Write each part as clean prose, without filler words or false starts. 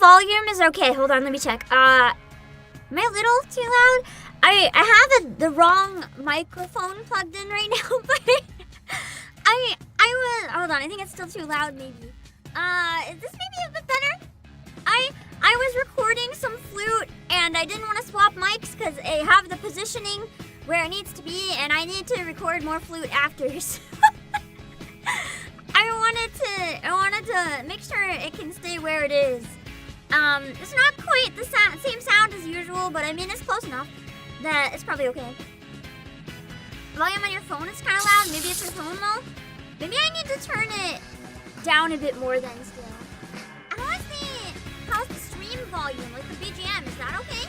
volume is okay. Hold on, let me check. Am I a little too loud? I have the wrong microphone plugged in right now, but I was, hold on, I think it's still too loud maybe. Is this maybe a bit better? I was recording some flute and I didn't want to swap mics because I have the positioning where it needs to be and I need to record more flute after. So I wanted to make sure it can stay where it is. It's not quite the same sound as usual, but I mean it's close enough that it's probably okay. Volume on your phone is kind of loud. Maybe it's your phone though. Maybe I need to turn it down a bit more then still. How's the stream volume? Like the BGM, is that okay?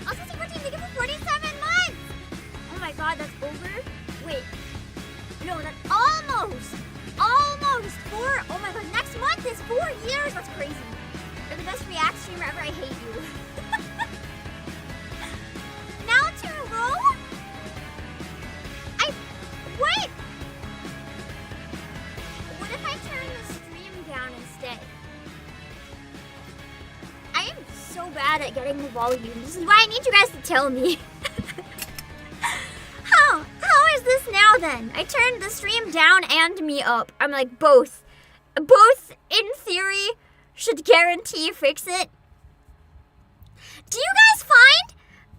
Also, Super Team, thank you for 47 months! Oh my god, that's over? Wait. No, that's almost 4. Oh my god, next month is 4 years! That's crazy. You're the best React streamer ever. I hate you. Now 2 in a row? Wait! What if I turn the stream down instead? I am so bad at getting the volume. This is why I need you guys to tell me. How is this now then? I turned the stream down and me up. I'm like both. Both in theory should guarantee fix it. Do you guys find?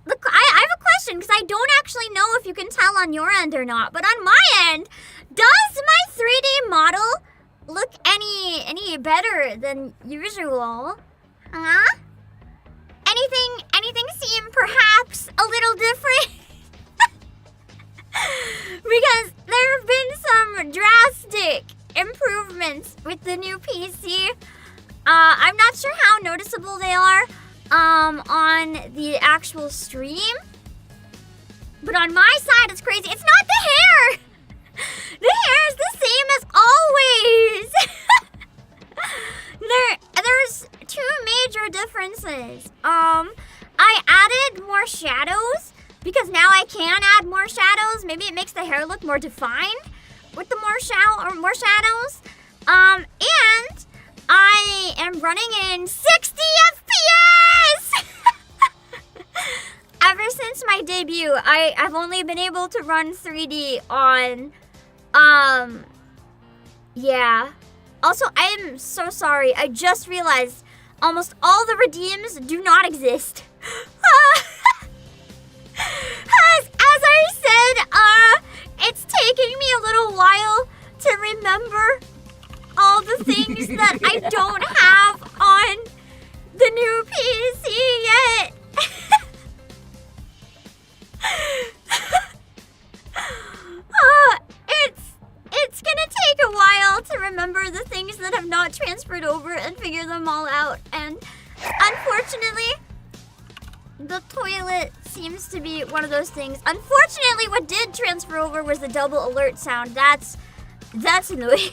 Look, I have a question because I don't actually know if you can tell on your end or not. But on my end, does my 3D model look any better than usual? Huh? Anything seem perhaps a little different? Because there have been some drastic improvements with the new PC. I'm not sure how noticeable they are on the actual stream. But on my side, it's crazy. It's not the hair! The hair is the same as always! There's 2 major differences. I added more shadows because now I can add more shadows. Maybe it makes the hair look more defined with the more shadows. And I am running in 60 FPS! Ever since my debut, I've only been able to run 3D on, yeah. Also, I am so sorry. I just realized almost all the redeems do not exist. As I said, it's taking me a little while to remember all the things that I don't have on the new PC yet. It's gonna take a while to remember the things that have not transferred over and figure them all out. And unfortunately, the toilet seems to be one of those things. Unfortunately, what did transfer over was the double alert sound. That's annoying.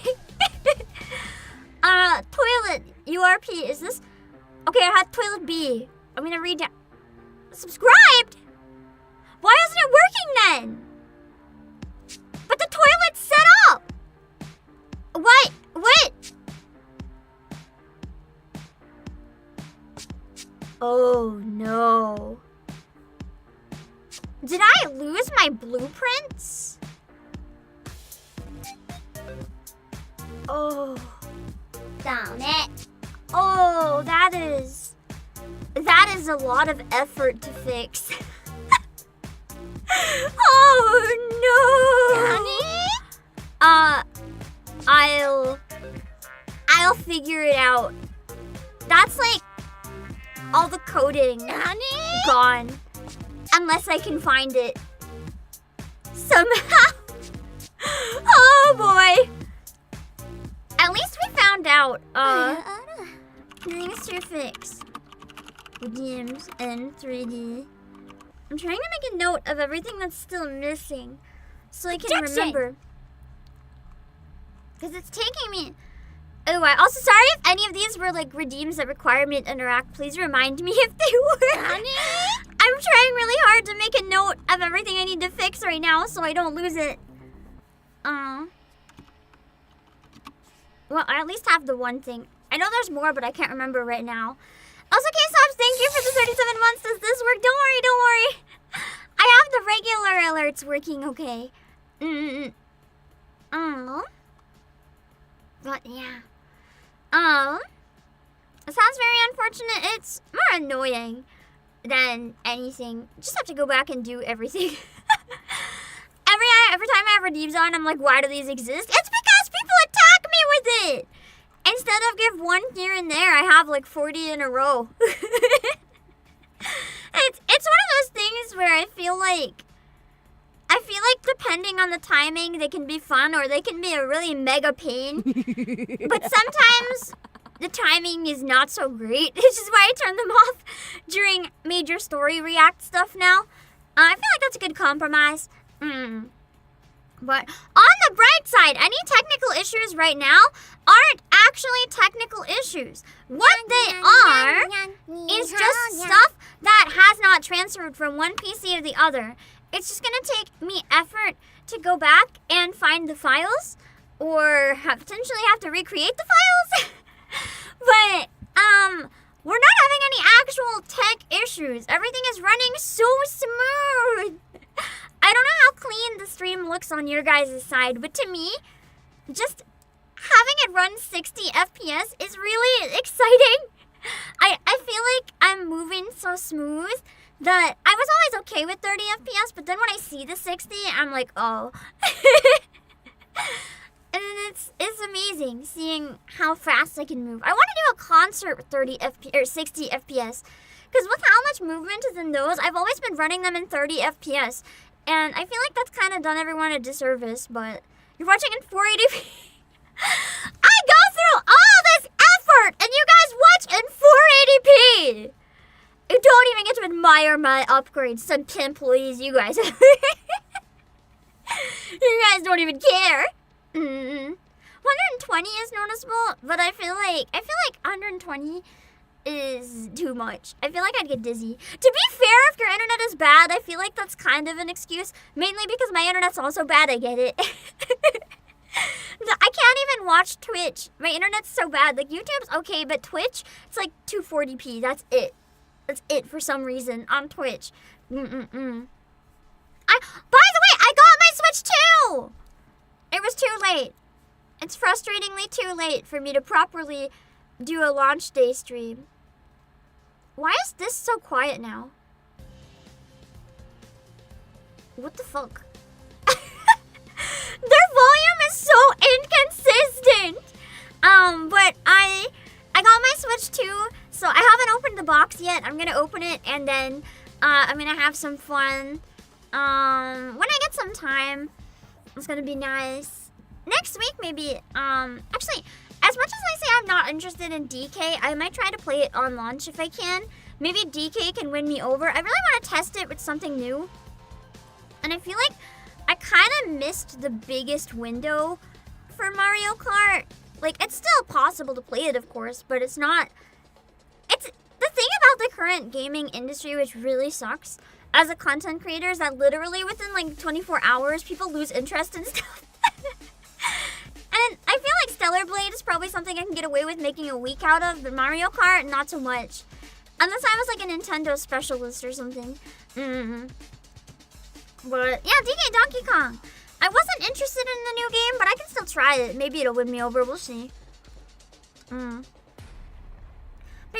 Toilet URP, is this? Okay, I had toilet B. I'm gonna read down. Subscribed? Why isn't it working then? But the toilet's set up! What? Oh no. Did I lose my blueprints? Oh. Damn it. Oh, that is a lot of effort to fix. Oh no. I'll figure it out. That's like all the coding gone. Unless I can find it somehow. Oh boy. At least we found out things to fix. Redeems and 3D. I'm trying to make a note of everything that's still missing so I can remember. Because it's taking me a while. Also, sorry if any of these were like redeems that require me to interact. Please remind me if they were. I'm trying really hard to make a note of everything I need to fix right now so I don't lose it. Well, I at least have the one thing. I know there's more, but I can't remember right now. Also, K-Sobs, thank you for the 37 months. Does this work? Don't worry, don't worry. I have the regular alerts working okay. But yeah. It sounds very unfortunate. It's more annoying than anything. Just have to go back and do everything. Every time I have redeems on, I'm like, why do these exist? It's because people attack me with it. Instead of give one here and there, I have like 40 in a row. It's one of those things where I feel like depending on the timing, they can be fun or they can be a really mega pain. But sometimes the timing is not so great, which is why I turn them off during major story react stuff now. I feel like that's a good compromise. But on the bright side, any technical issues right now aren't actually technical issues. What they are is just stuff that has not transferred from one PC to the other. It's just gonna take me effort to go back and find the files, or potentially have to recreate the files. But we're not having any actual tech issues. Everything is running so smooth. I don't know how clean the stream looks on your guys' side, but to me, just having it run 60 FPS is really exciting. I feel like I'm moving so smooth that I was always okay with 30 FPS, but then when I see the 60, I'm like, oh. And it's amazing seeing how fast I can move. I want to do a concert with 30 FPS or 60 FPS, because with how much movement is in those, I've always been running them in 30 FPS. And I feel like that's kind of done everyone a disservice, but you're watching in 480p. I go through all this effort, and you guys watch in 480p. You don't even get to admire my upgrades. Some pimp please, you guys. You guys don't even care. 120 is noticeable, but I feel like 120 is too much. I feel like I'd get dizzy. To be fair, if your internet is bad, I feel like that's kind of an excuse. Mainly because my internet's also bad, I get it. I can't even watch Twitch. My internet's so bad. Like, YouTube's okay, but Twitch, it's like 240p. That's it. That's it for some reason on Twitch. By the way, I got my Switch too! It was too late. It's frustratingly too late for me to properly do a launch day stream. Why is this so quiet now? What the fuck? Their volume is so inconsistent. But I got my Switch too, so I haven't opened the box yet. I'm gonna open it and then I'm gonna have some fun. When I get some time, it's gonna be nice. Next week maybe. Actually, as much as I say I'm not interested in DK, I might try to play it on launch if I can. Maybe DK can win me over. I really want to test it with something new. And I feel like I kind of missed the biggest window for Mario Kart. Like, it's still possible to play it, of course, but it's not... It's the thing about the current gaming industry, which really sucks, as a content creator, is that literally within, like, 24 hours, people lose interest in stuff. And I feel like Stellar Blade is probably something I can get away with making a week out of, but Mario Kart, not so much. Unless I was, like, a Nintendo specialist or something. But, yeah, DK Donkey Kong. I wasn't interested in the new game, but I can still try it. Maybe it'll win me over. We'll see. Make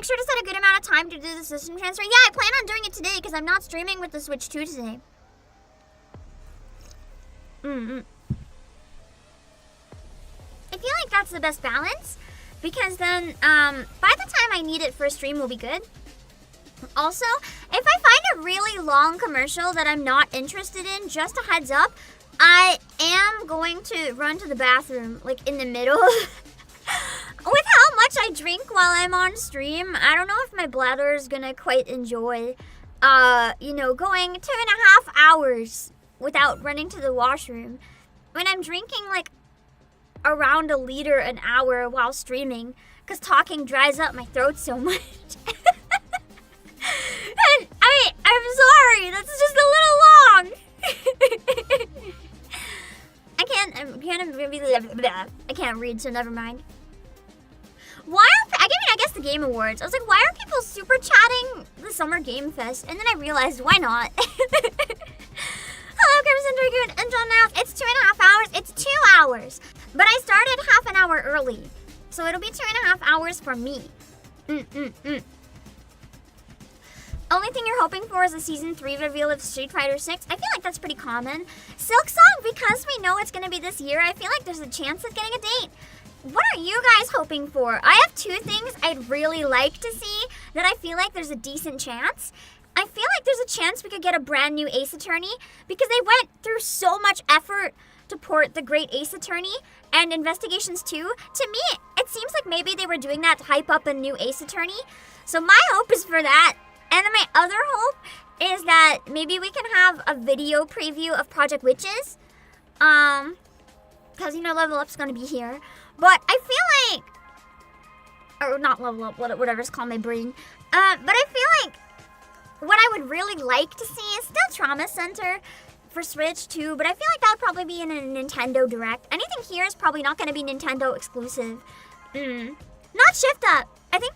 sure to set a good amount of time to do the system transfer. Yeah, I plan on doing it today because I'm not streaming with the Switch 2 today. I feel like that's the best balance because then by the time I need it for a stream will be good. Also, if I find a really long commercial that I'm not interested in, just a heads up, I am going to run to the bathroom, like, in the middle. With how much I drink while I'm on stream, I don't know if my bladder is gonna quite enjoy, you know, going 2.5 hours without running to the washroom. When I'm drinking, like, around 1 liter an hour while streaming, because talking dries up my throat so much. And I'm sorry, that's just a little long. I can't read, so never mind. I guess the Game Awards. I was like, why are people super chatting the Summer Game Fest? And then I realized, why not? Hello, Crimson Dragoon and John Niles. It's 2.5 hours. It's 2 hours. But I started half an hour early. So it'll be 2.5 hours for me. Only thing you're hoping for is a Season 3 reveal of Street Fighter 6. I feel like that's pretty common. Silk Song, because we know it's going to be this year, I feel like there's a chance of getting a date. What are you guys hoping for? I have 2 things I'd really like to see that I feel like there's a decent chance. I feel like there's a chance we could get a brand new Ace Attorney because they went through so much effort to port the Great Ace Attorney and Investigations 2. To me, it seems like maybe they were doing that to hype up a new Ace Attorney. So my hope is for that. And then my other hope is that maybe we can have a video preview of Project Witches. Because, you know, Level Up's going to be here. But I feel like... Or not Level Up, whatever's called my brain. But I feel like what I would really like to see is still Trauma Center for Switch too. But I feel like that would probably be in a Nintendo Direct. Anything here is probably not going to be Nintendo exclusive. Not Shift Up. I think...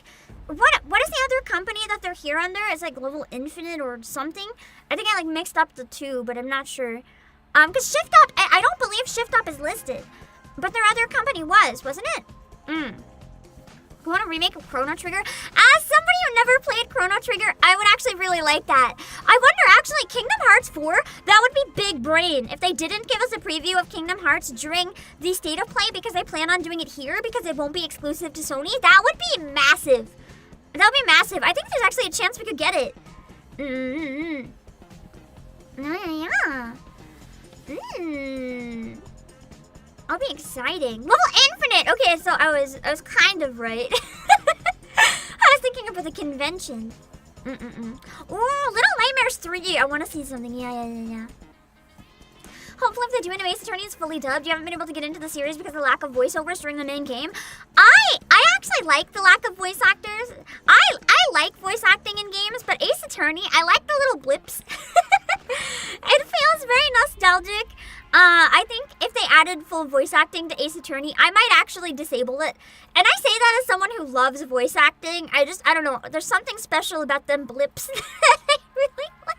What is the other company that they're here under? It's like Level Infinite or something. I think I like mixed up the 2, but I'm not sure. Because Shift Up, I don't believe Shift Up is listed. But their other company wasn't it? You want a remake of Chrono Trigger? As somebody who never played Chrono Trigger, I would actually really like that. I wonder, actually, Kingdom Hearts 4, that would be big brain. If they didn't give us a preview of Kingdom Hearts during the State of Play because they plan on doing it here because it won't be exclusive to Sony, that would be massive. That would be massive. I think there's actually a chance we could get it. Yeah. That'll be exciting. Level Infinite! Okay, so I was kind of right. I was thinking about the convention. Ooh, Little Nightmares 3. I want to see something. Yeah. Hopefully if they do an Ace Attorney is fully dubbed. You haven't been able to get into the series because of the lack of voiceovers during the main game. I actually like the lack of voice actors. I like voice acting in games, but Ace Attorney, I like the little blips. It feels very nostalgic. I think if they added full voice acting to Ace Attorney, I might actually disable it. And I say that as someone who loves voice acting. I don't know. There's something special about them blips that I really like.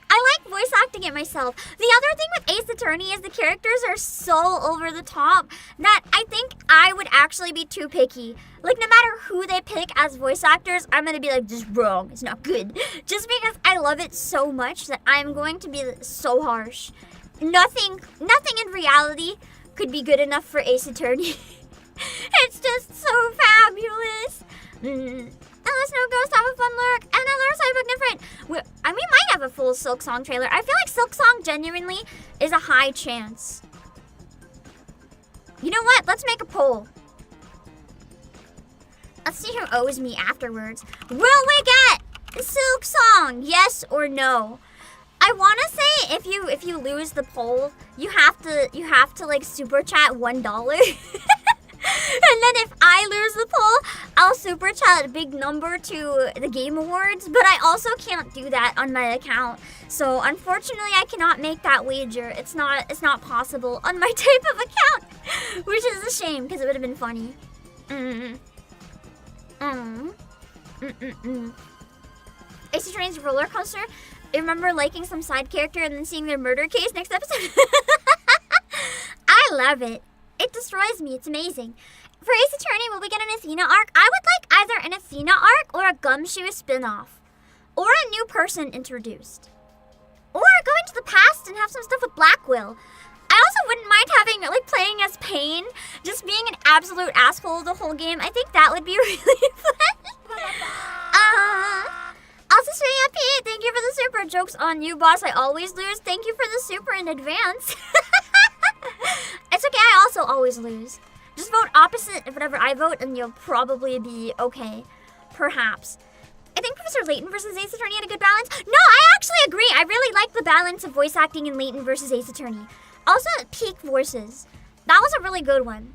I like voice acting it myself. The other thing with Ace Attorney is the characters are so over the top that I think I would actually be too picky. Like, no matter who they pick as voice actors, I'm going to be like, this is wrong. It's not good. Just because I love it so much that I'm going to be so harsh. Nothing in reality could be good enough for Ace Attorney. It's just so fabulous. Let us know, Ghost, have a fun look. And another Cyberpunk different. We might have a full Silk Song trailer. I feel like Silk Song genuinely is a high chance. You know what? Let's make a poll. Let's see who owes me afterwards. Will we get Silk Song? Yes or no? I want to say if you lose the poll, you have to like super chat $1. And then if I lose the poll, I'll super chat a big number to the Game Awards, but I also can't do that on my account. So unfortunately, I cannot make that wager. It's not possible on my type of account, which is a shame because it would have been funny. Ace Attorney's roller coaster. I remember liking some side character and then seeing their murder case next episode. I love it. It destroys me. It's amazing. For Ace Attorney, will we get an Athena arc? I would like either an Athena arc or a Gumshoe spin-off. Or a new person introduced. Or go into the past and have some stuff with Blackwell. I also wouldn't mind having, like, playing as Pain, just being an absolute asshole the whole game. I think that would be really fun. Also, String Up Pete, thank you for the super. Joke's on you, boss. I always lose. Thank you for the super in advance. It's okay, I also always lose. Just vote opposite of whatever I vote and you'll probably be okay. Perhaps. I think Professor Layton versus Ace Attorney had a good balance. No, I actually agree. I really like the balance of voice acting in Layton versus Ace Attorney. Also, peak voices. That was a really good one.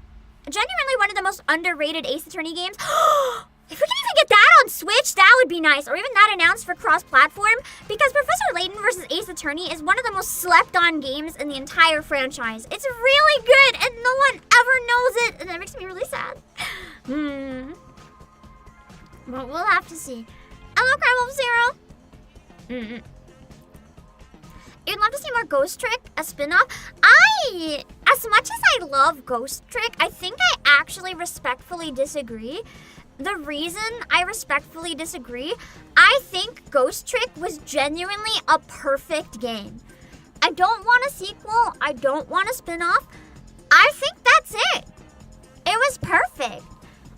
Genuinely one of the most underrated Ace Attorney games. If we can even get that on Switch, that would be nice. Or even that announced for cross-platform. Because Professor Layton vs. Ace Attorney is one of the most slept-on games in the entire franchise. It's really good, and no one ever knows it. And that makes me really sad. But we'll have to see. Hello, Crab Zero. You'd love to see more Ghost Trick, a spin-off. As much as I love Ghost Trick, I think I actually respectfully disagree. The reason I respectfully disagree, I think Ghost Trick was genuinely a perfect game. I don't want a sequel. I don't want a spin-off. I think that's it. It was perfect.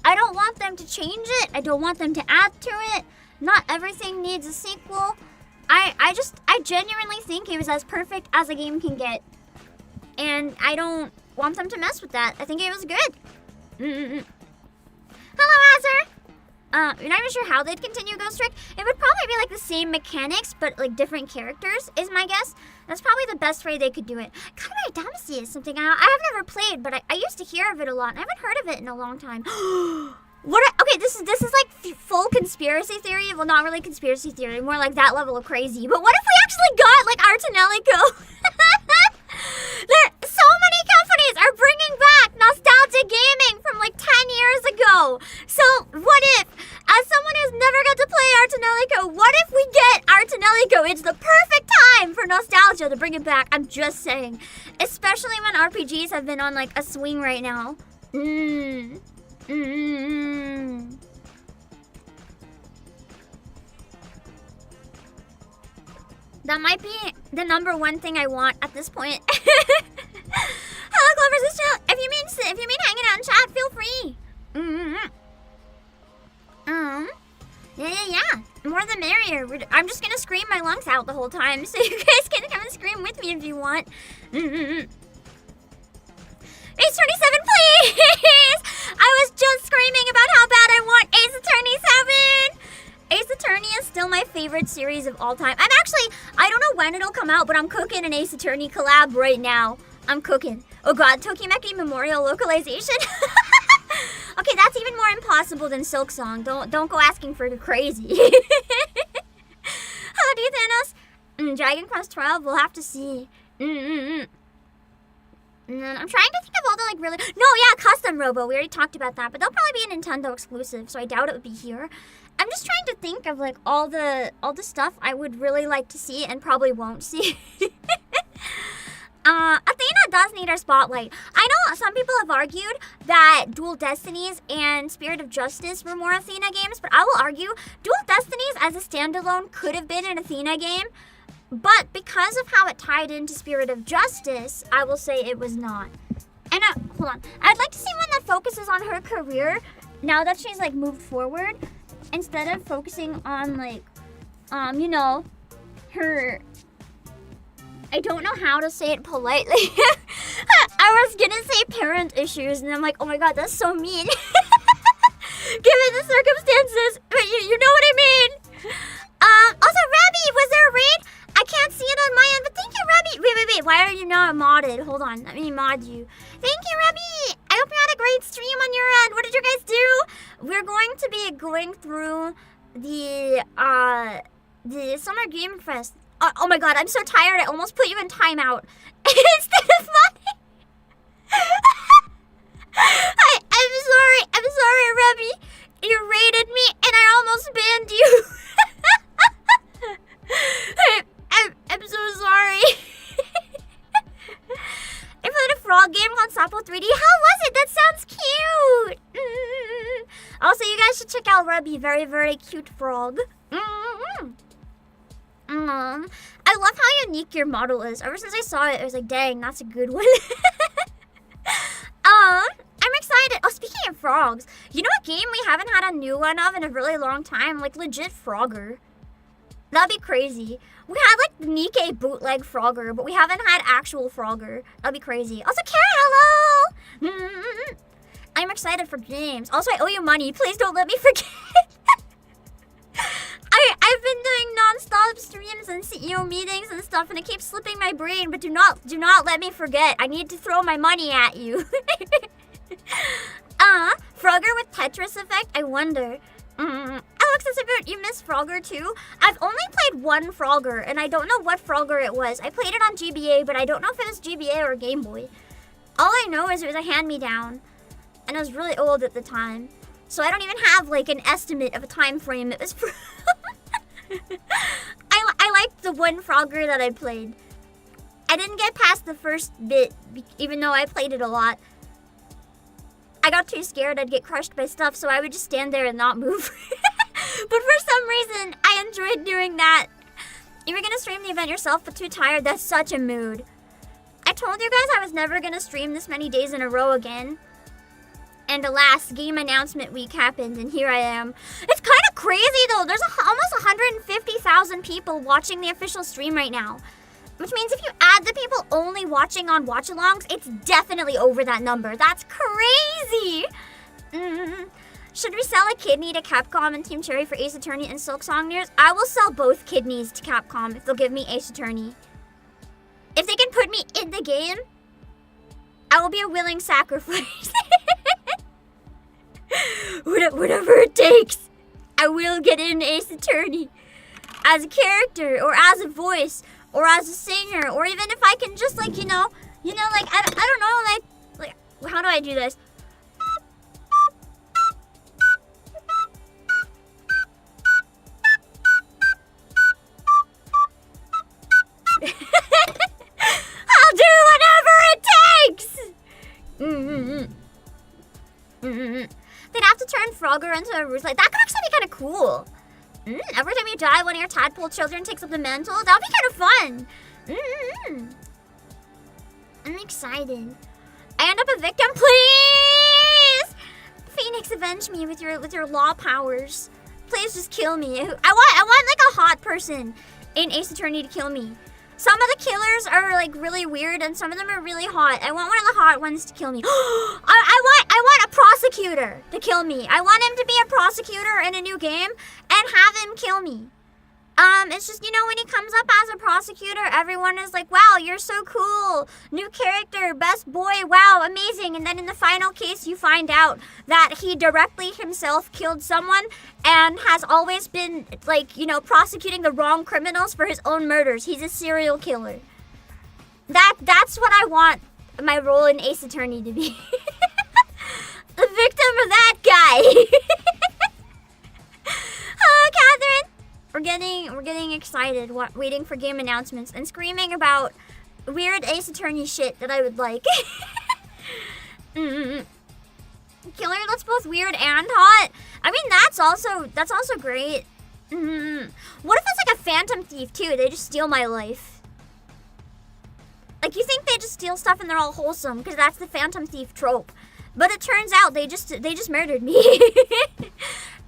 I don't want them to change it. I don't want them to add to it. Not everything needs a sequel. I genuinely think it was as perfect as a game can get. And I don't want them to mess with that. I think it was good. Hello, Azur. You're not even sure how they'd continue Ghost Trick. It would probably be like the same mechanics, but like different characters, is my guess. That's probably the best way they could do it. Katamari Damacy is something I have never played, but I used to hear of it a lot, and I haven't heard of it in a long time. Okay, this is like full conspiracy theory. Well, not really conspiracy theory, more like that level of crazy. But what if we actually got like Artanelico? So many companies are bringing back nostalgic gaming from like 10 years ago. So what if, as someone who's never got to play Artanelico, what if we get Artanelico? It's the perfect time for nostalgia to bring it back. I'm just saying. Especially when RPGs have been on like a swing right now. That might be the #1 thing I want at this point. Hello, Clover Sister. If you mean hanging out in chat, feel free. Yeah. More the merrier. I'm just gonna scream my lungs out the whole time, so you guys can come and scream with me if you want. Ace Attorney 7, please! I was just screaming about how bad I want Ace Attorney 7! Ace Attorney is still my favorite series of all time. I don't know when it'll come out, but I'm cooking an Ace Attorney collab right now. I'm cooking. Oh god, Tokimeki Memorial localization? Okay, that's even more impossible than Silk Song. Don't go asking for crazy. Hello, dear Thanos. Dragon Quest 12, we'll have to see. I'm trying to think of all the like really... No, yeah, Custom Robo. We already talked about that, but they'll probably be a Nintendo exclusive, so I doubt it would be here. I'm just trying to think of like all the stuff I would really like to see and probably won't see. Athena does need her spotlight. I know some people have argued that Dual Destinies and Spirit of Justice were more Athena games, but I will argue Dual Destinies as a standalone could have been an Athena game, but because of how it tied into Spirit of Justice, I will say it was not. And hold on, I'd like to see one that focuses on her career now that she's like moved forward, instead of focusing on like, you know, her... I don't know how to say it politely. I was gonna say parent issues, and I'm like, oh my god, that's so mean. Given the circumstances, but you know what I mean. Also, Rabby, was there a raid? I can't see it on my end, but thank you, Rabby. Wait, why are you not modded? Hold on, let me mod you. Thank you, Rabby. I hope you had a great stream on your end. What did you guys do? We're going to be going through the Summer Game Fest. Oh my god, I'm so tired, I almost put you in timeout instead of money. I'm sorry, Rebby. You raided me and I almost banned you. I'm so sorry. I played a frog game called Sapo 3D. How was it? That sounds cute. Also, you guys should check out Rebby. Very, very cute frog. I love how unique your model is. Ever since I saw it, I was like, dang, that's a good one. I'm excited. Oh, speaking of frogs, you know a game we haven't had a new one of in a really long time? Like, legit Frogger. That'd be crazy. We had, like, the Nikkei bootleg Frogger, but we haven't had actual Frogger. That'd be crazy. Also, Kara, hello! I'm excited for games. Also, I owe you money. Please don't let me forget. I've been doing non-stop streams and CEO meetings and stuff, and it keeps slipping my brain, but do not let me forget. I need to throw my money at you. Frogger with Tetris effect? I wonder. Alex, it's about you miss Frogger too? I've only played one Frogger, and I don't know what Frogger it was. I played it on GBA, but I don't know if it was GBA or Game Boy. All I know is it was a hand-me-down. and I was really old at the time. So I don't even have like an estimate of a time frame it was I liked the one Frogger that I played. I didn't get past the first bit, even though I played it a lot. I got too scared I'd get crushed by stuff, so I would just stand there and not move. But for some reason, I enjoyed doing that. You were gonna stream the event yourself, but too tired. That's such a mood. I told you guys I was never gonna stream this many days in a row again. And alas, game announcement week happened, and here I am. It's kind of crazy, though. There's almost 150,000 people watching the official stream right now. Which means if you add the people only watching on watch-alongs, it's definitely over that number. That's crazy! Should we sell a kidney to Capcom and Team Cherry for Ace Attorney and Silk Song Nears? I will sell both kidneys to Capcom if they'll give me Ace Attorney. If they can put me in the game, I will be a willing sacrifice. Whatever it takes, I will get in Ace Attorney. As a character, or as a voice, or as a singer, or even if I can just like, like, I don't know, like, how do I do this? I'll do whatever it takes! They'd have to turn Frogger into a roost. Like, that could actually be kind of cool. Every time you die, one of your tadpole children takes up the mantle. That would be kind of fun. I'm excited. I end up a victim, please! Phoenix, avenge me with your law powers. Please just kill me. I want like a hot person in Ace Attorney to kill me. Some of the killers are like really weird, and some of them are really hot. I want one of the hot ones to kill me. I want a prosecutor to kill me. I want him to be a prosecutor in a new game and have him kill me. It's just, when he comes up as a prosecutor, everyone is like, wow, you're so cool. New character, best boy, wow, amazing. And then in the final case, you find out that he directly himself killed someone and has always been, like, prosecuting the wrong criminals for his own murders. He's a serial killer. That's what I want my role in Ace Attorney to be. The victim of that guy. Oh, Catherine. We're getting excited, waiting for game announcements and screaming about weird Ace Attorney shit that I would like. Killer that's both weird and hot. I mean, that's also great. What if it's like a Phantom Thief too? They just steal my life. Like, you think they just steal stuff and they're all wholesome because that's the Phantom Thief trope, but it turns out they just murdered me.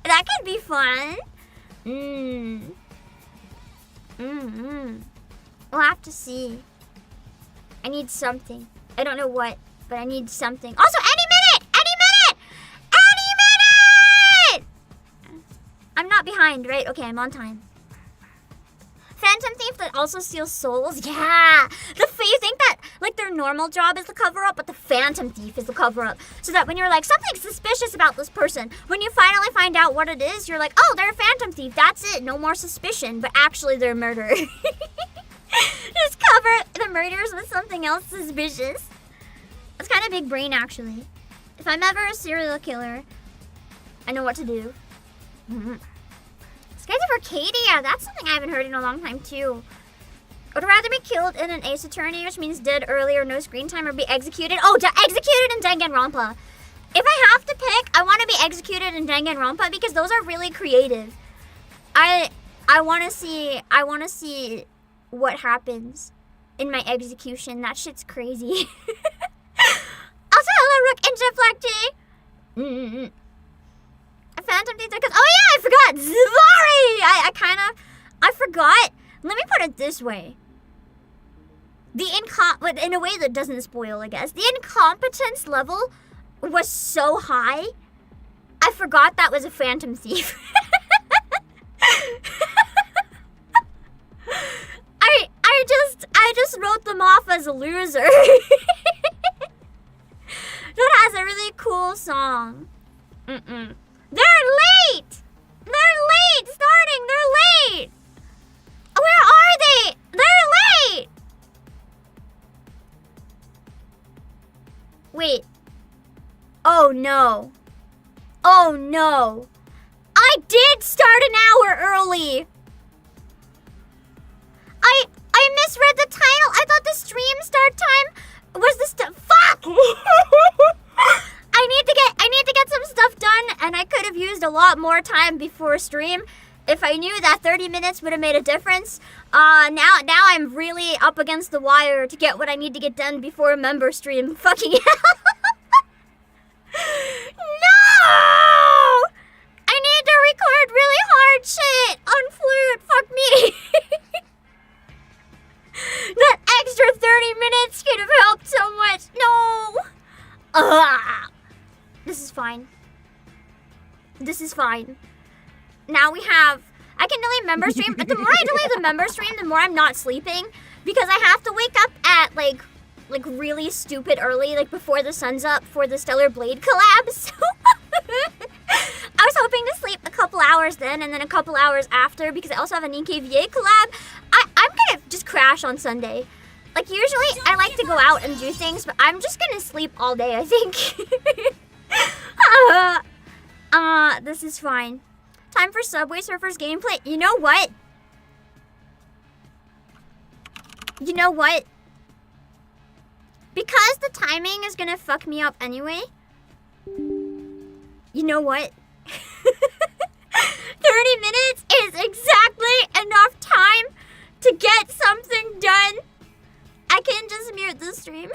That could be fun. We'll have to see. I need something. I don't know what, but I need something. Also, any minute! I'm not behind, right? Okay, I'm on time. Phantom Thief that also steals souls? Yeah! You think that, like, their normal job is the cover-up, but the Phantom Thief is the cover-up. So that when you're like, something suspicious about this person, when you finally find out what it is, you're like, oh, they're a Phantom Thief. That's it. No more suspicion. But actually, they're a murderer. Just cover the murders with something else suspicious. That's kind of big brain, actually. If I'm ever a serial killer, I know what to do. Skies of Arcadia. That's something I haven't heard in a long time, too. Would rather be killed in an Ace Attorney, which means dead early or no screen time, or be executed. Oh, executed in Danganronpa. If I have to pick, I want to be executed in Danganronpa because those are really creative. I want to see what happens in my execution. That shit's crazy. Also, hello, Rook and Jefflecty. A Phantom Thief because, oh yeah, I forgot. Sorry, I forgot. Let me put it this way. In a way that doesn't spoil, I guess. The incompetence level was so high, I forgot that was a Phantom Thief. I just wrote them off as a loser. That has a really cool song. They're late! They're late! Starting! They're late! Where are they? They're late! Wait. Oh no. Oh no. I did start an hour early. I misread the title. I thought the stream start time was the fuck. I need to get some stuff done, and I could have used a lot more time before stream if I knew that 30 minutes would have made a difference. Now I'm really up against the wire to get what I need to get done before a member stream. Fucking hell. No! I need to record really hard shit on flute. Fuck me. That extra 30 minutes could have helped so much. No. This is fine. This is fine. Now we have... I can delete member stream, but the more I delete the member stream, the more I'm not sleeping. Because I have to wake up at, like really stupid early, like before the sun's up for the Stellar Blade collab. So I was hoping to sleep a couple hours then, and then a couple hours after, because I also have an EKVA collab. I'm gonna just crash on Sunday. Like, usually I like to go out and do things, but I'm just gonna sleep all day, I think. This is fine. Time for Subway Surfers gameplay. You know what? You know what? Because the timing is gonna fuck me up anyway. You know what? 30 minutes is exactly enough time to get something done. I can just mute the stream.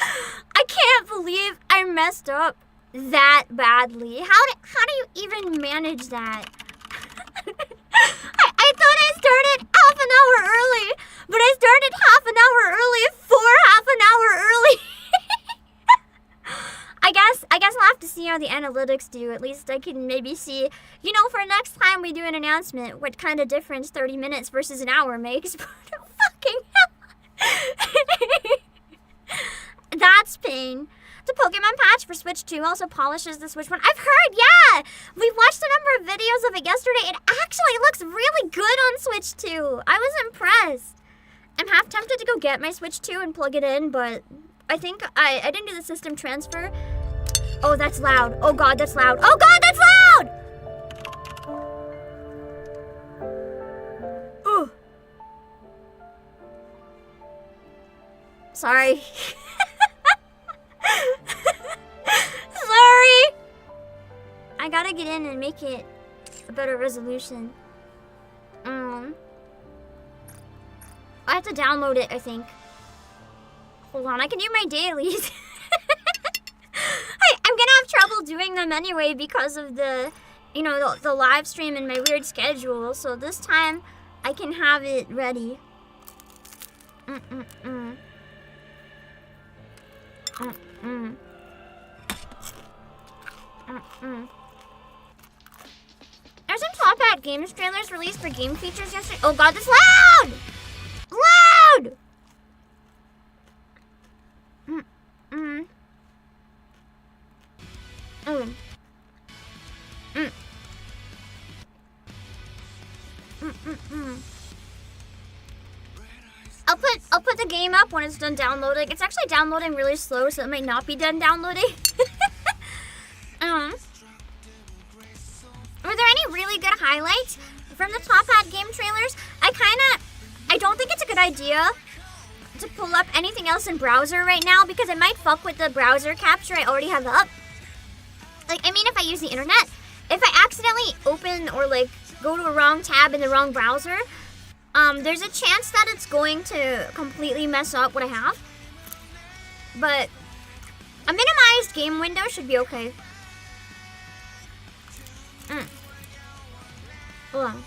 I can't believe I messed up that badly. How do you even manage that? I thought I started half an hour early, but I started half an hour early for half an hour early. I guess I'll have to see how the analytics do. At least I can maybe see, you know, for next time we do an announcement, what kind of difference 30 minutes versus an hour makes. Fucking hell. That's pain. The Pokemon patch for Switch 2 also polishes the Switch 1. I've heard, yeah! We watched a number of videos of it yesterday. It actually looks really good on Switch 2. I was impressed. I'm half tempted to go get my Switch 2 and plug it in, but I think I didn't do the system transfer. Oh, that's loud. Oh god, that's loud. Oh god, that's loud! Ooh. Sorry. Sorry! I gotta get in and make it a better resolution. I have to download it, I think. Hold on, I can do my dailies. I'm gonna have trouble doing them anyway because of the, you know, the live stream and my weird schedule. So this time, I can have it ready. There's some Top Hat Games trailers released for game features yesterday. Oh god, that's loud! Loud! I'll put the game up when it's done downloading. It's actually downloading really slow, so it might not be done downloading. Were there any really good highlights from the Top Hat game trailers? I don't think it's a good idea to pull up anything else in browser right now because it might fuck with the browser capture I already have up. Like, I mean, if I use the internet, if I accidentally open or like go to a wrong tab in the wrong browser, there's a chance that it's going to completely mess up what I have. But a minimized game window should be okay. Hold on.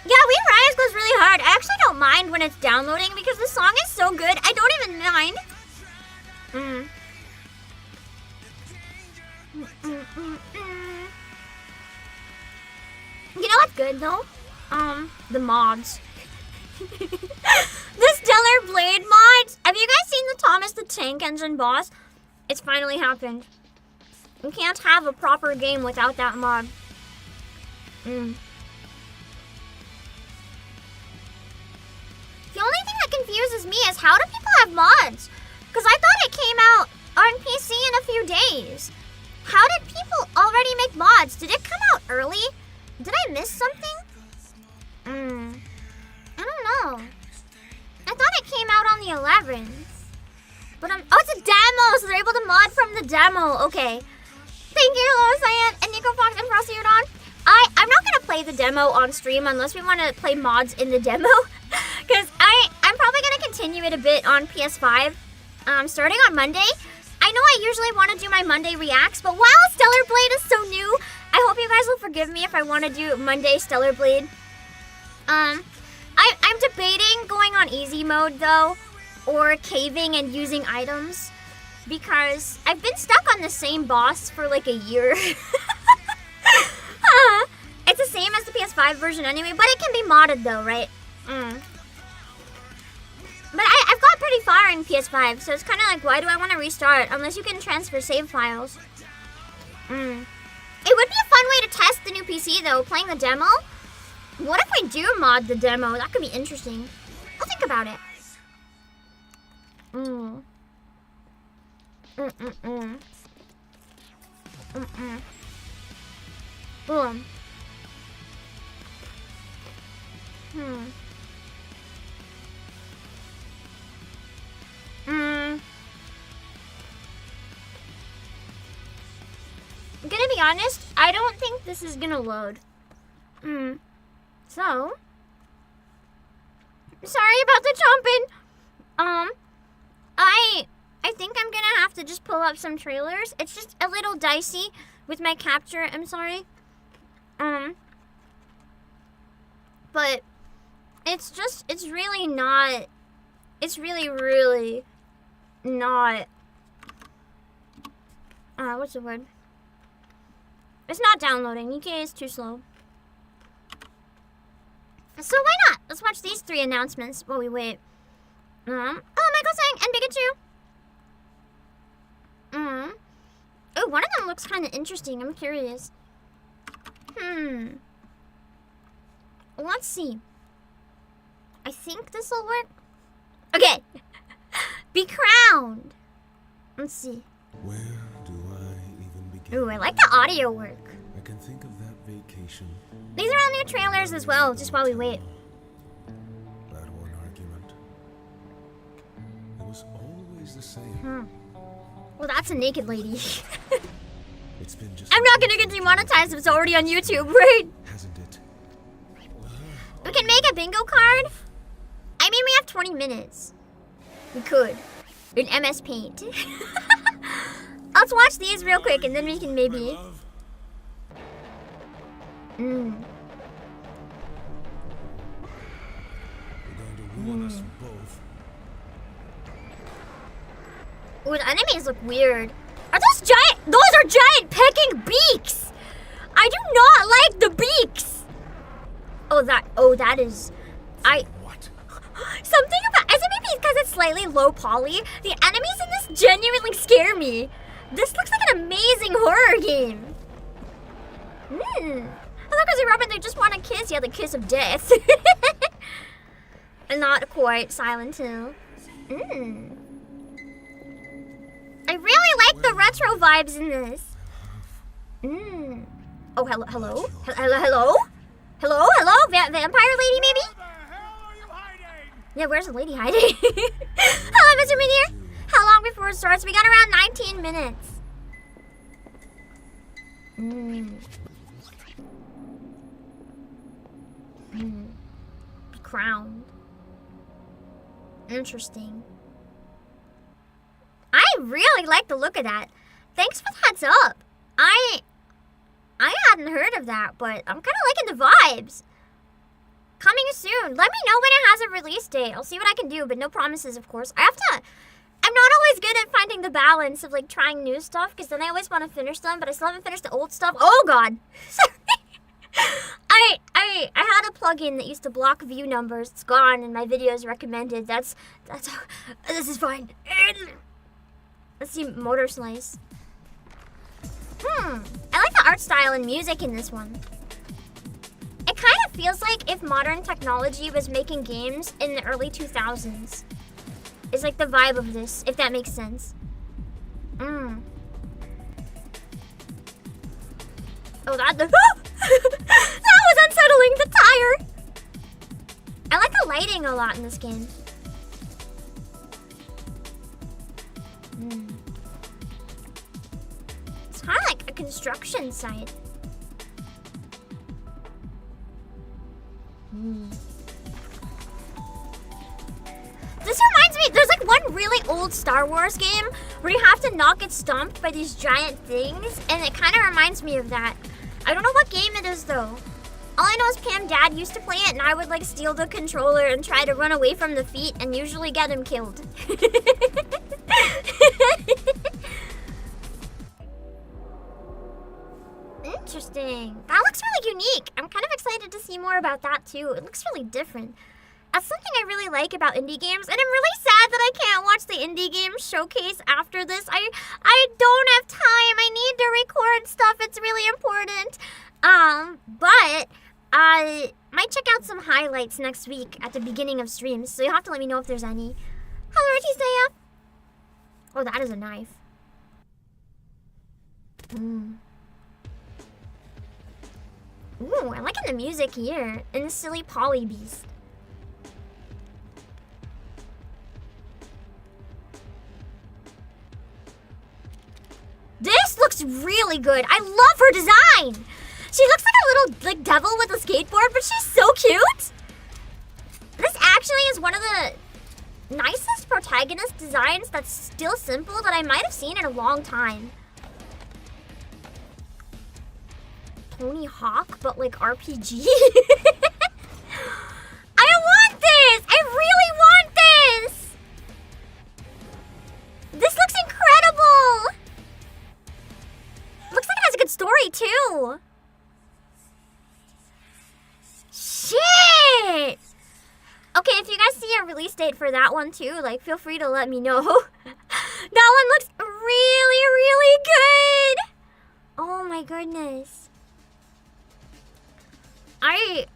Yeah, We Rise goes really hard. I actually don't mind when it's downloading because the song is so good. I don't even mind. You know what's good though? The mods. The Stellar Blade mods. Have you guys seen the Thomas the Tank Engine boss? It's finally happened. You can't have a proper game without that mod. The only thing that confuses me is how do people have mods? Because I thought it came out on PC in a few days. How did people already make mods? Did it come out early? Did I miss something? I don't know. I thought it came out on the 11th. But oh, it's a demo, so they're able to mod from the demo. Okay. Thank you, Lois Cyan and Nico Fox and Frosty Udon. I'm not gonna play the demo on stream unless we want to play mods in the demo. Because I'm probably gonna continue it a bit on PS5. Starting on Monday. I know I usually want to do my Monday reacts, but wow, Stellar Blade is so new. I hope you guys will forgive me if I want to do Monday Stellar Blade. I'm debating going on easy mode though, or caving and using items, because I've been stuck on the same boss for like a year. It's the same as the PS5 version anyway, but it can be modded though, right? But I've got pretty far in PS5, so it's kind of like, why do I want to restart unless you can transfer save files? It would be a fun way to test the new PC though, playing the demo. What if we do mod the demo? That could be interesting. I'll think about it. Boom. I'm gonna be honest, I don't think this is gonna load. So, sorry about the jumping. I think I'm gonna have to just pull up some trailers. It's just a little dicey with my capture, I'm sorry. But it's really not, it's really not, what's the word? It's not downloading. UK is too slow. So why not? Let's watch these 3 announcements while we wait. Oh, Michael Sang and Pikachu. Oh, one of them looks kind of interesting. I'm curious. Let's see. I think this will work. Okay. Be crowned. Let's see. Where do I even begin? Ooh, I like the audio work. I can think of that vacation. These are all new trailers as well, just while we wait. That one argument. It was always the same. Well, that's a naked lady. It's been just I'm not gonna get demonetized if it's already on YouTube, right? hasn't it? We can make a bingo card. I mean, we have 20 minutes. We could. In MS Paint. Let's watch these real quick and then we can maybe... You're going to ruin us both. Ooh, the enemies look weird. Are those giant? Those are giant pecking beaks! I do not like the beaks! Oh, that is... What? Something about... Is it maybe because it's slightly low poly? The enemies in this genuinely scare me. This looks like an amazing horror game. Hello, Cozy Robin. They just want to kiss. Yeah, the kiss of death. And not quite Silent Hill. I really like the retro vibes in this. Oh, hello? Hello? Vampire lady, maybe? Where the hell are you hiding? Yeah, where's the lady hiding? Hello, Mr. Meteor. How long before it starts? We got around 19 minutes. Crowned. Interesting. I really like the look of that. Thanks for the heads up. I hadn't heard of that, but I'm kind of liking the vibes. Coming soon. Let me know when it has a release date. I'll see what I can do, but no promises, of course. I'm not always good at finding the balance of like trying new stuff, because then I always want to finish them, but I still haven't finished the old stuff. Oh God. Sorry. I had a plugin that used to block view numbers. It's gone, and my videos recommended. This is fine. Let's see, Motor Slice. I like the art style and music in this one. It kind of feels like if modern technology was making games in the early 2000s. is like the vibe of this, if that makes sense. Mm. Oh, that was unsettling. The tire. I like the lighting a lot in this game. Mm. It's kind of like a construction site. Mm. This reminds me, there's like one really old Star Wars game where you have to not get stomped by these giant things, and it kind of reminds me of that. I don't know what game it is though. All I know is Pam Dad used to play it, and I would like steal the controller and try to run away from the feet and usually get him killed. Interesting. That looks really unique. I'm kind of excited to see more about that too. It looks really different. That's something I really like about indie games, and I'm really sad that I can't watch the indie game showcase after this. I don't have time. I need to record stuff. It's really important. But I might check out some highlights next week at the beginning of streams, so you'll have to let me know if there's any. Hello, Artisea. Oh, that is a knife. Ooh, I'm liking the music here in the silly Polly Beast. This looks really good. I love her design. She looks like a little like devil with a skateboard, but she's so cute. This actually is one of the nicest protagonist designs that's still simple that I might have seen in a long time. Tony Hawk, but like RPG. I want this! I really want this! This looks incredible! Looks like it has a good story too. Shit! Okay, if you guys see a release date for that one too, like feel free to let me know. That one looks really, really good! Oh my goodness. I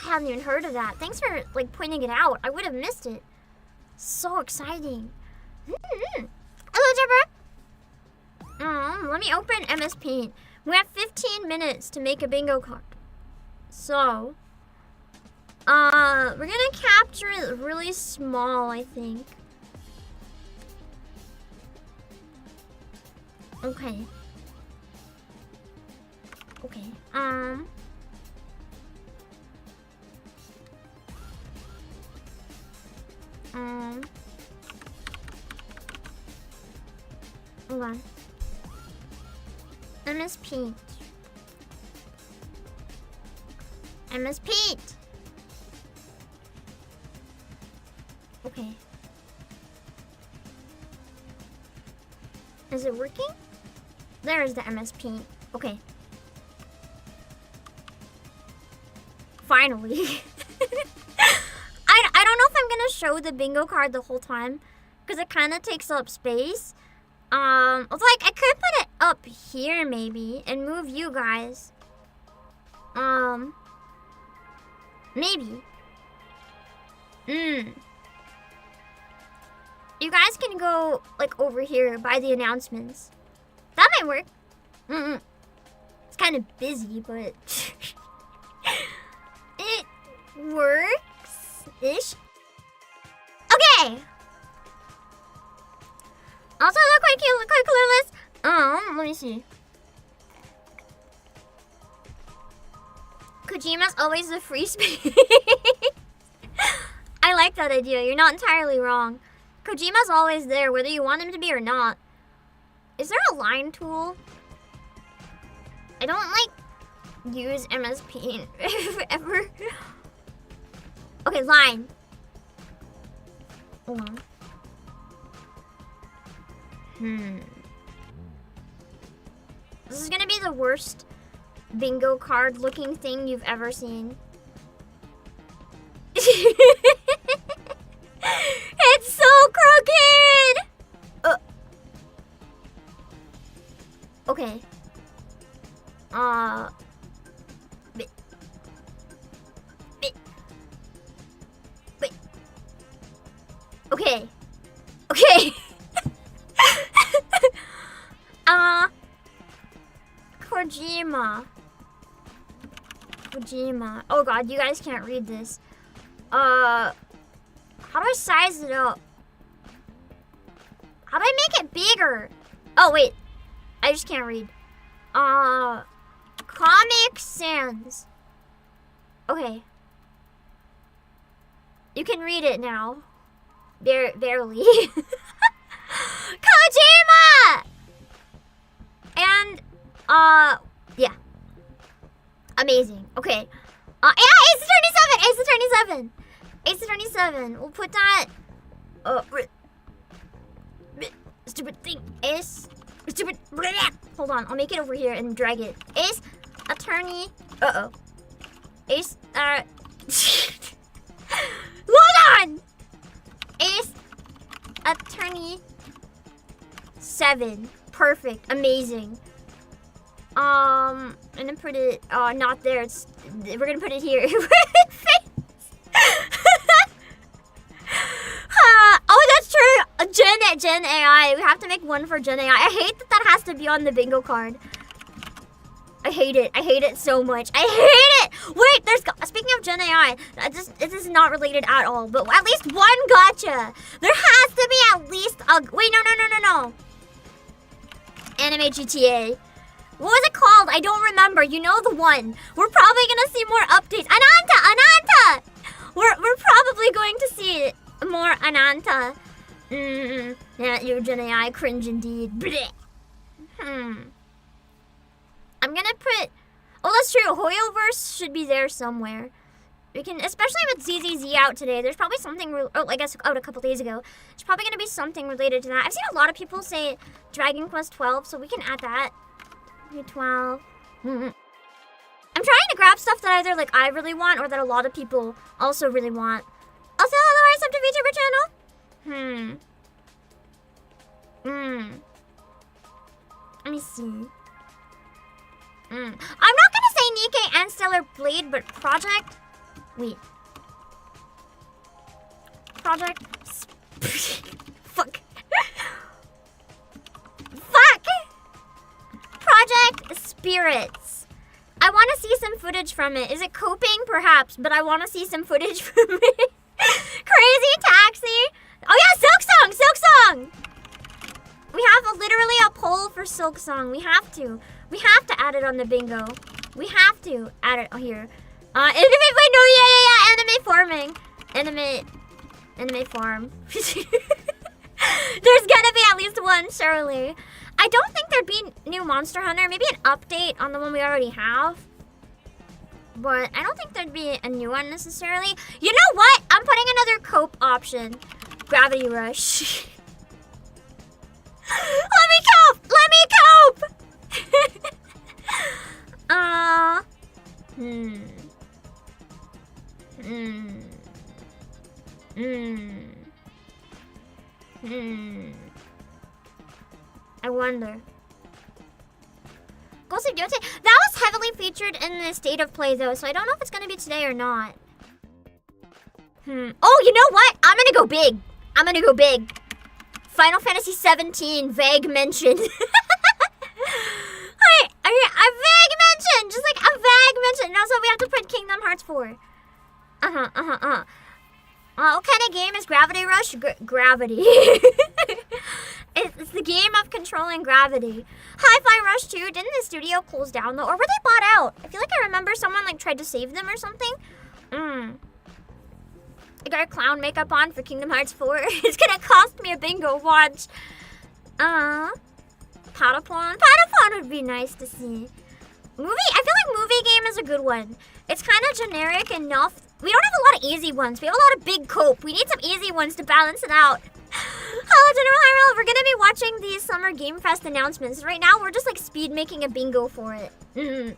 haven't even heard of that. Thanks for like pointing it out. I would have missed it. So exciting. Hello, Jibber. Let me open MS Paint. We have 15 minutes to make a bingo card. So, we're gonna capture it really small, I think. Okay. Okay. Hold on. MS Paint. MS Paint. Okay. Is it working? There's the MS Paint. Okay. Finally. I don't know if I'm gonna show the bingo card the whole time because it kind of takes up space. Like I could put it up here maybe and move you guys. Maybe. You guys can go like over here by the announcements. That might work. It's kind of busy, but it works-ish. Okay. Also, look quite clueless. Let me see. Kojima's always the free space. I like that idea. You're not entirely wrong. Kojima's always there, whether you want him to be or not. Is there a line tool? I don't like use MS Paint ever. Okay, line. Hold on. This is gonna be the worst bingo card looking thing you've ever seen. It's so crooked! Okay. Okay. Okay. Kojima. Oh god, you guys can't read this. How do I size it up? How do I make it bigger? Oh wait, I just can't read. Comic Sans. Okay. You can read it now. Barely. Kojima! And, yeah. Amazing. Okay. Yeah, Ace Attorney 7! Ace Attorney 7. We'll put that, stupid thing. Stupid. Hold on, I'll make it over here and drag it. Ace Attorney. Ace. Hold on. Ace Attorney 7. Perfect. Amazing. And then put it. Not there. We're gonna put it here. Oh, that's true. Gen AI. We have to make one for Gen AI. I hate that has to be on the bingo card. I hate it. I hate it so much. I hate it. Wait, speaking of Gen AI, this is not related at all, but at least one gotcha. There has to be at least a. Wait, no. Anime GTA. What was it called? I don't remember. You know the one. We're probably gonna see more updates. Ananta. We're probably going to see more Ananta. Yeah, your Gen AI cringe indeed. Blech. I'm gonna put. Oh, that's true. Hoyoverse should be there somewhere. We can, especially with ZZZ out today. There's probably something. I guess out a couple days ago. There's probably gonna be something related to that. I've seen a lot of people say Dragon Quest 12, so we can add that. 12. I'm trying to grab stuff that either like I really want or that a lot of people also really want. Also, hello, sub to VTuber channel. Let me see. I'm not gonna say Nikkei and Stellar Blade, but Project. Wait. Project. Fuck. Fuck. Project Spirits. I want to see some footage from it. Is it coping? Perhaps, but I want to see some footage from it. Crazy Taxi. Oh yeah, Silk Song. We have literally a poll for Silk Song. We have to add it on the bingo. We have to add it here. Anime farming. Anime farm. There's gonna be at least one, surely. I don't think there'd be new Monster Hunter. Maybe an update on the one we already have. But I don't think there'd be a new one necessarily. You know what? I'm putting another cope option. Gravity Rush. Let me cope! I wonder. Ghost of Yote? That was heavily featured in the State of Play though, so I don't know if it's gonna be today or not. Oh, you know what? I'm gonna go big. Final Fantasy 17 vague mention. A vague mention, just like a vague mention. And also we have to put Kingdom Hearts 4. What kind of game is Gravity Rush? Gravity. It's the game of controlling gravity. Hi-Fi Rush 2, didn't the studio close down though? Or were they bought out? I feel like I remember someone like tried to save them or something. I got clown makeup on for Kingdom Hearts 4. It's gonna cost me a bingo watch. Patapon would be nice to see. I feel like movie game is a good one. It's kind of generic enough. We don't have a lot of easy ones. We have a lot of big cope. We need some easy ones to balance it out. Hello, General Hyrule. We're gonna be watching these Summer Game Fest announcements. Right now, we're just like speed making a bingo for it. A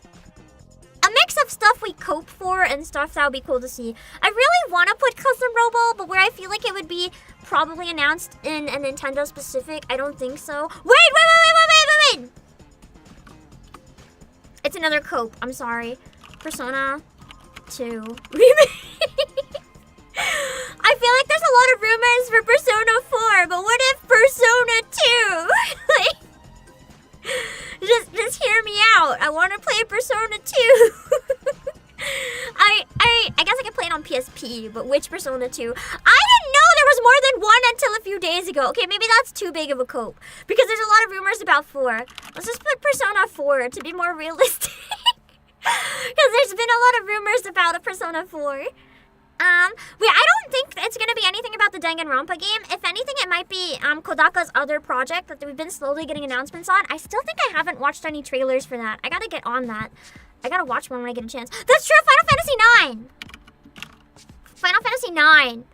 mix of stuff we cope for and stuff that would be cool to see. I really want to put Custom Robo, but where I feel like it would be probably announced in a Nintendo specific, I don't think so. Wait! It's another cope. I'm sorry. Persona 2 remake. I feel like there's a lot of rumors for Persona 4, but what if Persona 2. I didn't know there was more than one until a few days ago. Okay, maybe that's too big of a cope. Because there's a lot of rumors about 4. Let's just put Persona 4 to be more realistic. Because there's been a lot of rumors about a Persona 4. Wait, I don't think it's gonna be anything about the Danganronpa game. If anything, it might be Kodaka's other project that we've been slowly getting announcements on. I still think I haven't watched any trailers for that. I gotta get on that. I gotta watch one when I get a chance. That's true, Final Fantasy 9! Final Fantasy 9.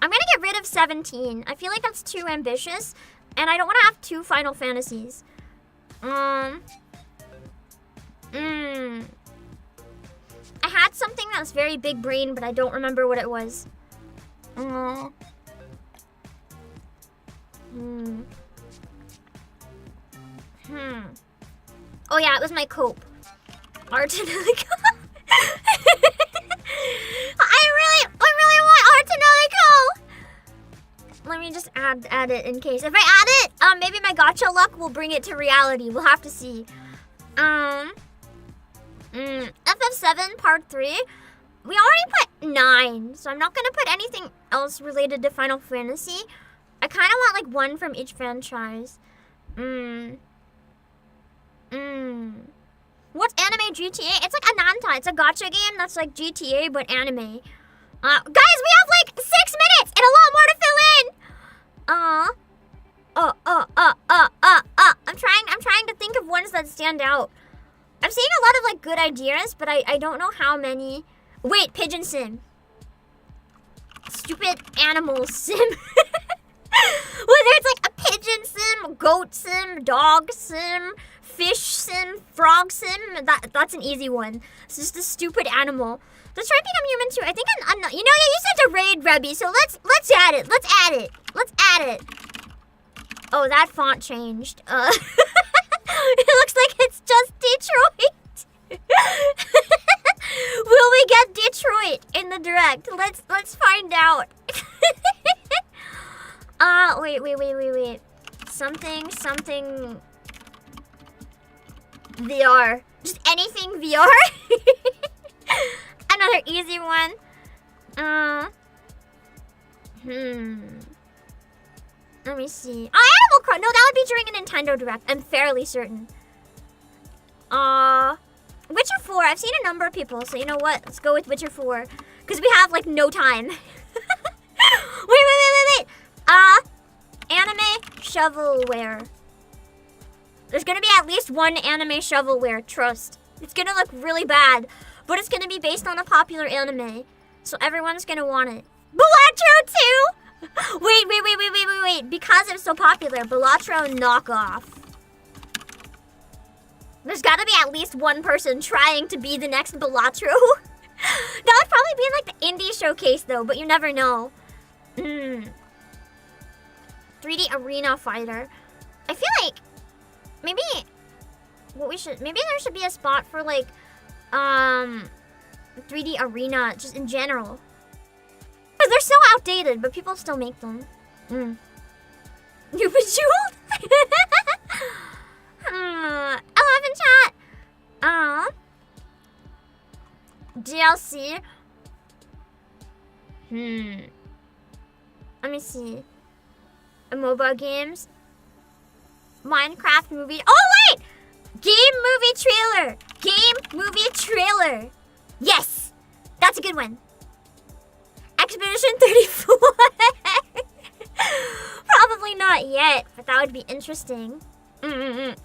I'm gonna get rid of 17. I feel like that's too ambitious, and I don't wanna have 2 Final Fantasies. I had something that was very big brain, but I don't remember what it was. Oh yeah, it was my cope. Art to Nelly. I really want Art to Nelly. Let me just add it in case. If I add it, maybe my gacha luck will bring it to reality. We'll have to see. FF7 Part 3. We already put 9, so I'm not gonna put anything else related to Final Fantasy. I kind of want like 1 from each franchise. What's anime GTA? It's like Ananta. It's a gacha game that's like GTA but anime. Guys, we have like 6 minutes and a lot more to fill in. I'm trying to think of ones that stand out. I'm seeing a lot of like good ideas, but I don't know how many. Wait, Pigeon Sim. Stupid animal sim. Whether it's like a pigeon sim, goat sim, dog sim, fish sim, frog sim, that's an easy one. It's just a stupid animal. Let's try become human too. I think I'm not, you know, you said to raid Rebby, so let's add it. Let's add it. Oh, that font changed. It looks like it's just Detroit. Will we get Detroit in the direct? Let's find out. Wait. Something VR. Just anything VR. Another easy one. Let me see. Oh, Animal Crossing. No, that would be during a Nintendo Direct. I'm fairly certain. Witcher 4. I've seen a number of people, so you know what? Let's go with Witcher 4. Because we have, like, no time. Wait. Anime shovelware. There's gonna be at least 1 anime shovelware, trust. It's gonna look really bad, but it's gonna be based on a popular anime. So everyone's gonna want it. Balatro 2! Wait. Because it's so popular, Balatro knockoff. There's gotta be at least 1 person trying to be the next Balatro. That would probably be in like the indie showcase though, but you never know. 3D Arena Fighter. I feel like maybe there should be a spot for like 3D Arena just in general. Because they're so outdated, but people still make them. You Bejeweled? 11 chat. DLC. Let me see. MOBA games. Minecraft movie. Oh wait! Game movie trailer. Yes! That's a good one. Expedition 34. Probably not yet, but that would be interesting. I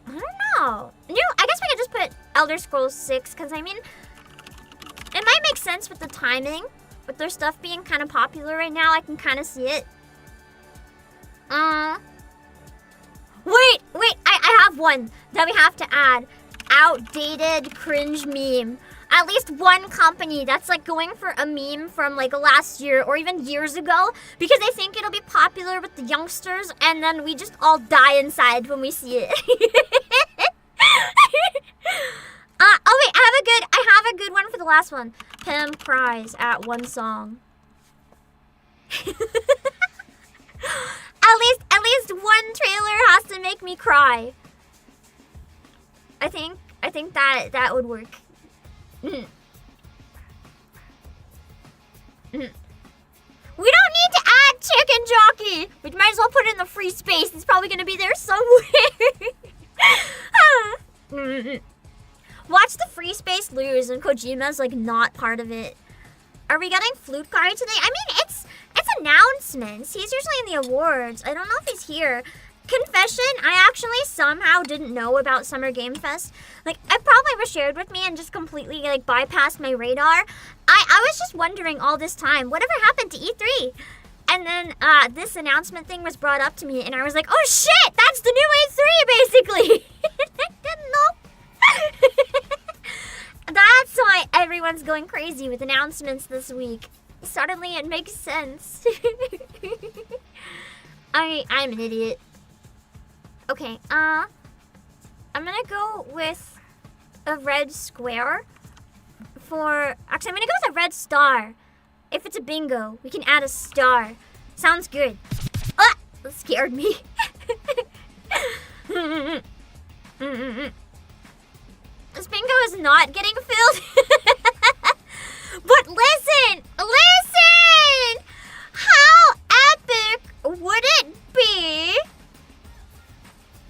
don't know. I guess we could just put Elder Scrolls 6, because I mean, it might make sense with the timing. With their stuff being kind of popular right now, I can kind of see it. Wait, I have one that we have to add. Outdated cringe meme. At least 1 company that's like going for a meme from like last year or even years ago because they think it'll be popular with the youngsters, and then we just all die inside when we see it. Oh wait, I have a good one for the last one. Pam cries at 1 song. At least least one trailer has to make me cry. I think that would work. Mm. Mm. We don't need to add chicken jockey. We might as well put it in the free space. It's probably gonna be there somewhere. Watch the free space lose and Kojima's like not part of it. Are we getting Flute Guy today? I mean, it's announcements. He's usually in the awards. I don't know if he's here. Confession, I actually somehow didn't know about Summer Game Fest. Like, it probably was shared with me and just completely like bypassed my radar. I was just wondering all this time, whatever happened to E3? And then this announcement thing was brought up to me and I was like, oh shit, that's the new E3 basically. I didn't know. That's why everyone's going crazy with announcements this week. Suddenly it makes sense. I'm an idiot. Okay, I'm gonna go with a red square for... Actually, I'm gonna go with a red star. If it's a bingo, we can add a star. Sounds good. Ah! That scared me. This bingo is not getting filled. But listen! How epic would it be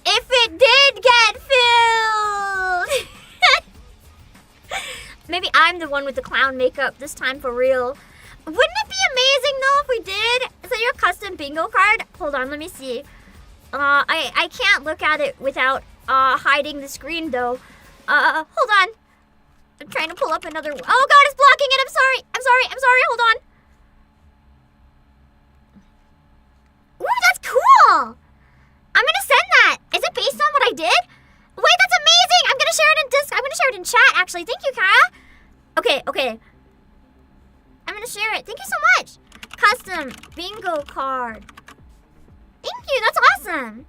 if it did get filled? Maybe I'm the one with the clown makeup this time for real. Wouldn't it be amazing though if we did? Is that your custom bingo card? Hold on, let me see. I can't look at it without hiding the screen though. Hold on. I'm trying to pull up another one. Oh god, it's blocking it. I'm sorry. Hold on. Ooh, that's cool. I'm gonna send that. Is it based on what I did? Wait, that's amazing. I'm gonna share it in I'm gonna share it in chat actually. Thank you, Kara. Okay. I'm gonna share it. Thank you so much. Custom bingo card. Thank you, that's awesome.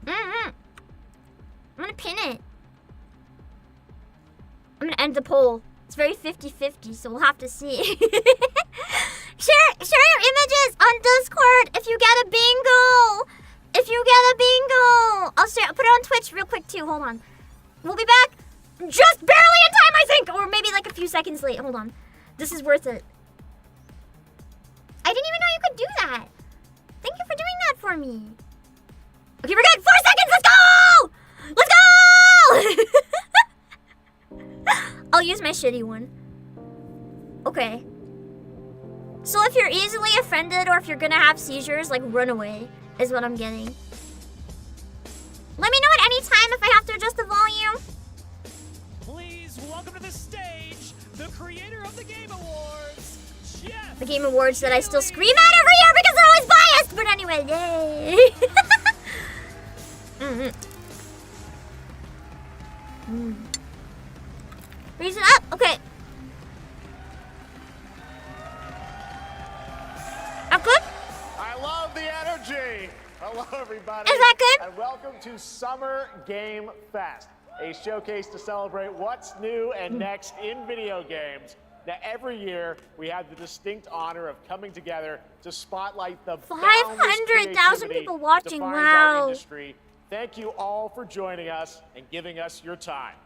I'm gonna pin it. I'm gonna end the poll. It's very 50-50, so we'll have to see. Share your images on Discord if you get a bingo. I'll put it on Twitch real quick too. Hold on. We'll be back just barely in time, I think, or maybe like a few seconds late. Hold on. This is worth it. I didn't even know you could do that. Thank you for doing that for me. Okay, we're good. 4 seconds. Let's go! I'll use my shitty one. Okay. So if you're easily offended or if you're gonna have seizures, like run away is what I'm getting. Let me know at any time if I have to adjust the volume. Please welcome to the stage the creator of the Game Awards, Jeff. The Game Awards that I still scream at every year because they're always biased. But anyway, yay. Reason up. Okay. I'm good. I love the energy. Hello, everybody. Is that good? And welcome to Summer Game Fest, a showcase to celebrate what's new and next in video games. Now, every year, we have the distinct honor of coming together to spotlight the 500,000 people watching. Wow. Our industry. Thank you all for joining us and giving us your time.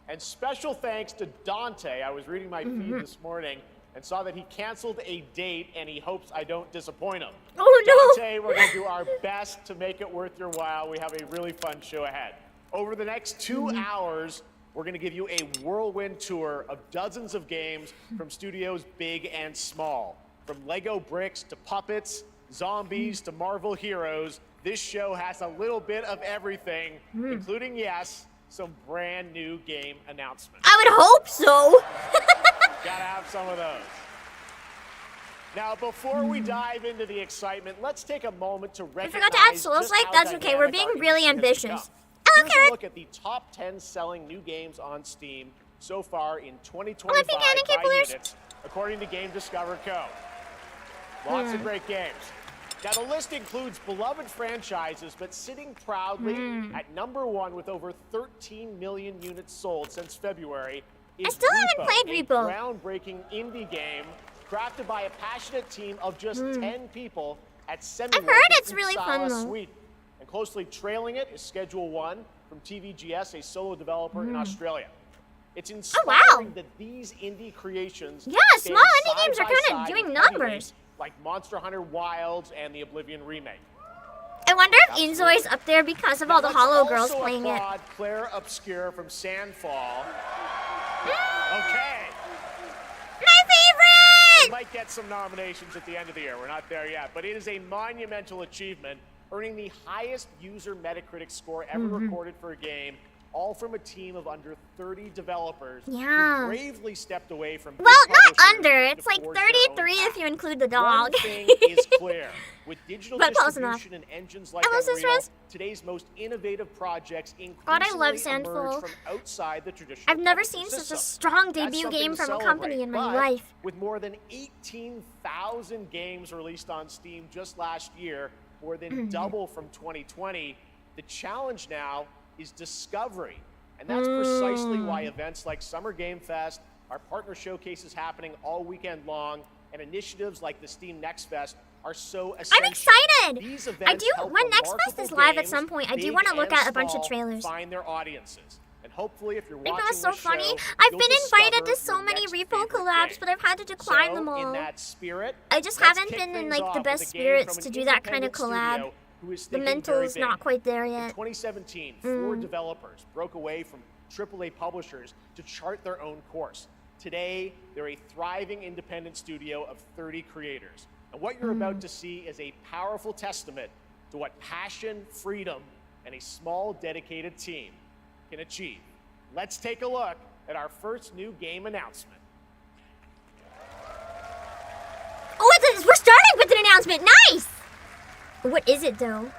And special thanks to Dante. I was reading my feed this morning and saw that he canceled a date and he hopes I don't disappoint him. Oh no! Dante, we're going to do our best to make it worth your while. We have a really fun show ahead. Over the next 2 hours, we're going to give you a whirlwind tour of dozens of games from studios big and small. From Lego bricks to puppets, zombies to Marvel heroes, this show has a little bit of everything, including, yes, some brand new game announcements. I would hope so. Gotta have some of those. Now, before we dive into the excitement, let's take a moment to recognize. I forgot to add Souls like. That's okay. We're being really ambitious. Hello, Here's a look at the top 10 selling new games on Steam so far in 2025 by units, according to Game Discover Co. Lots of great games. Now, the list includes beloved franchises, but sitting proudly at #1 with over 13 million units sold since February is I still haven't played Repo. A groundbreaking indie game crafted by a passionate team of just 10 people at I've heard it's really fun, though. Sweden. And closely trailing it is Schedule 1 from TVGS, a solo developer in Australia. It's inspiring that these indie creations Yeah, small indie games are kind of doing numbers. like Monster Hunter Wilds and the Oblivion remake. I wonder if Inzoi's up there because of all the Hollow Girls playing it. Claire Obscure from Sandfall. Okay. My favorite! We might get some nominations at the end of the year. We're not there yet, but it is a monumental achievement, earning the highest user Metacritic score ever recorded for a game, all from a team of under 30 developers who bravely stepped away from big Well, not publishers under. to It's like forge their own 33 path. if you include the dog. One thing is clear. With digital But close enough. distribution and engines like Hello, Unreal, sisters. today's most innovative projects God, I love increasingly emerge Sandfall. from outside the traditional I've never publishing seen such a system. strong That's debut something game to from a celebrate. company in my But life. with more than 18,000 games released on Steam just last year, more than double from 2020, the challenge now is discovery. And that's precisely why events like Summer Game Fest, our partner showcases happening all weekend long, and initiatives like the Steam Next Fest are so essential. I'm excited! These I events do, help when Next Fest remarkable is live at games, some point, I do big want to look and at a bunch of small, trailers. find their audiences. And hopefully if you're I think watching that's so this funny. show, I've you'll been invited to discover so your many next repo favorite collabs, game. but I've had to decline So, them all. in that spirit, I just let's haven't kick been in things like the off best with a game spirits from to an do that kind of independent collab. studio who is The thinking very mental's big. not quite there In yet. 2017, 4 developers broke away from AAA publishers to chart their own course. Today, they're a thriving independent studio of 30 creators. And what you're about to see is a powerful testament to what passion, freedom, and a small, dedicated team can achieve. Let's take a look at our first new game announcement. Oh, we're starting with an announcement. Nice. What is it though?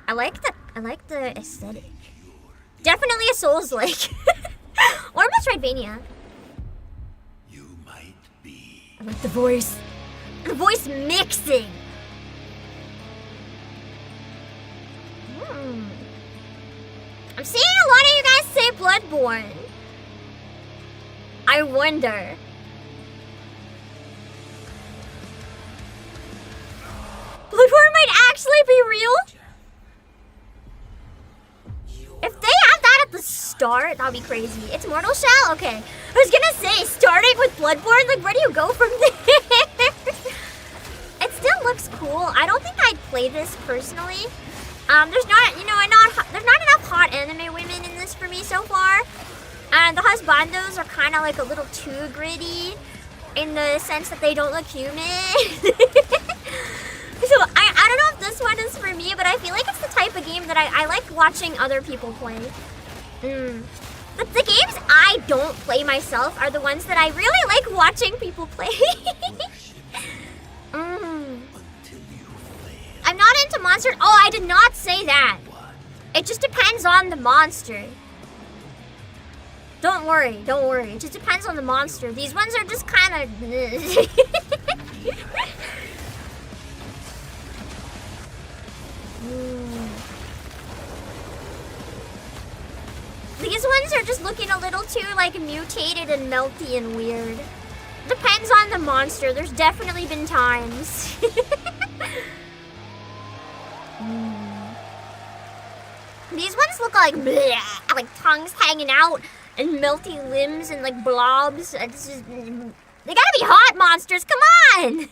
I like the aesthetic. Definitely a Souls-like. Or a Metroidvania. You might be. I like the voice. The voice mixing. I'm seeing a lot of you guys say Bloodborne. I wonder. Bloodborne might actually be real. If they have that at the start, that'd be crazy. It's Mortal Shell? Okay. I was gonna say, starting with Bloodborne, like, where do you go from there? It still looks cool. I don't think I'd play this personally. There's not, there's not enough hot anime women in this for me so far. And the husbandos are kind of like a little too gritty in the sense that they don't look human. So I don't know if this one is for me, but I feel like it's the type of game that I like watching other people play. But the games I don't play myself are the ones that I really like watching people play. I'm not into monster. Oh, I did not say that. It just depends on the monster. Don't worry, don't worry. It just depends on the monster. These ones are just kind of... These ones are just looking a little too, like, mutated and melty and weird. Depends on the monster. There's definitely been times. These ones look like bleh, like tongues hanging out and melty limbs and like blobs. It's just, they gotta be hot monsters. Come on!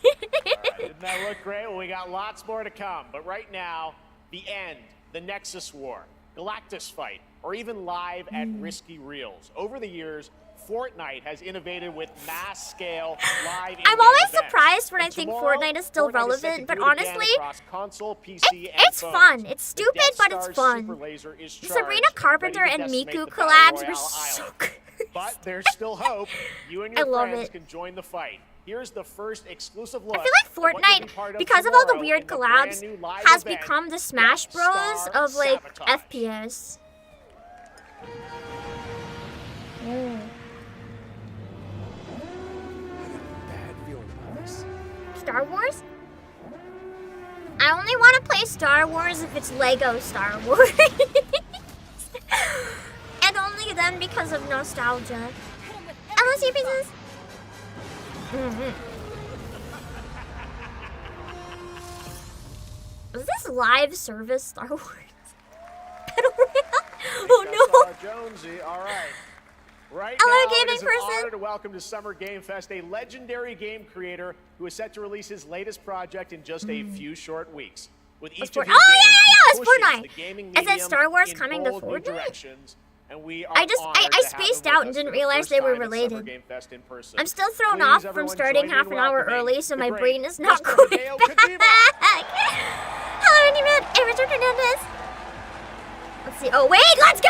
Didn't that look great? Well, we got lots more to come. But right now, the end, the Nexus War, Galactus Fight, or even live at Risky Reels. Over the years, Fortnite has innovated with mass-scale live I'm always events. surprised when And I think tomorrow, Fortnite is still Fortnite is set to relevant, but do it again honestly, across console, PC, and it's phones. fun. It's The stupid, Death but it's Star's fun. super laser is The charged Sabrina and ready Carpenter to and decimate Miku the collabs Battle were Royale so island. good. But there's still hope. You and your I love friends it. can join the fight. Here's the first exclusive look. I feel like of what you'll be Fortnite, part of because of all the tomorrow weird in the brand collabs, new live has event, become the Smash Death Bros Star of like Sabotage. FPS. Bad viewing habits. Star Wars? I only want to play Star Wars if it's Lego Star Wars. And only then because of nostalgia. LSD pieces? Is this live service Star Wars? Battle Royale? Oh no! Jonesy, all right. Right Hello, now, gaming it is person. an honor to welcome to Summer Game Fest a legendary game creator who is set to release his latest project in just a few short weeks. With each of his games, it's he pushes Fortnite. the gaming Is it medium Star Wars in coming to bold new Fortnite? directions, and we are I honored to have spaced him out with and us didn't for the realize first they were time at Summer related. Game Fest in person. I'm still thrown Please, off from everyone, starting join me half in an hour welcoming early, so the my great brain is not Mr. going Hideo back. Kojima. Hello, Anyman. Hey, Richard Hernandez. Let's see. Oh, wait, let's go!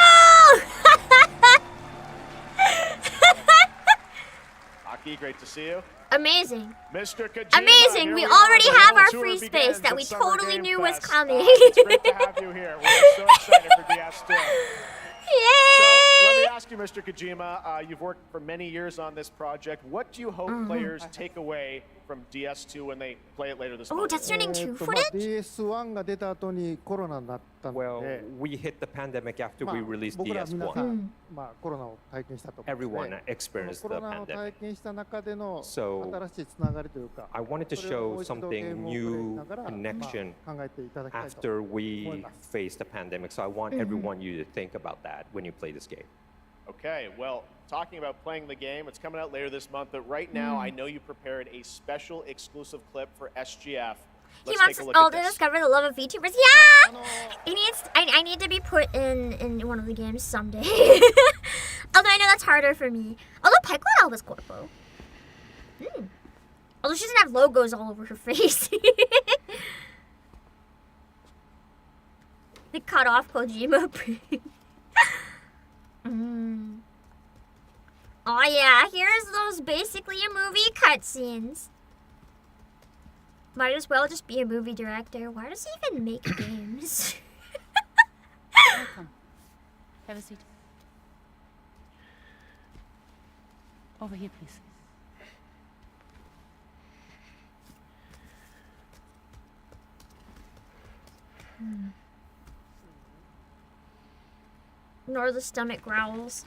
Aki, great to see you. Amazing. Mr. Kojima, Amazing. here We are. already The have whole our tour free space begins that at we Summer totally Game knew was Fest. coming. It's great to have you here. We're so excited for DS2. So let me Yay! ask you, Mr. Kojima, you've worked for many years on this project. What do you hope players take away from DS2 when they play it later this Oh, month? Death Stranding 2 まあ footage? DS1 が出た後にコロナになったの Well, で、 we hit the pandemic after まあ we released 僕ら皆さ DS1. ん、まあ、コロナを体験したと思うの Everyone で、 experienced コ the ロナを pandemic. 体験した中での So, 新しいつながりというか、 I wanted to それをも show う一度ゲー something ムをプレイし new ながら、 connection まあ、考えていただきたいと after 思い we ます。 faced the pandemic. So I want everyone you to think about that when you play this game. Okay, well, talking about playing the game, it's coming out later this month, but right now I know you prepared a special exclusive clip for SGF. He Let's wants take a us look all at to this. discover the love of VTubers. Yeah! He needs. I need to be put in one of the games someday. Although I know that's harder for me. Although Pequot Alba's corpo. Although she doesn't have logos all over her face. They cut off Kojima. Oh yeah, here's those basically a movie cutscenes. Might as well just be a movie director. Why does he even make games? Welcome. Have a seat. Over here, please. Nor the stomach growls.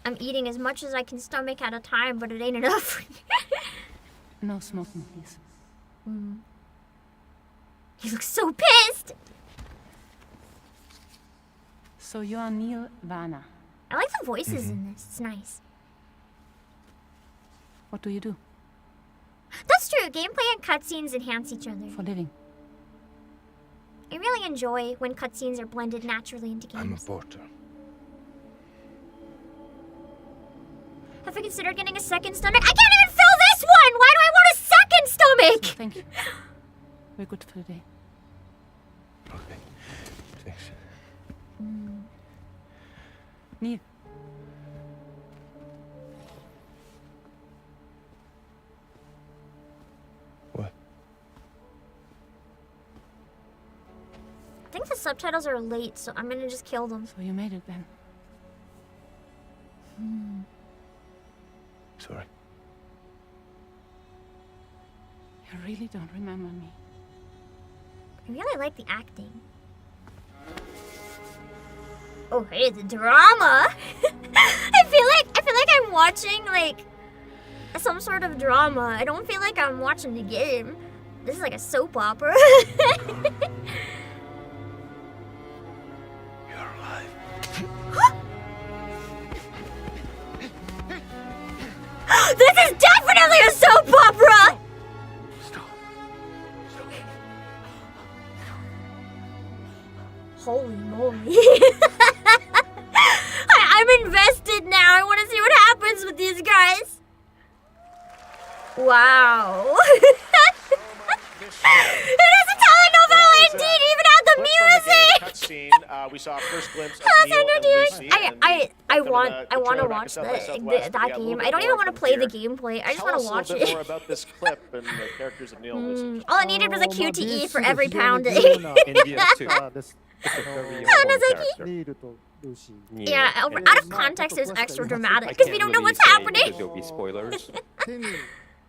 I'm eating as much as I can stomach at a time, but it ain't enough. No smoking, please. He looks so pissed. So you are Neil Vana. I like the voices in this. It's nice. What do you do That's true. Gameplay and cutscenes enhance each other. for living? I really enjoy when cutscenes are blended naturally into I'm a games. porter. Have I considered getting a second stomach? I can't even fill this one! Why do I want a second stomach? Thank you. We're good for the day. Okay. Thanks. Neil, What? I think the subtitles are late, so I'm gonna just kill them. so you made it then. Sorry. You really don't remember me. I really like the acting. Oh, hey, the drama! I feel like I'm watching like some sort of drama. I don't feel like I'm watching the game. This is like a soap opera. You're alive. This is definitely a soap opera! Stop. Stop. Holy moly. I'm invested now. I want to see what happens with these guys. Wow. It is a telenovela indeed, even at the music. Cutscene, we saw a first glimpse of How's Neil Andrew and doing? Lucy, and I welcome want the to trailer back watch to South by Southwest. We that got a game. little I bit don't even more want to from play the here. gameplay. I just Tell want us to a watch little bit it. more about this clip and the characters of Neil and Lucy. All I needed was a Q to E for every pound. In DS2, です it's a very Oh, important Nozaki. character. ニールとルーシー Yeah, And out of context, it's extra dramatic I because we can't don't know really what's say happening. because there'll be spoilers. 手に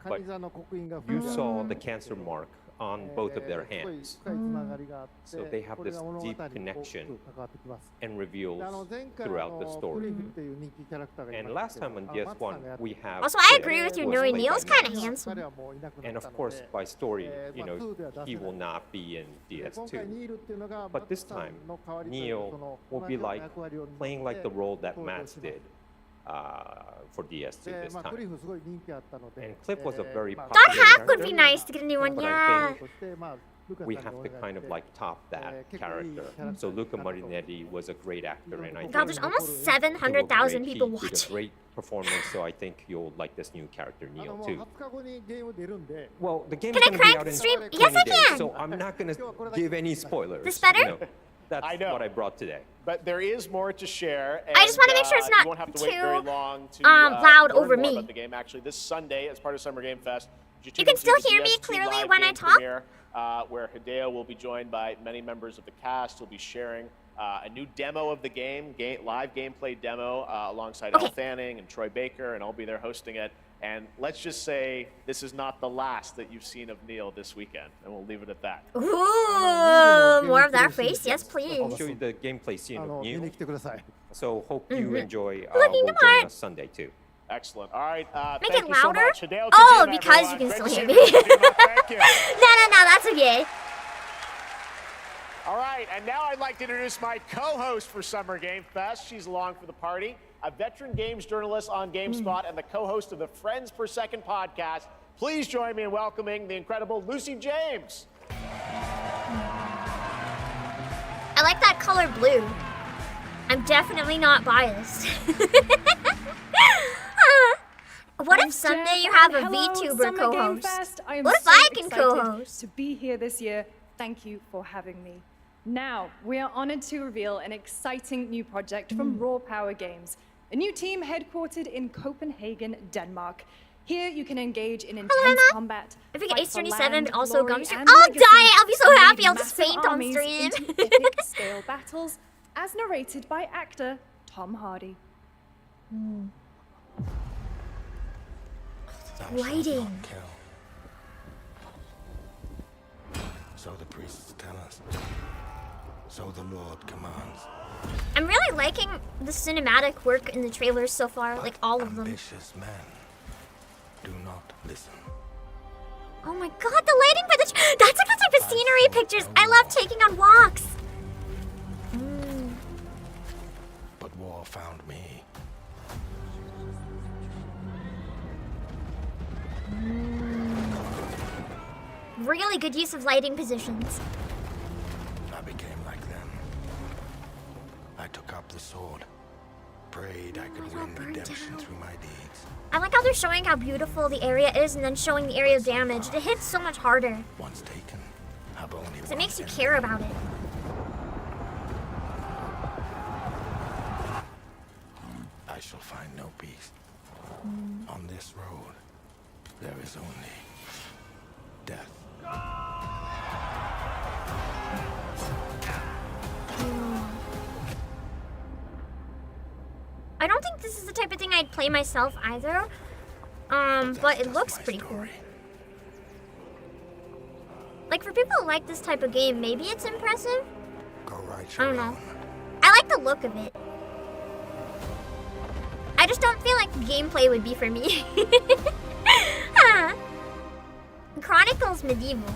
カニ座の刻印が You 吹いてある saw the cancer mark on both of their すごい hands. 深いつながりがあって、 So they have これが this 物語に deep 大きく connection 関わってきます。 and reveals で前回 throughout the ク story. リフっていう人気キャラクターがい And ま last すけど、 time on マ DS1, ツさんがやって we have Also, I Sid, agree with you, who was Noe. played Neil's by kind Neil. of handsome. 彼はもういなくなったので And of course, by story, you まあ know, 2では出せない he will not be in で今回 DS2. ニールっていうのが But マツ this さん time, の代わりというか Neil その will 同 be じような like 役割を担って playing like the role that 登場 Matt します did for DS2 で this まあ、クリ time. フすごい人気あったので And Cliff was a very まあ Thought popular Hack would be character. nice to get a new one. But I Yeah. としてまあルカ We さん have に to お願い kind し of て like top that character. So Luca Marinetti was a great actor, and I God, think there's almost he will be 700,000 great. people He did watching. a great performance, so I think you'll like this new character, あの Neil, もう too. 20日後にゲーム出るんで Well, the game's Can I going to be crank out the in stream? 20 Yes, I days, can. so I'm not going to give any spoilers. This better? You know. That's I know. what I brought today. But there is more to share. I just wanna make sure it's you not won't have to wait very too, long to loud learn over more me. about the game. Actually, this Sunday, as part of Summer Game Fest, You can still hear me DS2 clearly live when I game talk? premiere, where Hideo will be joined by many members of the cast. He'll be sharing a new demo of the game, live gameplay demo, alongside Okay. Elle Fanning and Troy Baker, and I'll be there hosting it. And let's just say this is not the last that you've seen of Neil this weekend, and we'll leave it at that. Ooh, more of that face. Yes, I'll please. show you the gameplay scene あ of の見 Neil. に来てください。 So hope you enjoy. Looking Will smart. join us Sunday too. Excellent. All right. Make thank it you so louder? much. Hideo Oh, Kojima, because you everyone. can Great still to see hear you, me. Kojima. Thank you. No, that's okay. All right, and now I'd like to introduce my co-host for Summer Game Fest. She's along for the party, a veteran games journalist on GameSpot and the co-host of the Friends Per Second podcast. Please join me in welcoming the incredible Lucy James. I like that color blue. I'm definitely not biased. What if someday you have a VTuber co-host? What if I can co-host? To be here this year, thank you for having me. Now, we are honored to reveal an exciting new project from Raw Power Games, a new team headquartered in Copenhagen, Denmark. Here, you can engage in intense Hannah. combat. If we get fight Ace for 37, land, but also glory, Gumstream. and I'll legacy, die. I'll be so lead happy. I'll just massive faint on armies stream. into epic scale battles, as narrated by actor Tom Hardy. Thou shalt Lighting. not kill. So the priests tell us. So the Lord commands. I'm really liking the cinematic work in the trailers so far, like all of them. Ambitious men do not listen. Oh my god, the lighting for the that's like the type of scenery pictures I love taking on walks. But war found me. Really good use of lighting positions. I became like them. I took up the sword. Prayed I could it's all win burned redemption down. through my deeds. I like how they're showing how beautiful the area is and then showing the area damaged. It hits so much harder Once taken, have only because one it makes you enemy. care about it. I shall find no peace. On this road, there is only death. I don't think this is the type of thing I'd play myself either. But That's it just looks my pretty cool. story. Like for people who like this type of game, maybe it's impressive. Go right I your don't know. own. I like the look of it. I just don't feel like gameplay would be for me. Huh. Chronicles Medieval.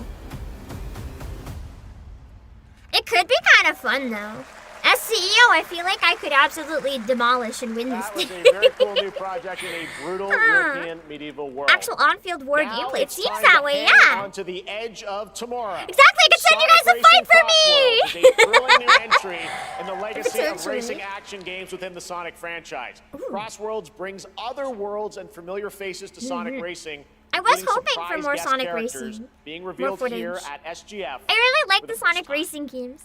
It could be kind of fun though. As CEO, I feel like I could absolutely demolish and win this That was thing. a very cool new project in a brutal European medieval world. Actual on-field war Now gameplay. It it's seems time that to way, hang yeah. On to the edge of tomorrow. Exactly, I could send you guys to Sonic fight for Racing me! Crossworlds is a thrilling new entry in the legacy of Potentially. racing action games within the Sonic franchise. Crossworlds brings other worlds and familiar faces to Sonic Racing. I was including hoping for surprise more guest Sonic characters Racing. being More revealed here footage. at SGF. I really like for the first Sonic time. Racing games.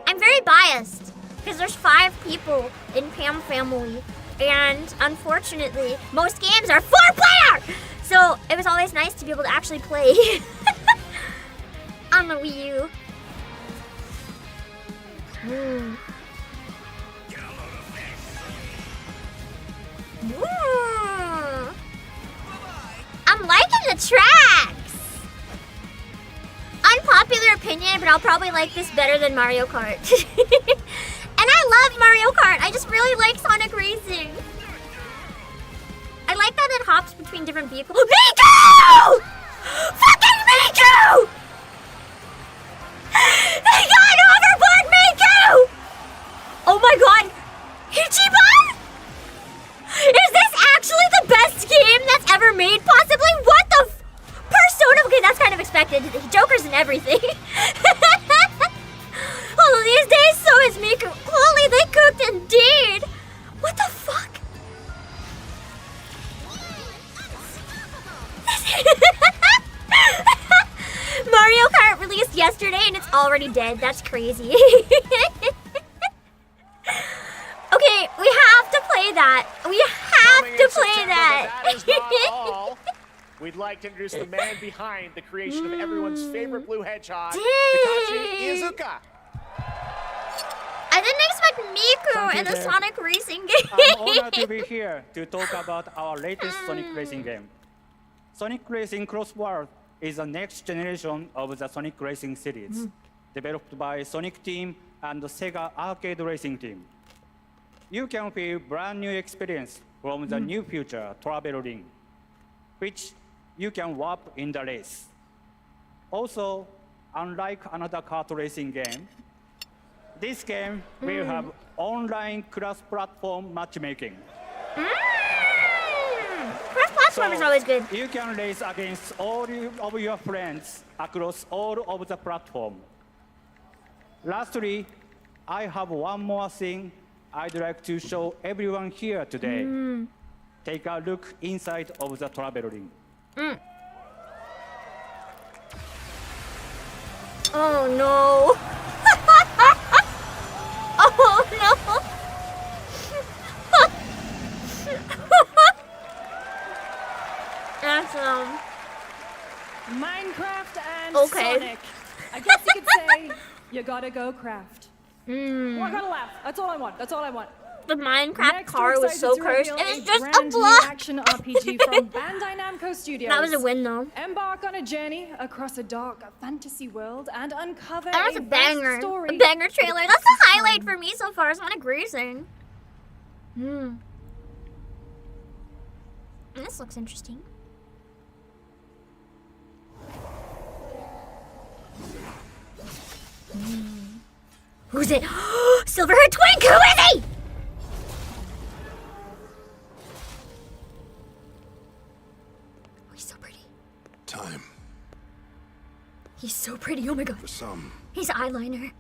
I'm very biased because there's 5 people in PAM family, and unfortunately, most games are 4-player. So it was always nice to be able to actually play on the Wii U. Ooh. I'm liking the tracks. but I'll probably like this better than Mario Kart. And I love Mario Kart. I just really like Sonic Racing. I like that it hops between different vehicles. Miku! Fucking Miku! They got overboard Miku! Oh my god! Ichiban? Is this actually the best game that's ever made? Possibly? What the Persona? Okay, that's kind of expected. Joker's in everything. All of these days, so is Miku. Holy, they cooked indeed. What the fuck? Mario Kart released yesterday and it's already dead. That's crazy. Okay, we have to play that. We have Coming to in play September, that. but that is not all. We'd like to introduce the man behind the creation of everyone's favorite blue hedgehog, Takashi Iizuka. I didn't expect Miku Thank you, in the Dave. Sonic Racing I'm honored to game. be here to talk about our latest Sonic Racing game. Sonic Racing Cross World is the next generation of the Sonic Racing series, developed by Sonic Team and the Sega Arcade Racing Team. You can feel brand new experience from the new future travel ring, which you can warp in the race. Also, unlike another kart racing game, this game will have online cross-platform matchmaking. Cross-platform is always good. You can race against all of your friends across all of the platform. Lastly, I have one more thing I'd like to show everyone here today. Take a look inside of the travel ring. Oh no. Oh no. Awesome. Minecraft and Okay. Sonic. I guess you could say you gotta go craft. Well, I gotta laugh. That's all I want. That's all I want. The Minecraft Next, car we're was so excited to cursed. reveal It was just a brand new block. action RPG from Bandai Namco Studios. That was a win though. Embark on a journey across a dark fantasy world and uncover That was a vast banger. story. A banger trailer. That's the of highlight fun. for me so far. Sonic Racing. This looks interesting. Who's it? Silverhaired Twink! Who is he? Oh, he's so pretty. Time He's so pretty. Oh my god. for some, He's eyeliner.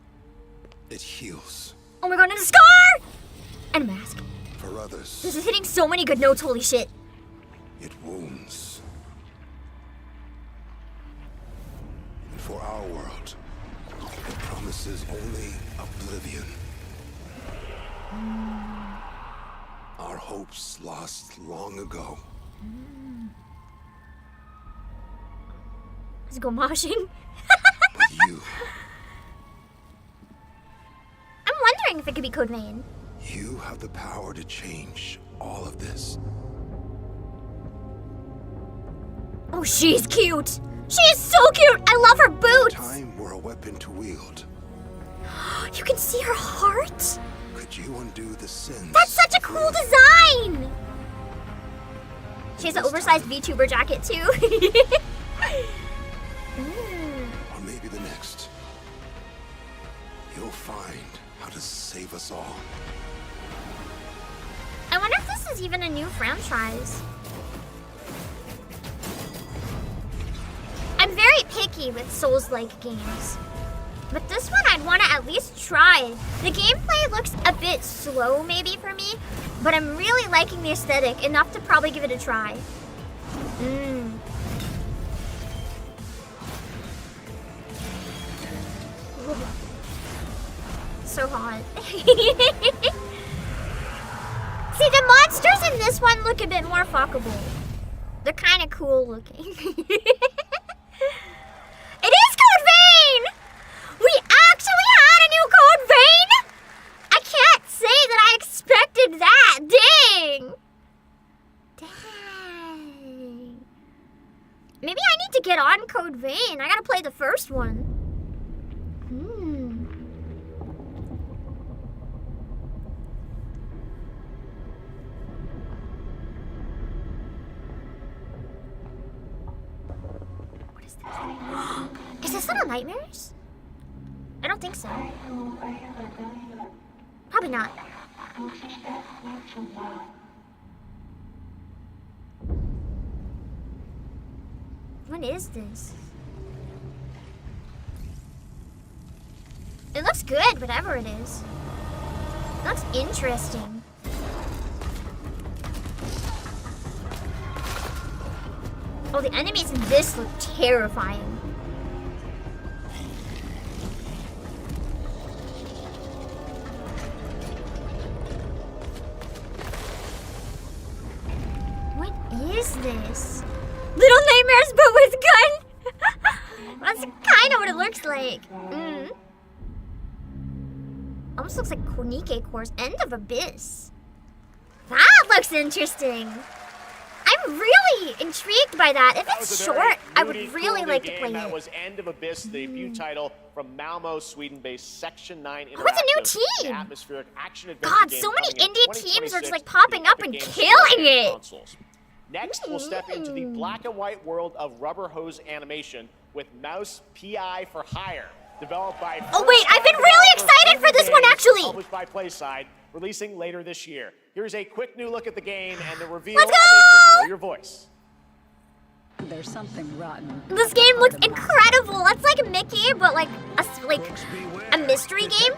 it heals. Oh my god, and a scar! And a mask. For others, This is hitting so many good notes, holy shit. it wounds. And for our world, it promises only oblivion. Our hopes lost long ago. Let's go moshing. But you, I'm wondering if it could be Code Vein. you have the power to change all of this. Oh, she's cute. She is so cute. I love her boots. Time were a weapon to wield. You can see her heart. Could you undo the sins? That's such a cool design. She has an oversized VTuber jacket too. Or maybe the next. You'll find how to save us all. I wonder if this is even a new franchise. I'm very picky with Souls-like games. But this one I'd want to at least try. The gameplay looks a bit slow maybe for me, but I'm really liking the aesthetic enough to probably give it a try. So hot. See, the monsters in this one look a bit more fuckable. They're kind of cool looking. It is Code Vein! We actually had a new Code Vein? I can't say that I expected that. Dang. Dang. Maybe I need to get on Code Vein. I gotta play the first one. Is this Little Nightmares? I don't think so. Probably not. What is this? It looks good, whatever it is. It looks interesting. Oh, the enemies in this look terrifying. What is this? Little Nightmares, but with gun? That's kind of what it looks like. Almost looks like Konike Course. End of Abyss. That looks interesting. I'm really intrigued by that. If it's short, I would really like to play That it. was End of Abyss, the debut title from Malmo, Sweden-based Section 9 Interactive. Oh, it's a new team. Atmospheric action adventure God, game so many coming in indie teams are 2026 just like popping up and Epic Games killing Store it. consoles. Next, we'll step into the black and white world of rubber hose animation with Mouse PI for Hire, developed by. Oh wait, I've been really excited for this one actually. Published by PlaySide, releasing later this year. Here's a quick new look at the game and the reveal Let's of a go! familiar voice. There's something rotten. This game looks incredible. It's like Mickey, but like a mystery game.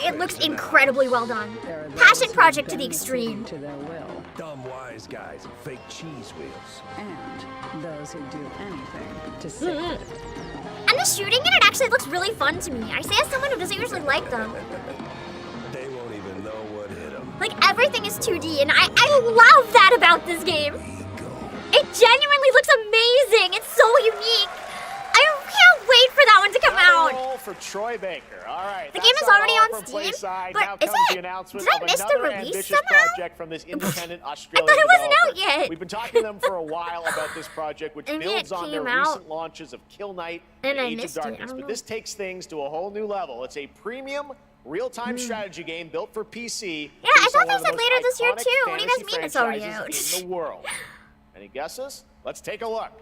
It looks incredibly well done. Passion project to the extreme. To their will. Dumb wise guys and fake cheese wheels. And those who do anything to save it. And the shooting in it actually looks really fun to me. I say as someone who doesn't usually like them. They won't even know what hit them. Like everything is 2D, and I love that about this game. It genuinely looks amazing. It's so unique. I can't wait for that one to come out. Roll for Troy Baker. All right. The that's game is not already all on from Steam, PlaySide. but Now is comes it? the announcement Did I of miss the another release ambitious somehow? project from this independent Australian thought it wasn't out developer. yet. We've been talking to them for a while about this project, which And yet builds on their came out. recent launches of Kill Knight and And I Age of missed it. I Darkness. don't But know. this takes things to a whole new level. It's a premium real-time strategy game built for PC. Yeah, I based thought on they one of the said most later this year iconic too. What do you guys fantasy mean it's already franchises out? in the world. Any guesses? Let's take a look.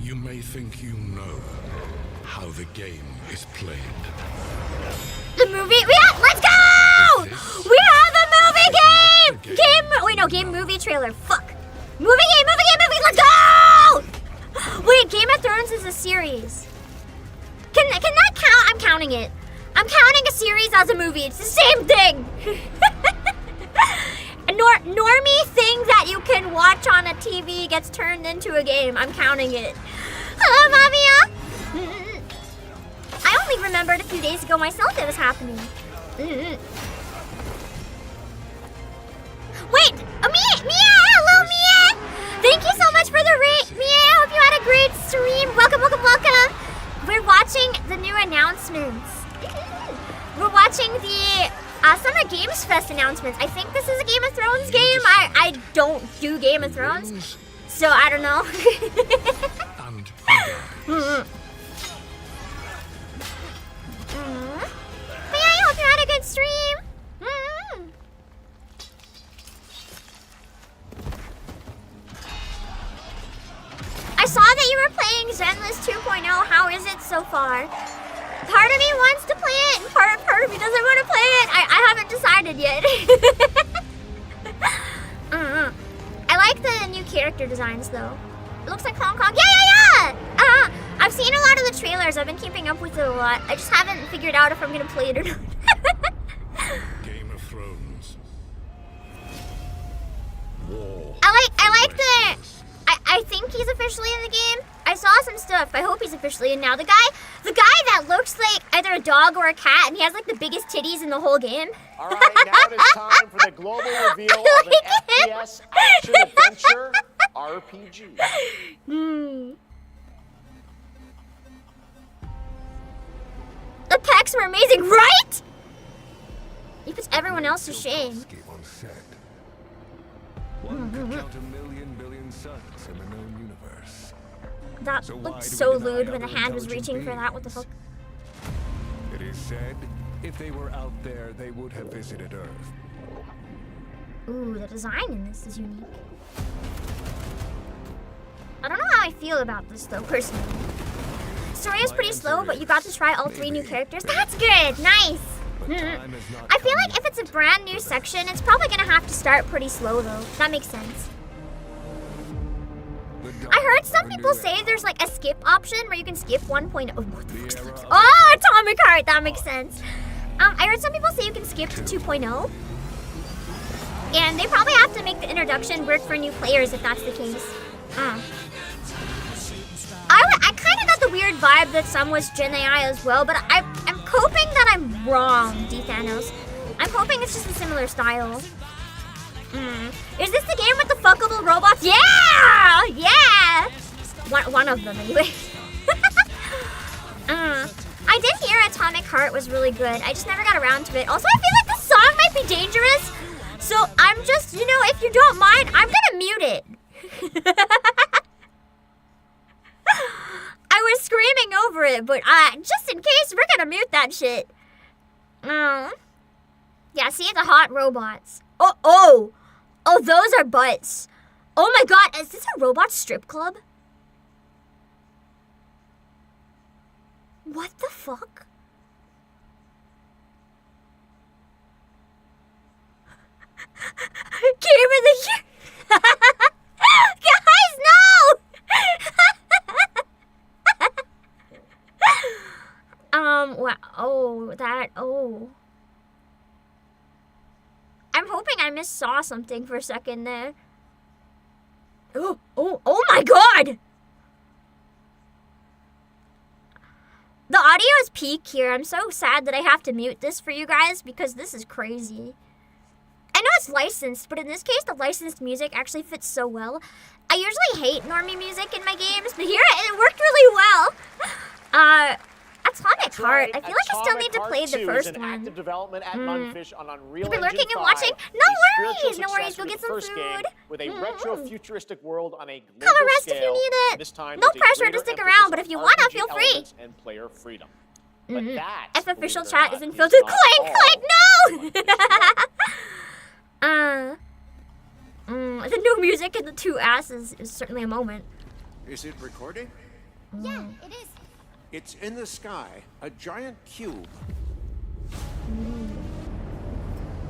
You may think you know how the game is played. The movie? Let's go! We have a movie game! Game movie trailer. Fuck. Movie game, let's go! Wait, Game of Thrones is a series. Can that count? I'm counting it. I'm counting a series as a movie. It's the same thing. A normie thing that you can watch on a TV gets turned into a game. I'm counting it. Hello, Mavia. I only remembered a few days ago myself it was happening. Wait, Mia, hello, Mia. Thank you so much for the rate, Mia. I hope you had a great stream. Welcome. We're watching the new announcements. We're watching the Summer Games Fest announcements. I think this is a Game of Thrones game. I don't do Game of Thrones, so I don't know. But yeah, I hope you had a good stream. I saw that you were playing Zenless 2.0. How is it so far? Part of me wants to play it, and part of me doesn't want to play it. I haven't decided yet. I like the new character designs, though. It looks like Hong Kong. Yeah! I've seen a lot of the trailers. I've been keeping up with it a lot. I just haven't figured out if I'm gonna play it or not. Game of Thrones. I like the. I think he's officially in the game. I saw some stuff. I hope he's officially in now. The guy that looks like either a dog or a cat, and he has like the biggest titties in the whole game. All right, now it is time for the global reveal of an FPS action adventure RPG. The pecs were amazing, right? He puts everyone else to shame. Escape on set. One could count a million billion suns in the known universe. That So why looked do we so deny lewd when the other hand was intelligent reaching for that. What the fuck? It is said, if they were out there, they would have visited Earth. Ooh, the design in this is unique. I don't know how I feel about this though, personally. Story is pretty slow, but you got to try all 3 new characters. That's good! Nice! I feel like if it's a brand new section, it's probably gonna have to start pretty slow though. That makes sense. I heard some people say there's like a skip option where you can skip 1.0. Oh, what the fuck's that? Oh, Atomic Heart! That makes sense. I heard some people say you can skip to 2.0. And they probably have to make the introduction work for new players if that's the case. I kind of got the weird vibe that some was Gen AI as well, but I'm hoping that I'm wrong, D-Thanos. I'm hoping it's just a similar style. Is this the game with the fuckable robots? Yeah! Yeah! One of them, anyway. I did hear Atomic Heart was really good. I just never got around to it. Also, I feel like the song might be dangerous. So I'm just, you know, if you don't mind, I'm gonna mute it. I was screaming over it, but just in case, we're gonna mute that shit. Yeah, see, the hot robots. Oh, those are butts. Oh my god, is this a robot strip club? What the fuck? Game of the year. Guys, no! Wow. I'm hoping I saw something for a second there. Oh my god! The audio is peak here. I'm so sad that I have to mute this for you guys because this is crazy. I know it's licensed, but in this case, the licensed music actually fits so well. I usually hate normie music in my games, but here it worked really well. Atomic Heart. I feel like I still need to play the first one. Active development at Munfish on Unreal You've been Engine lurking and 5, watching? No worries. No worries. Go get some first game food. with a retro-futuristic world on a global Come and rest scale. if you need it. This time No with a pressure to greater stick emphasis around, but on if you wanna, RPG feel free. elements and player freedom. But that, If official believe it or chat not, isn't is filtered, not clank, all no! The new music and the 2 asses is certainly a moment. Is it recording? Yeah, it is. It's in the sky, a giant cube.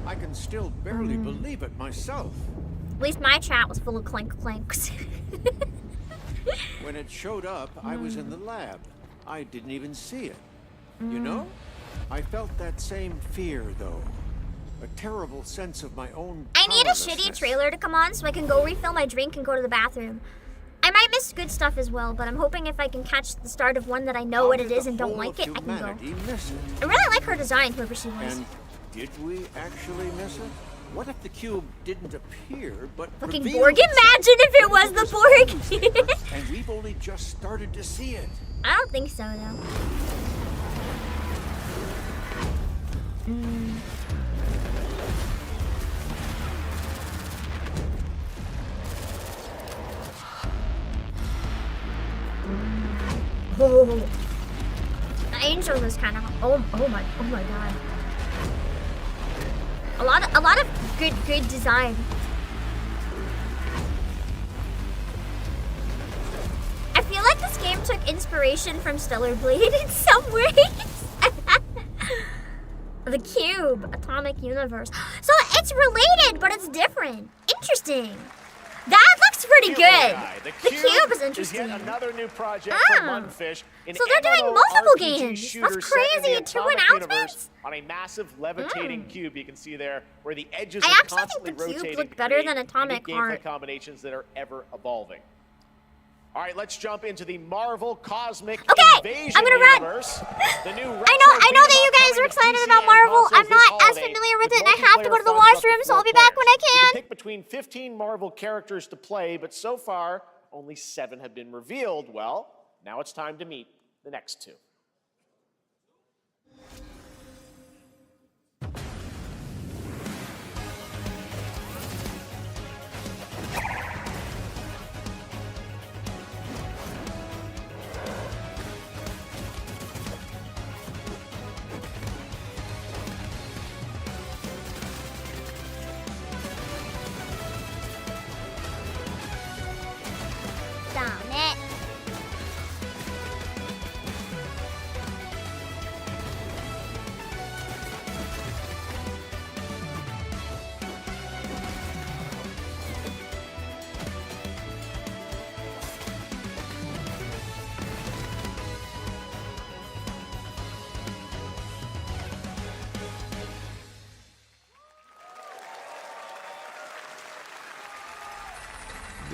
I can still barely believe it myself. At least my chat was full of clanks. When it showed up, I was in the lab. I didn't even see it. You know? I felt that same fear, though. A terrible sense of my own I need a shitty powerlessness. trailer to come on so I can go refill my drink and go to the bathroom. I might miss good stuff as well, but I'm hoping if I can catch the start of one that I know what it is and don't like it, I can go. Miss it? I really like her design, whoever she was. And did we actually miss it? What if the cube didn't appear, but Fucking revealed Borg. itself? Imagine if it was the Borg. And we've only just started to see it. I don't think so, though. Oh, the angel is kind of. Oh my god. A lot of good design. I feel like this game took inspiration from Stellar Blade in some ways. The cube, atomic universe. So it's related, but it's different. Interesting. That looks pretty good. The cube is interesting. yet another new project from Munfish. So they're doing multiple MMORPG games. shooter That's set in crazy. the 2 Atomic announcements? universe on a massive levitating cube. You can see there where the edges I are actually think constantly the cube rotating looked to better create than Atomic unique gameplay Heart. combinations that are ever evolving. All right, let's jump into the Marvel Cosmic Invasion I'm gonna run. universe. The new I know that you guys are excited about Marvel. I'm not as familiar with it, and I have to go to the washroom, so I'll be back when I You can. pick between 15 Marvel characters to play, but so far, only 7 have been revealed. Well, now it's time to meet the next 2.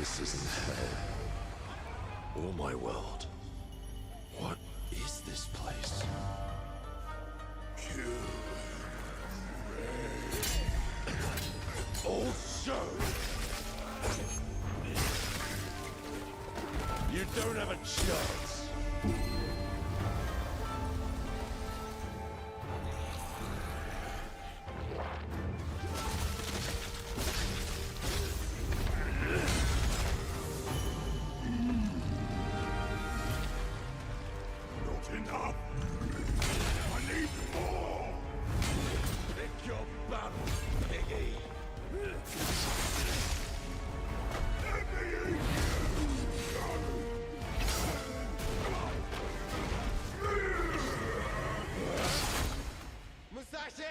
this isn't hell or my world, what is this place? Also, you don't have a chance. Not enough. I need more. Pick your battle, piggy. Musashi!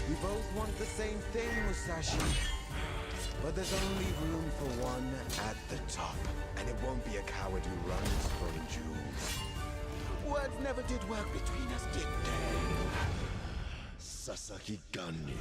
We both want the same thing, Musashi. But there's only room for one at the top. And it won't be a coward who runs from jewels. Words never did work between us, did they? Sasaki Ganyu.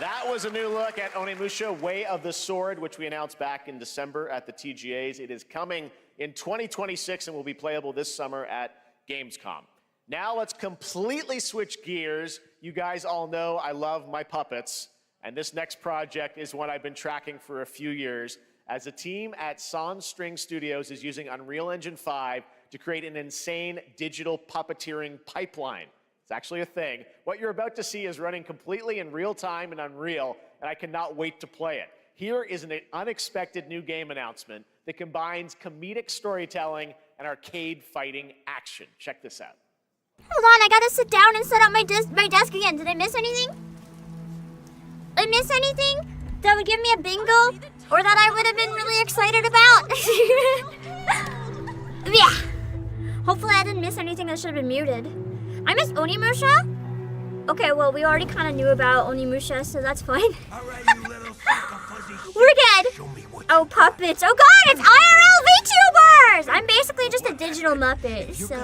That was a new look at Onimusha Way of the Sword, which we announced back in December at the TGAs. It is coming in 2026 and will be playable this summer at Gamescom. Now let's completely switch gears. You guys all know I love my puppets, and this next project is one I've been tracking for a few years, as a team at Sans String Studios is using Unreal Engine 5 to create an insane digital puppeteering pipeline. It's actually a thing. What you're about to see is running completely in real time in Unreal, and I cannot wait to play it. Here is an unexpected new game announcement that combines comedic storytelling and arcade fighting action. Check this out. Hold on, I gotta sit down and set up my desk again. Did I miss anything? Did I miss anything that would give me a bingo or that I would have been really excited about? Yeah. Hopefully I didn't miss anything that should have been muted. I missed Onimusha? Okay, well, we already kind of knew about Onimusha, so that's fine. We're good. Oh, puppets. Oh, God, it's IRL VTubers! I'm basically just a digital Muppet, so...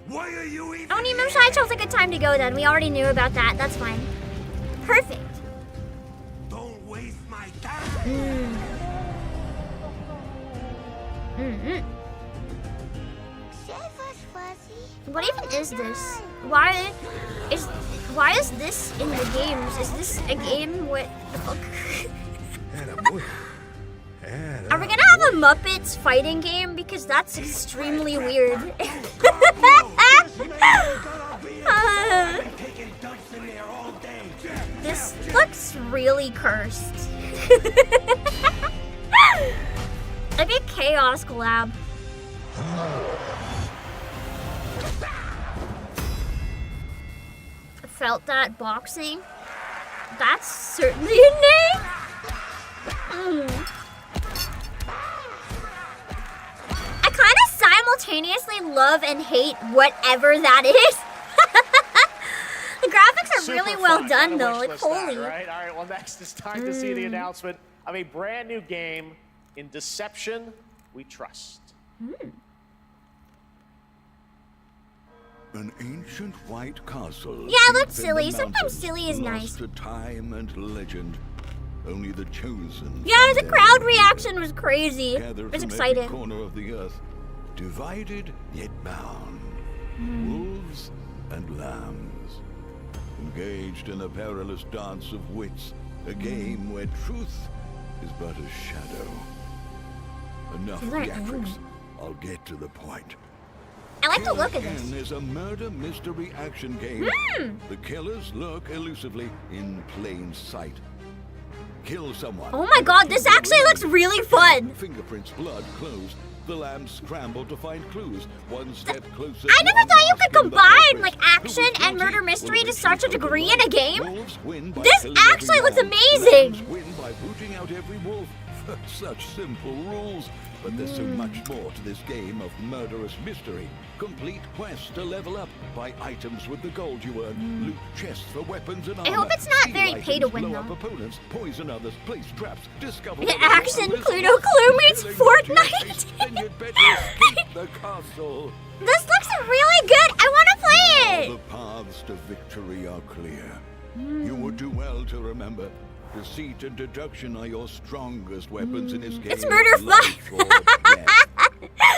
Onimusha, I chose a good time to go then. We already knew about that. That's fine. Perfect. Don't waste my time. What even is this? Why is this in the games? Is this a game? What the fuck? Are we gonna have a Muppets fighting game? Because that's extremely weird. This looks really cursed. Like a Chaos collab. Felt that boxing. That's certainly a name. I kind of simultaneously love and hate whatever that is. The graphics are really well done though. Like holy. Right? All right. Well, next it's time to see the announcement of a brand new game in Deception We Trust. An ancient white castle. Yeah, it looks silly. Sometimes silly is nice. Lost to time and legend. Only the chosen. Yeah, the crowd reaction was crazy. I was excited. Every corner of the earth, divided yet bound. Wolves and lambs, engaged in a perilous dance of wits. A game where truth is but a shadow. Enough theatrics. I'll get to the point. I like the look of this. Is a murder mystery action game. The killers lurk elusively in plain sight. Kill someone. Oh my god, this actually looks really fun. Fingerprints, blood, clothes. The lambs scramble to find clues. One step closer. I never thought you could combine like action and murder mystery to such a degree in a game. This actually looks amazing. Win by booting out every wolf. Such simple rules. But there's so much more to this game of murderous mystery. Complete quests to level up, buy items with the gold you earn, loot chests for weapons and armor. I hope it's not steal very items, pay to win, blow up though. opponents, poison others, place traps, discover An what is action what Cluedo Clue meets Fortnite. Then you'd better escape the castle. This looks really good. I want to play All it. the paths to victory are clear. You would do well to remember, deceit and deduction are your strongest weapons in this game. It's Murder of life or death.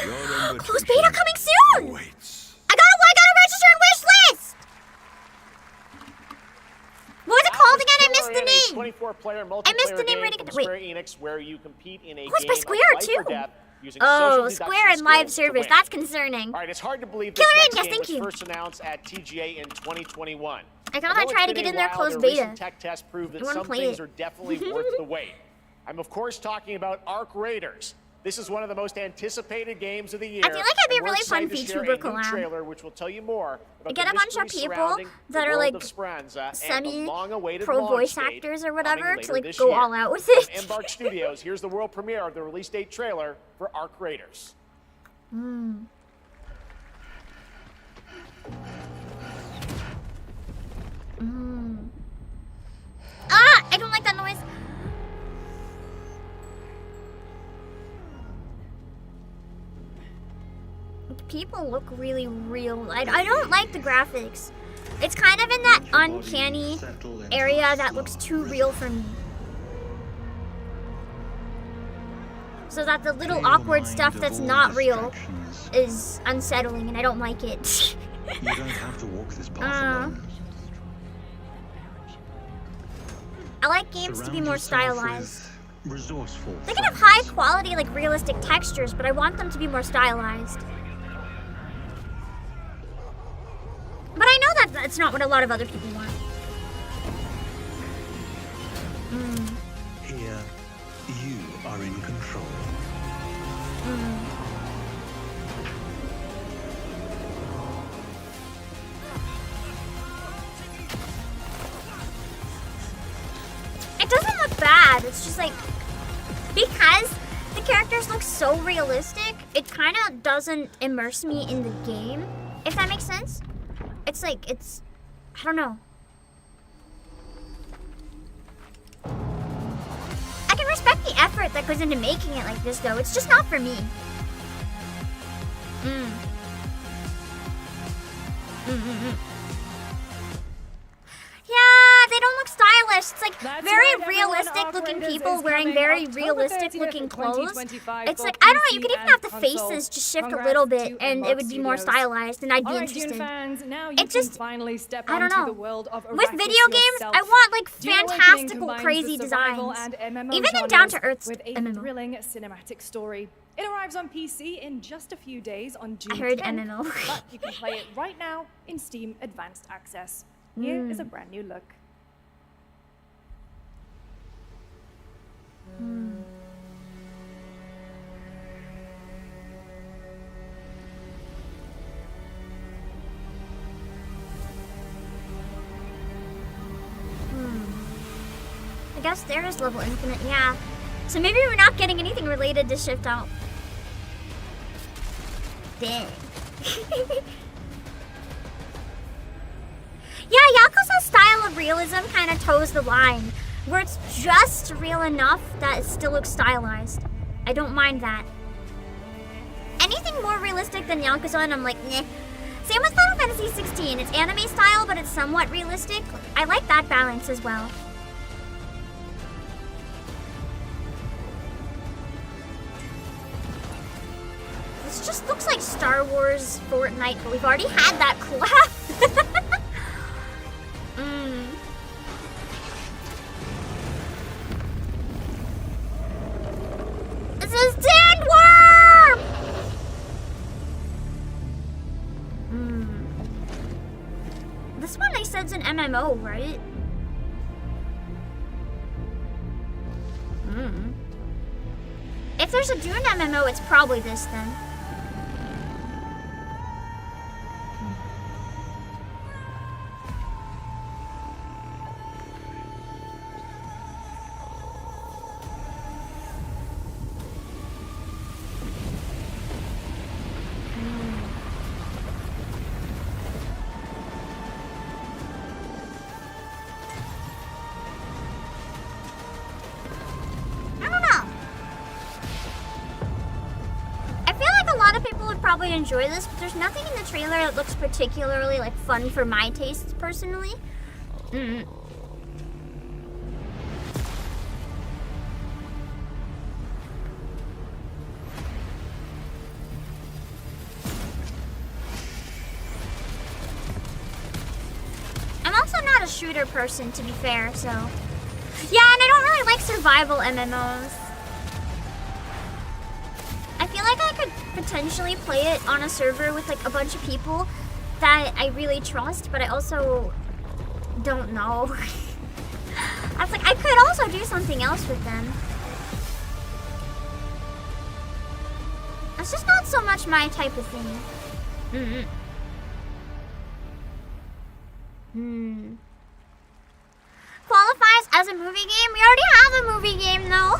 Your Closed invitation beta coming soon. awaits. I gotta register and wish list. What was it called again? I missed the name. 24-player multiplayer I missed the name game right from again. Wait. Square Enix where you compete in a Oh, it's by game Square, of life too. or death using Oh, social Square deduction and live skills to service. win. That's concerning. All right, it's hard to believe Killer this next Inc, yes, game thank was you. first announced at TGA in 2021. I thought Although I'd try it's to been get in a there while, closed their recent beta. tech tests prove that I wanna some play things it. are definitely worth the wait. I'm of course talking about Arc Raiders. This is one of the most anticipated games of the year. I feel like it'd be and a we're really fun excited to share VTuber a new collab. trailer which will tell you more about Get the a bunch of mystery people surrounding that the are world like of Speranza and the semi long-awaited pro launch voice date actors or coming whatever later to like this go year. all out with From it. Embark Studios, here's the world premiere of the release date trailer for Arc Raiders. Ah, I don't like that noise. People look really real. I don't like the graphics. It's kind of in that uncanny area that looks too real for me. So that the little awkward stuff that's not real is unsettling and I don't like it. You don't have to walk this path alone. I like games to be more Surround yourself stylized. with resourceful. They can have high quality, like realistic textures, but I want them to be more stylized. But I know that that's not what a lot of other people want. Here, you are in control. It doesn't look bad. It's just like, because the characters look so realistic, it kind of doesn't immerse me in the game, if that makes sense. It's like, I don't know. I can respect the effort that goes into making it like this, though. It's just not for me. Yeah, they don't look stylish. It's like That's very right, everyone. realistic Arc looking Raiders people is wearing coming very October realistic 30th, looking clothes. 2025 It's for like, I don't know, you PC could even and have the console. faces just shift a Congrats little to bit and Embark it would be more Studios. stylized and I'd be All right, interested. Dune fans, now you It can just, finally step I don't onto know. the world of With Arrakis video games, yourself. I want like Dune Awakening fantastical, combines crazy the survival designs. and MMO Even in genres Down to Earth's with a MMO. thrilling cinematic story. It arrives on PC in just a few days on June I heard 10th, MMO. but you can play it right now in Steam Advanced Access. Here is a brand new look. I guess there is level infinite, yeah. So maybe we're not getting anything related to Shift Out. Dang. Yeah, Yakuza's style of realism kind of toes the line, where it's just real enough that it still looks stylized. I don't mind that. Anything more realistic than Yakuza, and I'm like, nah. Same with Final Fantasy 16. It's anime style, but it's somewhat realistic. I like that balance as well. This just looks like Star Wars Fortnite, but we've already had that collab. This is Sandworm! This one they said's an MMO, right? If there's a Dune MMO, it's probably this then. probably enjoy this, but there's nothing in the trailer that looks particularly like fun for my tastes personally. I'm also not a shooter person, to be fair, so. Yeah, and I don't really like survival MMOs. I feel like I could potentially play it on a server with like a bunch of people that I really trust, but I also don't know. I was like, I could also do something else with them. It's just not so much my type of thing. Qualifies as a movie game? We already have a movie game though.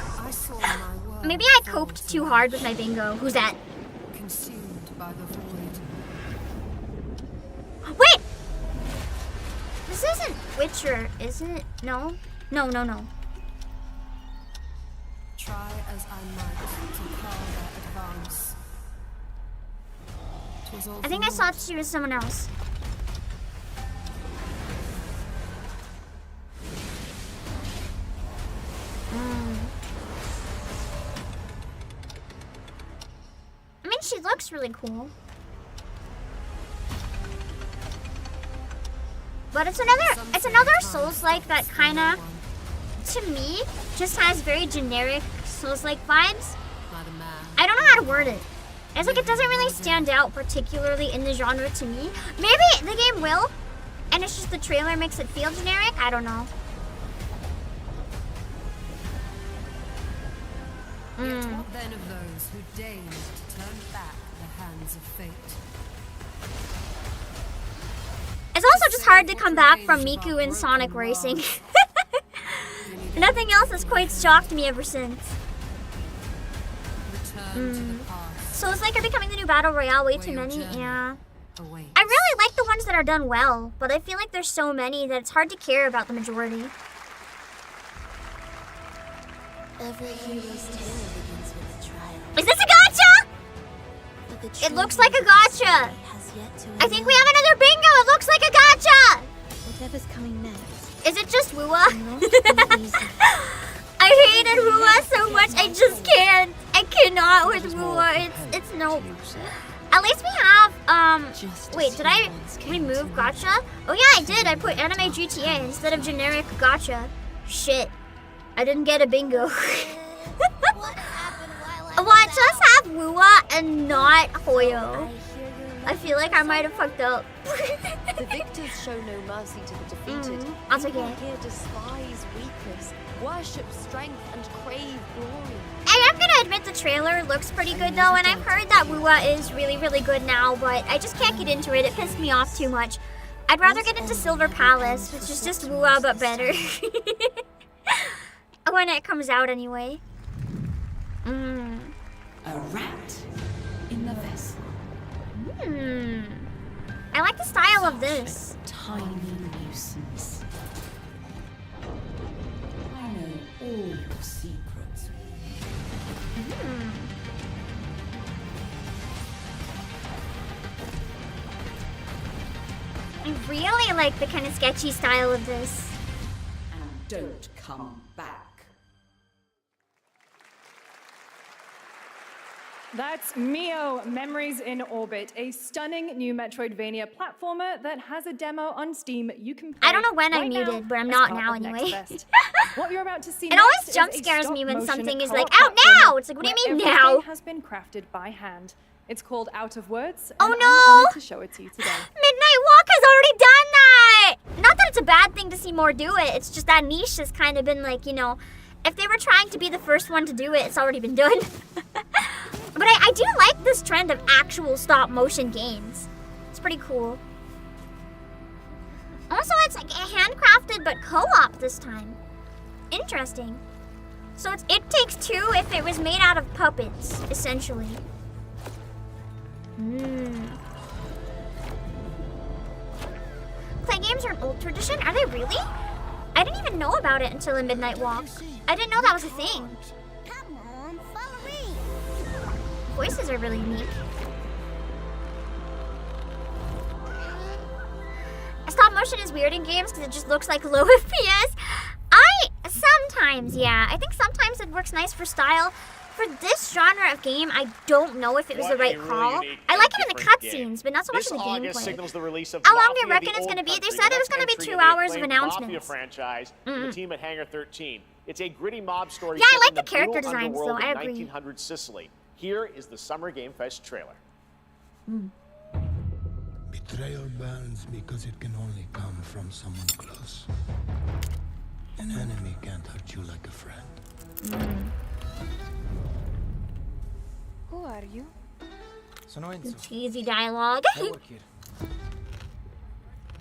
Maybe I coped too hard with my bingo. Who's that? Consumed by the void. Wait! This isn't Witcher, is it? No? No. Try as I might to further advance. I think I saw she was someone else. I mean, she looks really cool. But it's another Souls-like that kinda, to me, just has very generic Souls-like vibes. I don't know how to word it. It's like it doesn't really stand out particularly in the genre to me. Maybe the game will, and it's just the trailer makes it feel generic. I don't know. Yet what then of those who deigned to turn back the hands of fate? It's also just hard to come back from Miku and Sonic Racing. Nothing else has quite shocked me ever since. So it's like are becoming the new Battle Royale way too many? Yeah. I really like the ones that are done well, but I feel like there's so many that it's hard to care about the majority. Every hero's tale begins with a trial. Is this a gacha? It looks like a gacha. I think we have another bingo. It looks like a gacha. Whatever's coming next. Is it just Wua? I hated Wua so much. I just can't. I cannot with Wua. It's no. At least we have wait, did I remove gacha? Oh yeah, I did. I put anime GTA instead of generic gacha. Shit. I didn't get a bingo. Why just have Wua and not Hoyo? I feel like I might have fucked up. The victors show no mercy to the defeated. That's okay. People here despise weakness, worship strength, and crave glory. I am gonna admit the trailer looks pretty good though, and I've heard that Wua is really, really good now, but I just can't get into it. It pissed me off too much. I'd rather get into Silver Palace, which is just Wua but better. When it comes out anyway. A rat in the vessel. I like the style of this. Tiny nuisance. I know all your secrets. I really like the kind of sketchy style of this. And don't come back. That's Mio, Memories in Orbit, a stunning new Metroidvania platformer that has a demo on Steam you can play. I don't know when I right muted, now but I'm as not part now of Next anyway. Best. What you're about to see It next always is jump a scares me when stop-motion something is like, co-op out platformer now! It's like, what do you where mean everything now? has been crafted by hand. It's called Out of Words, Oh and I'm no! honored to show it to you today. Midnight Walk has already done that! Not that it's a bad thing to see more do it, it's just that niche has kind of been like, you know, if they were trying to be the first one to do it, it's already been done. But I do like this trend of actual stop motion games. It's pretty cool. Also, it's like handcrafted but co-op this time. Interesting. So it takes two if it was made out of puppets, essentially. Play games are an old tradition? Are they really? I didn't even know about it until a Midnight Walk. I didn't know that was a thing. Come on, follow me. Voices are really unique. Stop motion is weird in games because it just looks like low FPS. Sometimes, yeah. I think sometimes it works nice for style. For this genre of game, I don't know if it was the right call. I like it in the cutscenes, but not so much in the gameplay. The release of How long do you Mafia, reckon the it's going to Old be? They Country, said the it was going to be next 2 entry in the hours of acclaimed announcements. Mafia franchise, the team at Hangar 13. It's a gritty mob story. Yeah, I set like in the character brutal designs, underworld though. I of agree. 1900 Sicily. Here is the Summer Game Fest trailer. Betrayal burns because it can only come from someone close. An enemy can't hurt you like a friend. Who are you? Sono Enzo. Cheesy dialogue. I work here.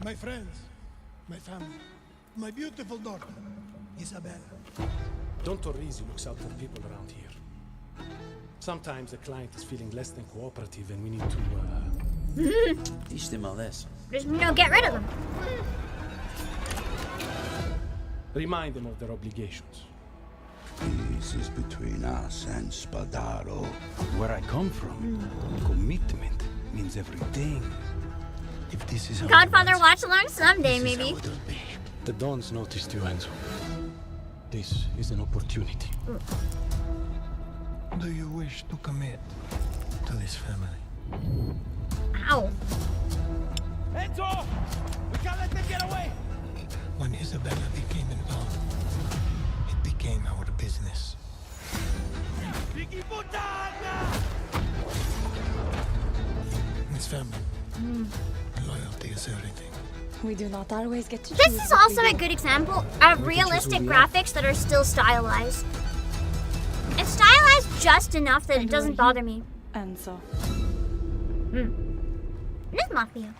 My friends, my family, my beautiful daughter, Isabella. Don Torrisi looks out for people around here. Sometimes the client is feeling less than cooperative and we need to, teach them a lesson. Just, get rid of them. Remind them of their obligations. Peace is between us and Spadaro. Where I come from, commitment means everything. If this is how Godfather watch along someday, maybe. The Dons noticed you, Enzo. This is an opportunity. Do you wish to commit to this family? Ow. Enzo! We can't let them get away! When Isabella became involved, it became our business. Miss family, loyalty is everything. We do not always get to This choose is what also we a do. good example of realistic graphics that are still stylized. It's stylized just enough that it doesn't bother me. Enzo. This Mafia.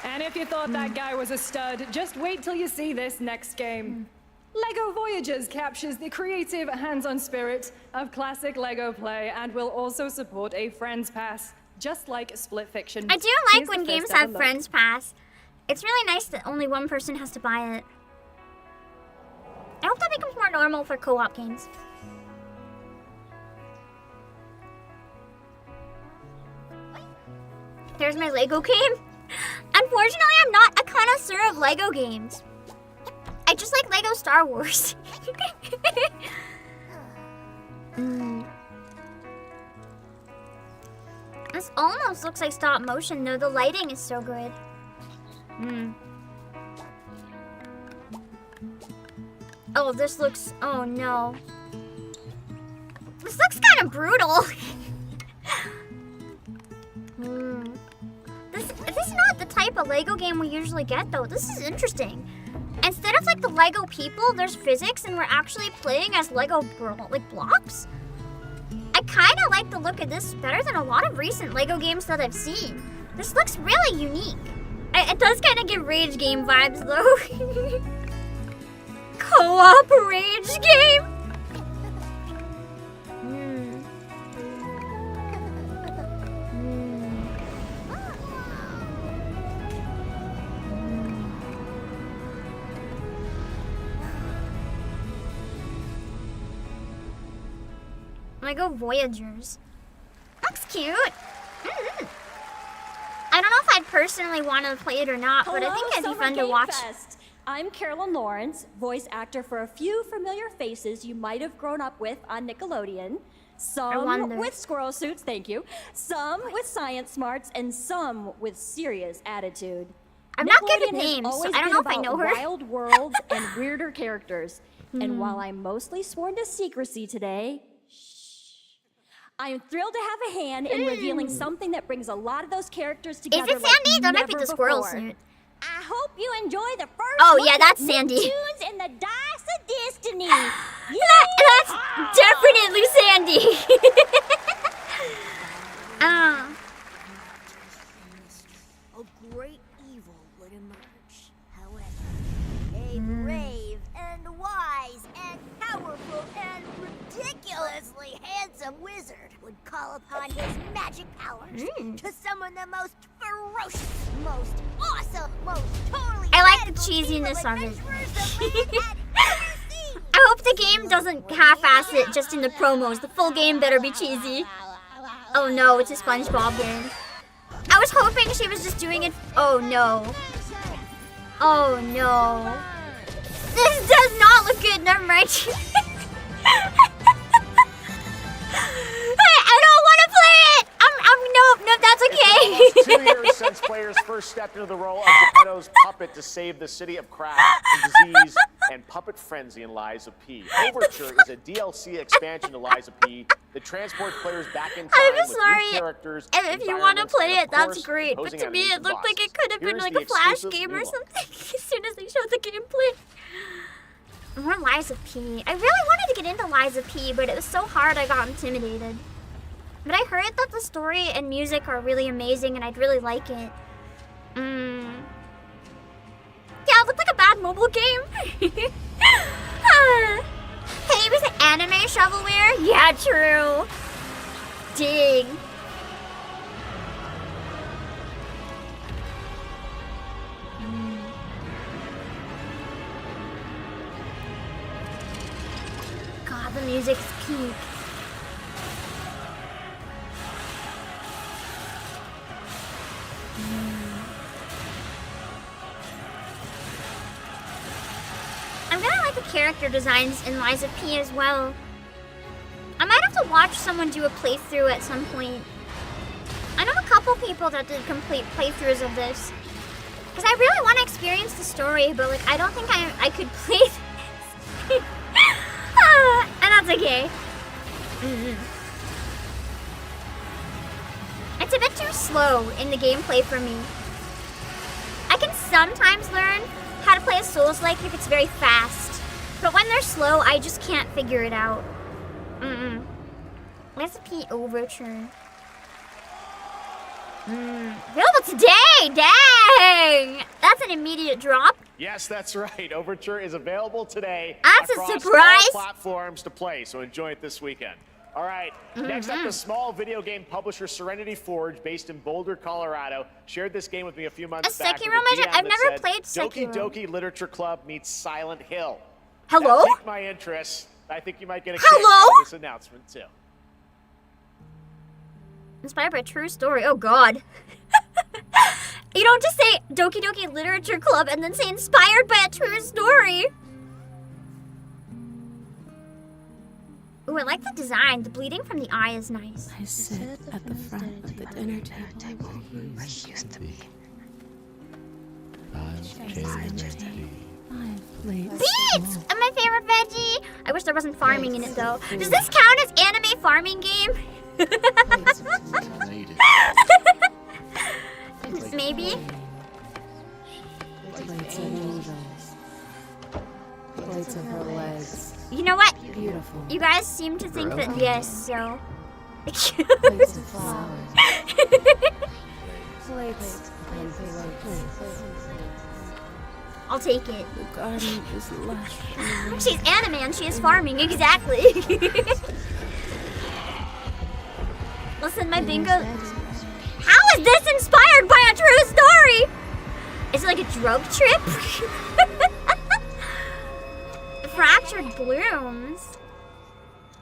And if you thought that guy was a stud, just wait till you see this next game. LEGO Voyagers captures the creative, hands-on spirit of classic LEGO play and will also support a Friends Pass, just like Split Fiction. I do like when games have Friends Pass. It's really nice that only one person has to buy it. I hope that becomes more normal for co-op games. There's my LEGO game. Unfortunately, I'm not a connoisseur of LEGO games. I just like LEGO Star Wars. This almost looks like stop motion, though. The lighting is so good. Oh, this looks... Oh, no. This looks kind of brutal. This is not the type of LEGO game we usually get, though. This is interesting. Instead of, like, the LEGO people, there's physics, and we're actually playing as LEGO, blocks. I kind of like the look of this better than a lot of recent LEGO games that I've seen. This looks really unique. It does kind of give rage game vibes, though. Co-op rage game? LEGO Voyagers. Looks cute. I don't know if I'd personally want to play it or not, but I think it'd be fun to watch. Fest. I'm Carolyn Lawrence, voice actor for a few familiar faces you might have grown up with on Nickelodeon. Some with squirrel suits, thank you. Some with science smarts, and some with serious attitude. I'm not good with Nickelodeon has names, so always I don't been know if I about know her. Wild worlds and weirder characters. And while I'm mostly sworn to secrecy today, I am thrilled to have a hand in revealing something that brings a lot of those characters together. Is it Sandy? Like That might be never the squirrel before. suit. I hope you enjoy the first Oh, look yeah, at that's Sandy. Nicktoons and the Dice of Destiny. That's definitely Sandy. A great evil would emerge. However, a brave and wise and powerful and ridiculously handsome wizard would call upon his magic powers to summon the most ferocious, most awesome, most totally I like the radical cheesiness evil of it. adventurers the land had ever seen. I hope the game doesn't half-ass it just in the promos. The full game better be cheesy. Oh no, it's a SpongeBob game. I was hoping she was just doing it. Oh no. Oh no. This does not look good. Never mind. I don't want to play it. Nope, that's okay. It's been almost 2 years since players first stepped into the role of Geppetto's puppet to save the city of Crash from disease and puppet frenzy in Lies of P. Overture is a DLC expansion to Lies of P that transports players back in time I'm with sorry. new characters. And if you want to environments, play and, it, of that's course, great. But opposing to me, enemies it and looked like bosses. it could have been Here's like the a Flash exclusive game new or one. something. As soon as they showed the gameplay. More Lies of P. I really wanted to get into Lies of P, but it was so hard I got intimidated. But I heard that the story and music are really amazing and I'd really like it. Yeah, it looked like a bad mobile game. Hey, it was an anime shovelware? Yeah, true. Dang. God, the music's peak. I'm gonna like the character designs in Lies of P as well. I might have to watch someone do a playthrough at some point. I know a couple people that did complete playthroughs of this. Because I really want to experience the story, but like I don't think I could play this. And that's okay. It's a bit too slow in the gameplay for me. I can sometimes learn how to play a Souls-like if it's very fast. But when they're slow, I just can't figure it out. Recipe Overture. Available today! Dang! That's an immediate drop. Yes, that's right. Overture is available today. That's a across surprise. all platforms to play, so enjoy it this weekend. All right, next up, the small video game publisher Serenity Forge, based in Boulder, Colorado, shared this game with me a few months back. Sekiro with a DM I've that never said, played Doki Sekiro. Doki Literature Club meets Silent Hill. Hello? That piqued my interest. I think you might get a kick Hello? out of this announcement, too. Inspired by a true story. Oh god. You don't just say Doki Doki Literature Club and then say inspired by a true story. Ooh, I like the design. The bleeding from the eye is nice. I sit at the front of the dinner table where you used to be. Beets are my favorite veggie. I wish there wasn't farming in it though. Does this count as anime farming game? Maybe. Plates of angels. Plates of her legs. You know what? Beautiful. You guys seem to think that yes, so. Plates of flowers. Plates and plates. I'll take it. The garden is lush. She's anime and she is farming, exactly. Listen, my bingo. How is this inspired by a true story? Is it like a drug trip? Fractured blooms.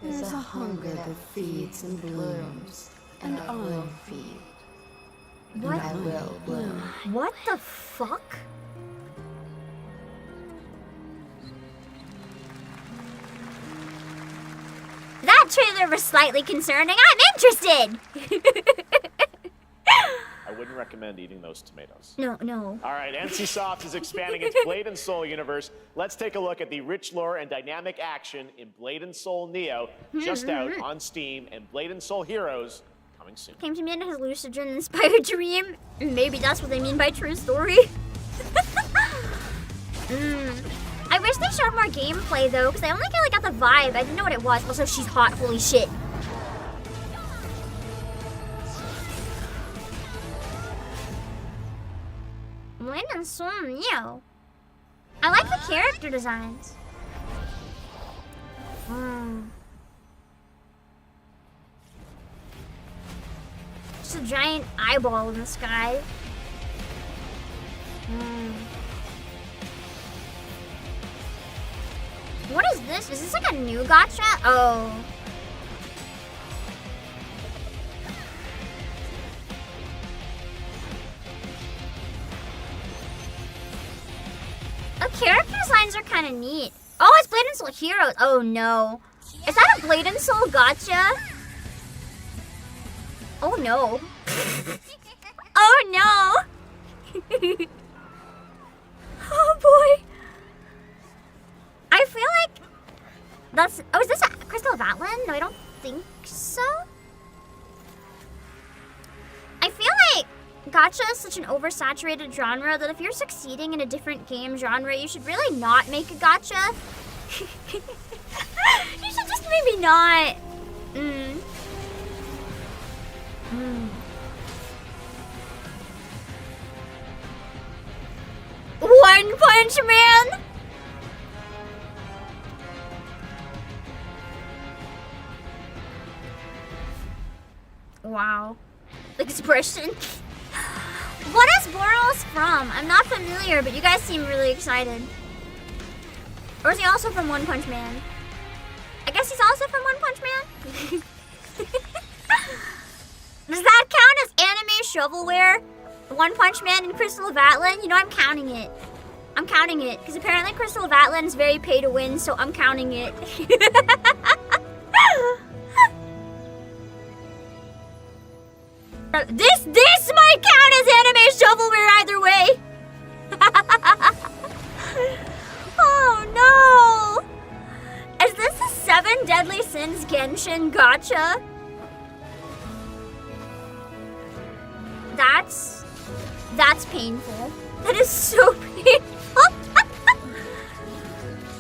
There's a hunger that feeds and blooms, and I will feed. What? And I will bloom. What the fuck? That trailer was slightly concerning. I'm interested. I wouldn't recommend eating those tomatoes. No. All right, NCSoft is expanding its Blade and Soul universe. Let's take a look at the rich lore and dynamic action in Blade and Soul Neo, just out on Steam, and Blade and Soul Heroes coming soon. Came to me in a hallucinogen-inspired dream. Maybe that's what they mean by true story. I wish they showed more gameplay though, because I only kind of got the vibe. I didn't know what it was. Also, she's hot. Holy shit. Blade and Soul Neo. I like the character designs. Just a giant eyeball in the sky. What is this? Is this like a new gacha? Oh. designs are kind of neat. Oh, it's Blade and Soul Heroes. Oh no. Is that a Blade and Soul gotcha? Oh no. Oh no. Oh boy. I feel like that's... Oh, is this a Crystal of Atlan? No, I don't think so. I feel like gacha is such an oversaturated genre that if you're succeeding in a different game genre, you should really not make a gacha. You should just maybe not. One Punch Man? Wow. Expression. What is Boros from? I'm not familiar, but you guys seem really excited. Or is he also from One Punch Man? I guess he's also from One Punch Man? Does that count as anime shovelware? One Punch Man and Crystal of Atlan? You know, I'm counting it. I'm counting it, because apparently Crystal of Atlan is very pay to win, so I'm counting it. This might count as anime shovelware either way. Oh no! Is this a 7 Deadly Sins Genshin gacha? That's painful. That is so painful.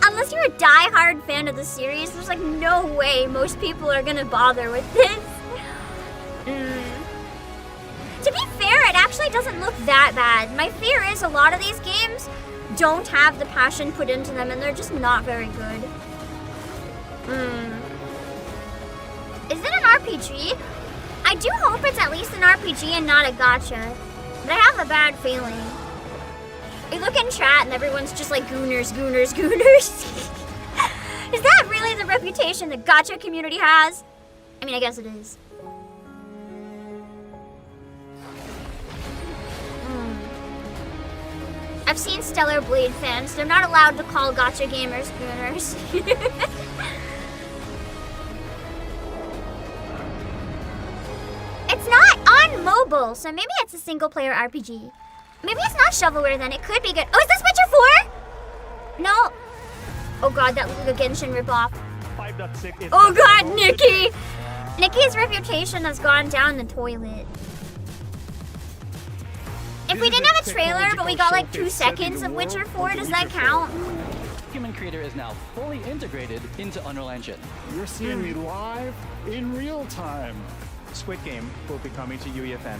Unless you're a die-hard fan of the series, there's like no way most people are gonna bother with this. To be fair, it actually doesn't look that bad. My fear is a lot of these games don't have the passion put into them and they're just not very good. Is it an RPG? I do hope it's at least an RPG and not a gacha. But I have a bad feeling. You look in chat and everyone's just like gooners, gooners, gooners. Is that really the reputation the gacha community has? I mean, I guess it is. I've seen Stellar Blade fans. They're not allowed to call gacha gamers gooners. It's not on mobile, so maybe it's a single-player RPG. Maybe it's not shovelware then. It could be good. Oh, is this Witcher 4? No. Oh god, that looks like a Genshin ripoff. 5.6 Oh god, Nikki! Nikki's reputation has gone down the toilet. If we didn't have a trailer, but we got like 2 seconds of Witcher 4, does that count? Human Creator is now fully integrated into Unreal Engine. You're seeing me live in real time. Squid Game will be coming to UEFN.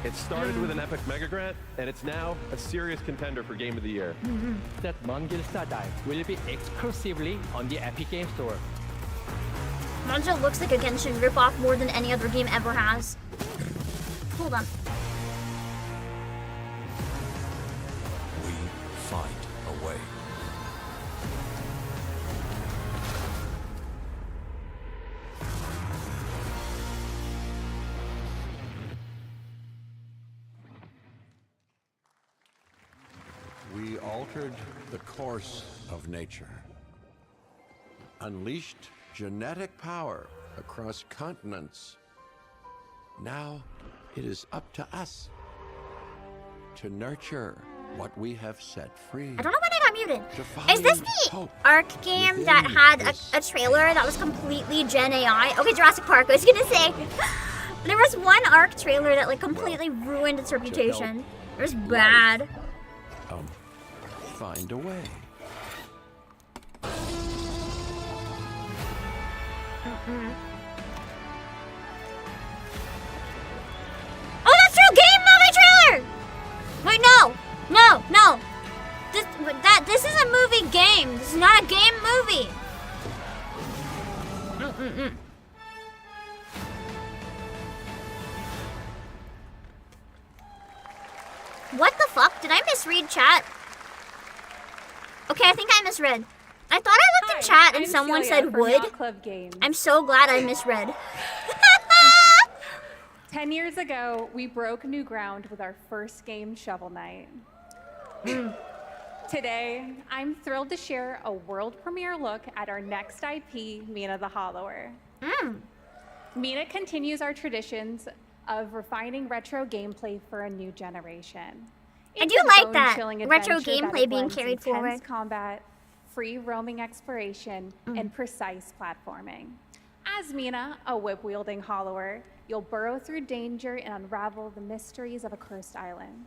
It started with an epic mega grant, and it's now a serious contender for Game of the Year. That Mongil Star Dive will be exclusively on the Epic Game Store. Mongil looks like a Genshin ripoff more than any other game ever has. Hold on. We find a way. We altered the course of nature, unleashed genetic power across continents. Now it is up to us to nurture what we have set free. I don't know why I got muted. Is this the Ark game that had a trailer that was completely Gen AI? Okay, Jurassic Park, I was gonna say. There was one Ark trailer that like completely ruined its reputation. It was bad. Find a way. Oh, that's real game movie trailer! Wait, no. This is a movie game. This is not a game movie. What the fuck? Did I misread chat? Okay, I think I misread. I thought I looked in chat and someone said wood. I'm so glad I misread. 10 years ago, we broke new ground with our first game, Shovel Knight. 10 Today, I'm thrilled to share a world premiere look at our next IP, Mina the Hollower. Mina continues our traditions of refining retro gameplay for a new generation. I It's do a like that bone-chilling retro adventure that gameplay being blends carried intense forward. combat, free roaming exploration, and precise platforming. As Mina, a whip-wielding hollower, you'll burrow through danger and unravel the mysteries of a cursed island.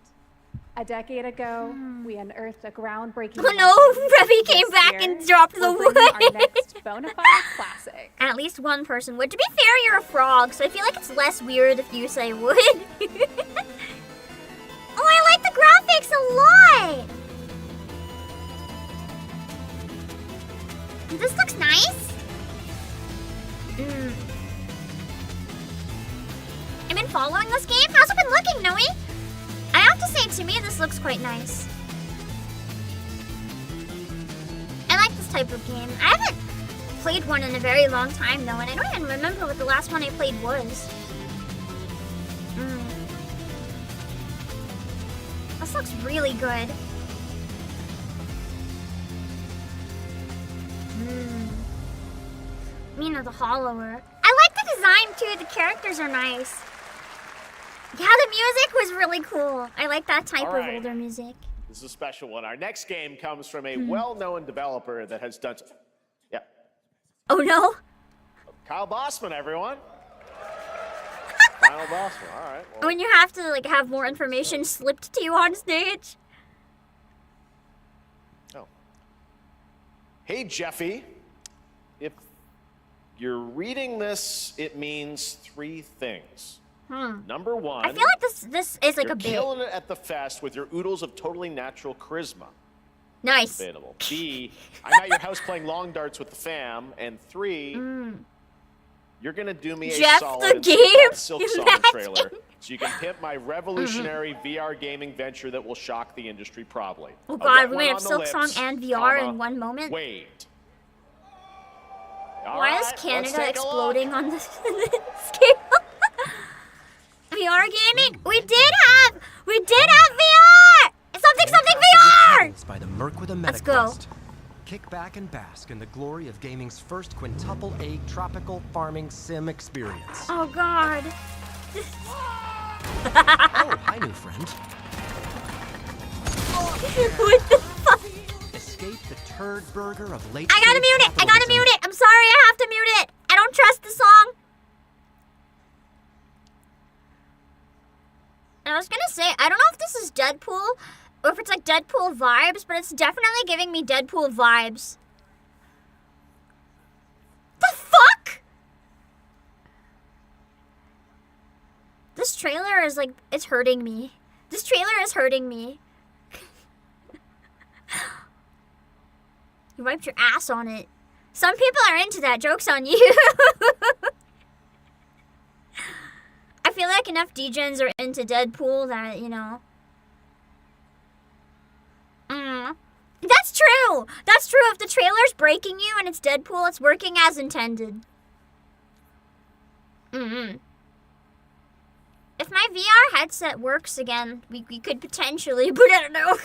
A decade ago, we unearthed a groundbreaking. Oh no, Revy came back and dropped the wood. Our next bona fide classic. At least one person would. To be fair, you're a frog, so I feel like it's less weird if you say wood. Oh, I like the graphics a lot. This looks nice. I've been following this game. How's it been looking, Noe? I have to say, to me, this looks quite nice. I like this type of game. I haven't played one in a very long time, though, and I don't even remember what the last one I played was. This looks really good. Mina the Hollower. I like the design, too. The characters are nice. Yeah, the music was really cool. I like that type of older music. This is a special one. Our next game comes from a well-known developer that has done... Yeah. Oh, no? Kyle Bossman, everyone. Kyle Bossman, all right. Well. When you have to, like, have more information slipped to you on stage. Oh. Hey, Jeffy. If you're reading this, it means 3 things. Number 1, I feel like this is like you're a bit. killing it at the fest with your oodles of totally natural charisma. Nice. Debatable. B, I'm at your house playing long darts with the fam. And 3, you're gonna do me Jeff a solid the and skip game? that Silk Song Imagine. trailer, so you can pimp my revolutionary VR gaming venture that will shock the industry probably. Oh A god, wet we one made on up the Silk lips, Song and VR comma, in one moment. Wait. Why is Alright, Canada let's take a exploding on this scale? VR gaming? We did have VR! Something VR! By the Merc with a Let's go. Kick back and bask in the glory of gaming's first quintuple A tropical farming sim experience. Oh god. Oh, hi, new friend. What the fuck? Escape the turd burger of late. I gotta mute it! I gotta mute it! I'm sorry, I have to mute it! I don't trust the song! And I was gonna say, I don't know if this is Deadpool, or if it's like Deadpool vibes, but it's definitely giving me Deadpool vibes. The fuck? This trailer is like, it's hurting me. This trailer is hurting me. You wiped your ass on it. Some people are into that. Joke's on you. I feel like enough degens are into Deadpool that, you know. That's true. That's true. If the trailer's breaking you and it's Deadpool, it's working as intended. If my VR headset works again, we could potentially, but I don't know.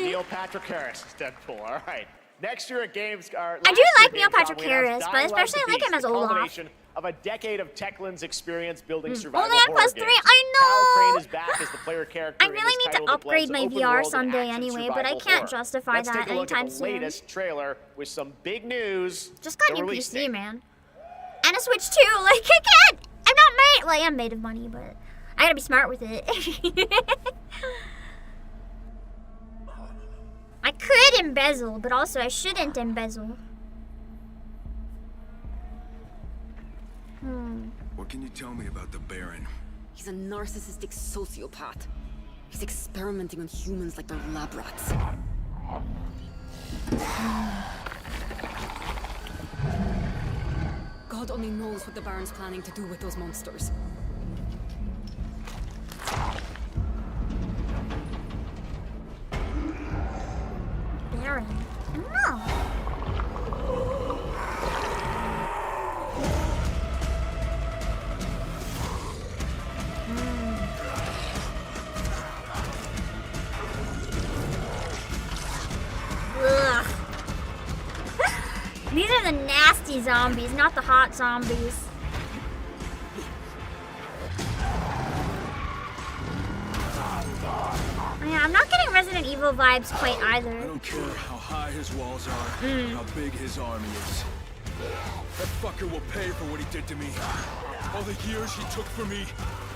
Neil Patrick Harris is Deadpool. All right. Next year at Games... I do like Neil Patrick Harris, but especially I like him as Olaf. Of a decade of Techland's experience building survival Only on horror Quest 3, games. I know! Kyle Crane is back as the player character I really need to upgrade my VR someday anyway, but I can't justify Let's that take a look anytime at the soon. latest trailer with some big news. Just got a The new release PC, date. man. And a Switch too, like I can't! I'm not made, well I am made of money, but I gotta be smart with it. I could embezzle, but also I shouldn't embezzle. What can you tell me about the Baron? He's a narcissistic sociopath. He's experimenting on humans like they're lab rats. God only knows what the Baron's planning to do with those monsters. Baron. I don't know. These are the nasty zombies, not the hot zombies. Yeah, I'm not getting Resident Evil vibes quite either. I don't care how high his walls are, how big his army is. That fucker will pay for what he did to me. All the years he took from me,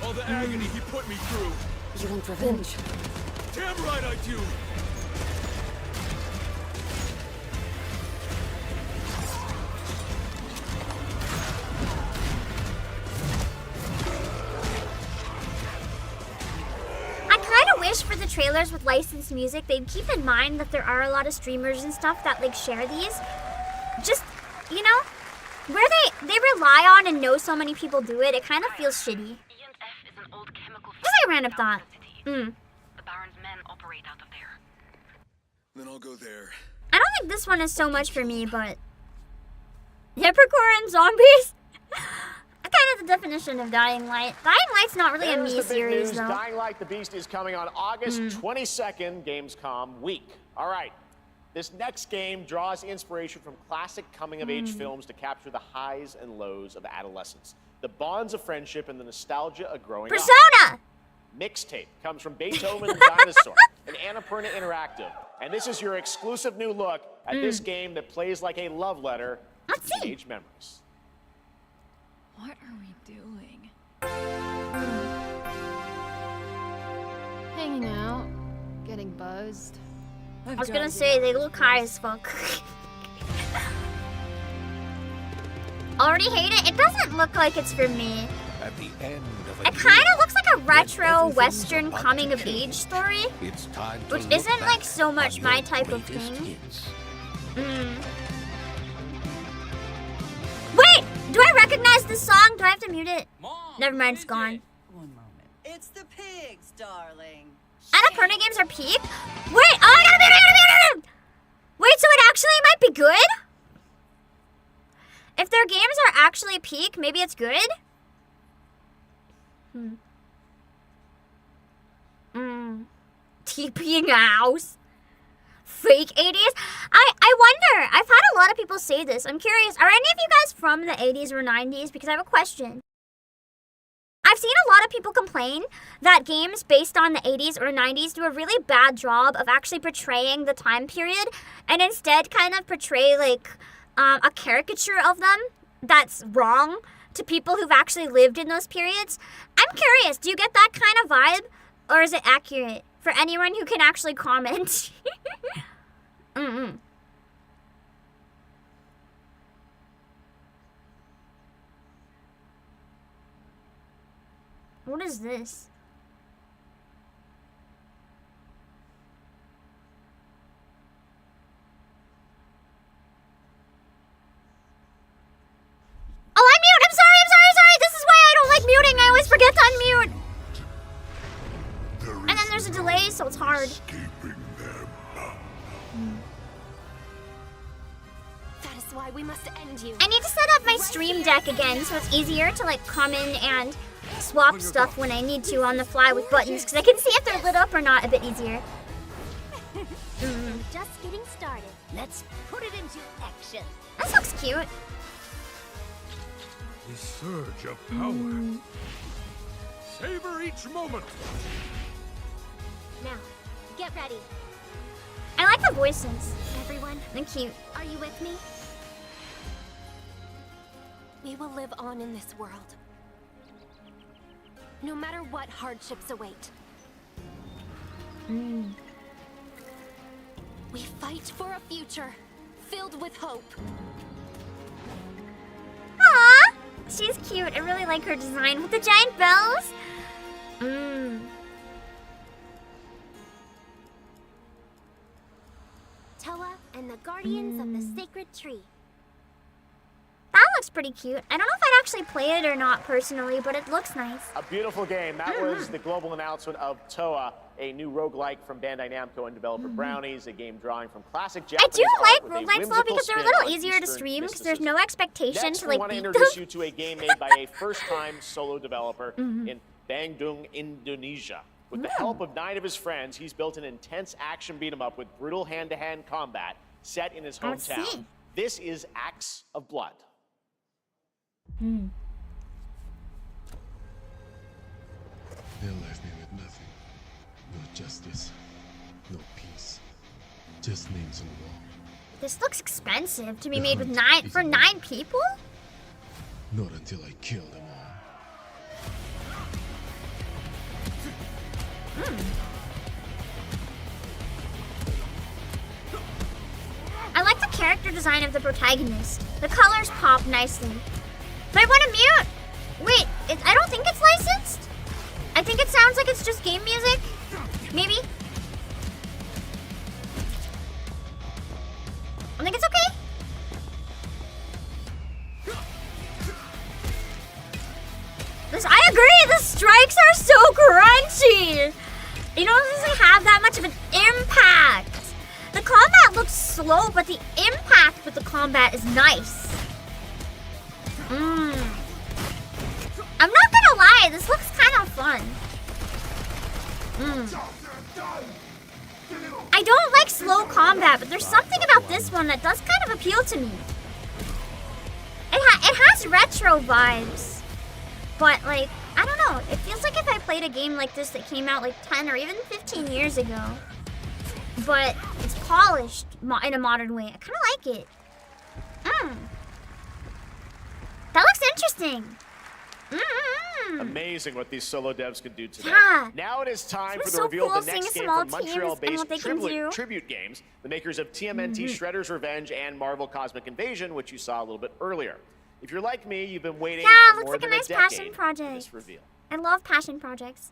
all the agony he put me through. You want revenge? Damn right I do! For the trailers with licensed music, they'd keep in mind that there are a lot of streamers and stuff that like share these. Just, you know, where they rely on and know so many people do it, it kind of feels shitty. Just a random thought. The Baron's men operate out of there. Then I'll go there. I don't think this one is so much for me, but Hypercore and zombies? Kind of the definition of Dying Light. Dying Light's not really a me series, though. Dying Light: The Beast is coming on August 22nd, Gamescom week. All right, this next game draws inspiration from classic coming-of-age films to capture the highs and lows of adolescence, the bonds of friendship, and the nostalgia of growing up. Persona! Mixtape comes from Beethoven and Dinosaur and Annapurna Interactive, and this is your exclusive new look at this game that plays like a love letter to teenage memories. What are we doing? Hanging out, getting buzzed. I was gonna say, they look high as fuck. Already hate it? It doesn't look like it's for me. At the end of It kind of looks like a retro western coming of age story, which isn't like so much my type of thing. Wait! Do I recognize this song? Do I have to mute it? Never mind, it's gone. One moment. It's the pigs, darling. Annapurna games are peak? Wait! Oh, I gotta mute it! Wait, so it actually might be good? If their games are actually peak, maybe it's good? TPing a house. Fake 80s? I wonder. I've had a lot of people say this. I'm curious. Are any of you guys from the 80s or 90s? Because I have a question. I've seen a lot of people complain that games based on the 80s or 90s do a really bad job of actually portraying the time period and instead kind of portray like a caricature of them that's wrong to people who've actually lived in those periods. I'm curious. Do you get that kind of vibe? Or is it accurate? For anyone who can actually comment. What is this? Oh, I'm mute! I'm sorry! This is why I don't like muting! I always forget to unmute! And then there's a delay, so it's hard. That is why we must end you. I need to set up my stream deck again so it's easier to like come in and swap stuff when I need to on the fly with buttons because I can see if they're lit up or not a bit easier. Just getting started. Let's put it into action. This looks cute. The surge of power. Savor each moment. Now, get ready. I like the voices. Everyone, they're cute. Are you with me? We will live on in this world. No matter what hardships await. We fight for a future filled with hope. Aww! She's cute. I really like her design with the giant bells. Toa and the guardians of the sacred tree. That looks pretty cute. I don't know if I'd actually play it or not personally, but it looks nice. A beautiful game. That was the global announcement of Toa, a new roguelike from Bandai Namco and developer Brownies, a game drawing from classic Japanese I do like art with a roguelikes though whimsical because they're a spin little on easier to Eastern stream because mysticism. there's no expectation Next, to we like want to beat introduce them. you to a game made by a first-time solo developer in Bandung, Indonesia. With the help of 9 of his friends, he's built an intense action beat-em-up with brutal hand-to-hand combat set in his Let's hometown. see. This is Acts of Blood. They left me with nothing. No justice, no peace. Just names on the wall. This looks expensive to be made with 9 people? Not until I kill them all. I like the character design of the protagonist. The colors pop nicely. But I want to mute. Wait, I don't think it's licensed. I think it sounds like it's just game music. Maybe. I think it's okay. I agree, the strikes are so crunchy. You don't really have that much of an impact. The combat looks slow, but the impact with the combat is nice. I'm not gonna lie, this looks kind of fun. I don't like slow combat, but there's something about this one that does kind of appeal to me. It has retro vibes, but like, I don't know. It feels like if I played a game like this that came out like 10 or even 15 years ago, but it's polished in a modern way. I kind of like it. That looks interesting. Amazing what these solo devs can do today. Yeah. Now it is time for the so reveal cool of the next seeing game small from teams and Montreal-based what they can do. Tribute Games, the makers of TMNT, Shredder's Revenge, and Marvel Cosmic Invasion, which you saw a little bit earlier. If you're like me, you've been waiting Yeah, for looks more like a than nice a decade passion for project. this reveal. I love passion projects.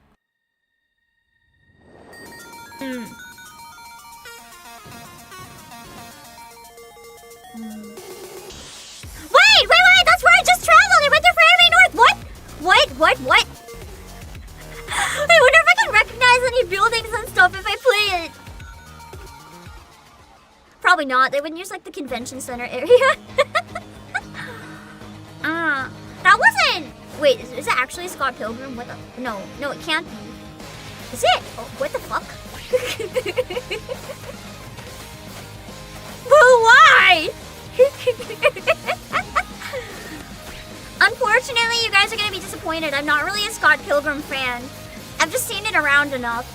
Wait! That's where I just traveled! I went to Fairway North! What? I wonder if I can recognize any buildings and stuff if I play it. Probably not. They would use like the convention center area. That wasn't... Wait, is it actually Scott Pilgrim? What the... No, it can't be. Is it? Oh, what the fuck? But why? Unfortunately, you guys are gonna be disappointed. I'm not really a Scott Pilgrim fan. I've just seen it around enough.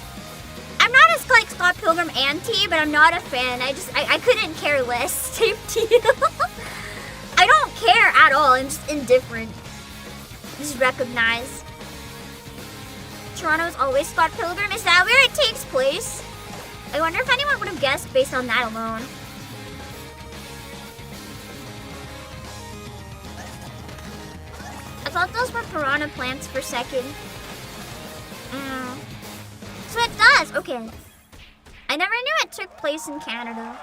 I'm not as like Scott Pilgrim anti, but I'm not a fan. I couldn't care less type deal. I don't care at all. I'm just indifferent. Just recognize. Toronto's always Scott Pilgrim. Is that where it takes place? I wonder if anyone would have guessed based on that alone. I thought those were piranha plants for a second. So it does. Okay. I never knew it took place in Canada.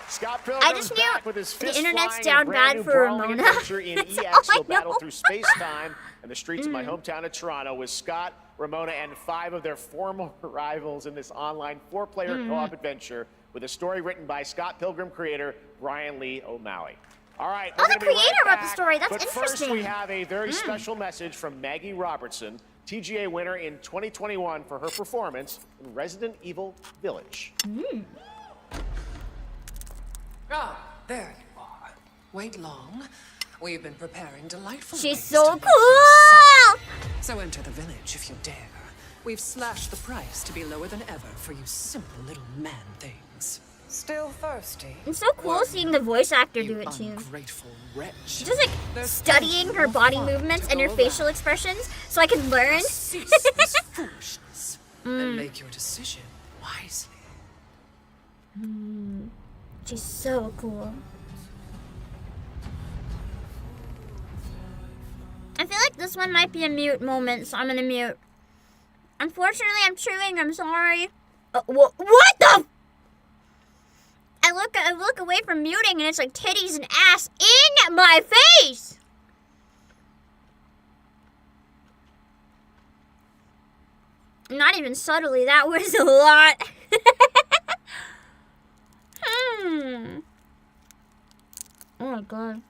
Scott I just knew back with his the fist internet's flying down and a brand bad new for brawling Ramona. adventure in That's EX. all I You'll battle know. through space-time and the streets of my hometown of Toronto with Scott, Ramona, and 5 of their former rivals in this online 4-player co-op adventure with a story written by Scott Pilgrim creator Brian Lee O'Malley. All right, we're the gonna be right creator wrote the back, story. That's but interesting. First, we have a very special message from Maggie Robertson, TGA winner in 2021 for her performance in Resident Evil Village. Ah, there you are. Wait long. We've been preparing delightful. She's ways so to make you cool! suck. So enter the village if you dare. We've slashed the price to be lower than ever for you simple little man things. Still thirsty? It's so cool seeing the voice actor do it too. Ungrateful wretch. She's just like studying her body movements and her facial expressions so I can learn. Cease this foolishness and make your decision wisely. She's so cool. I feel like this one might be a mute moment, so I'm gonna mute. Unfortunately, I'm chewing. I'm sorry. What the? I look away from muting, and it's like titties and ass in my face. Not even subtly. That was a lot. Oh my god.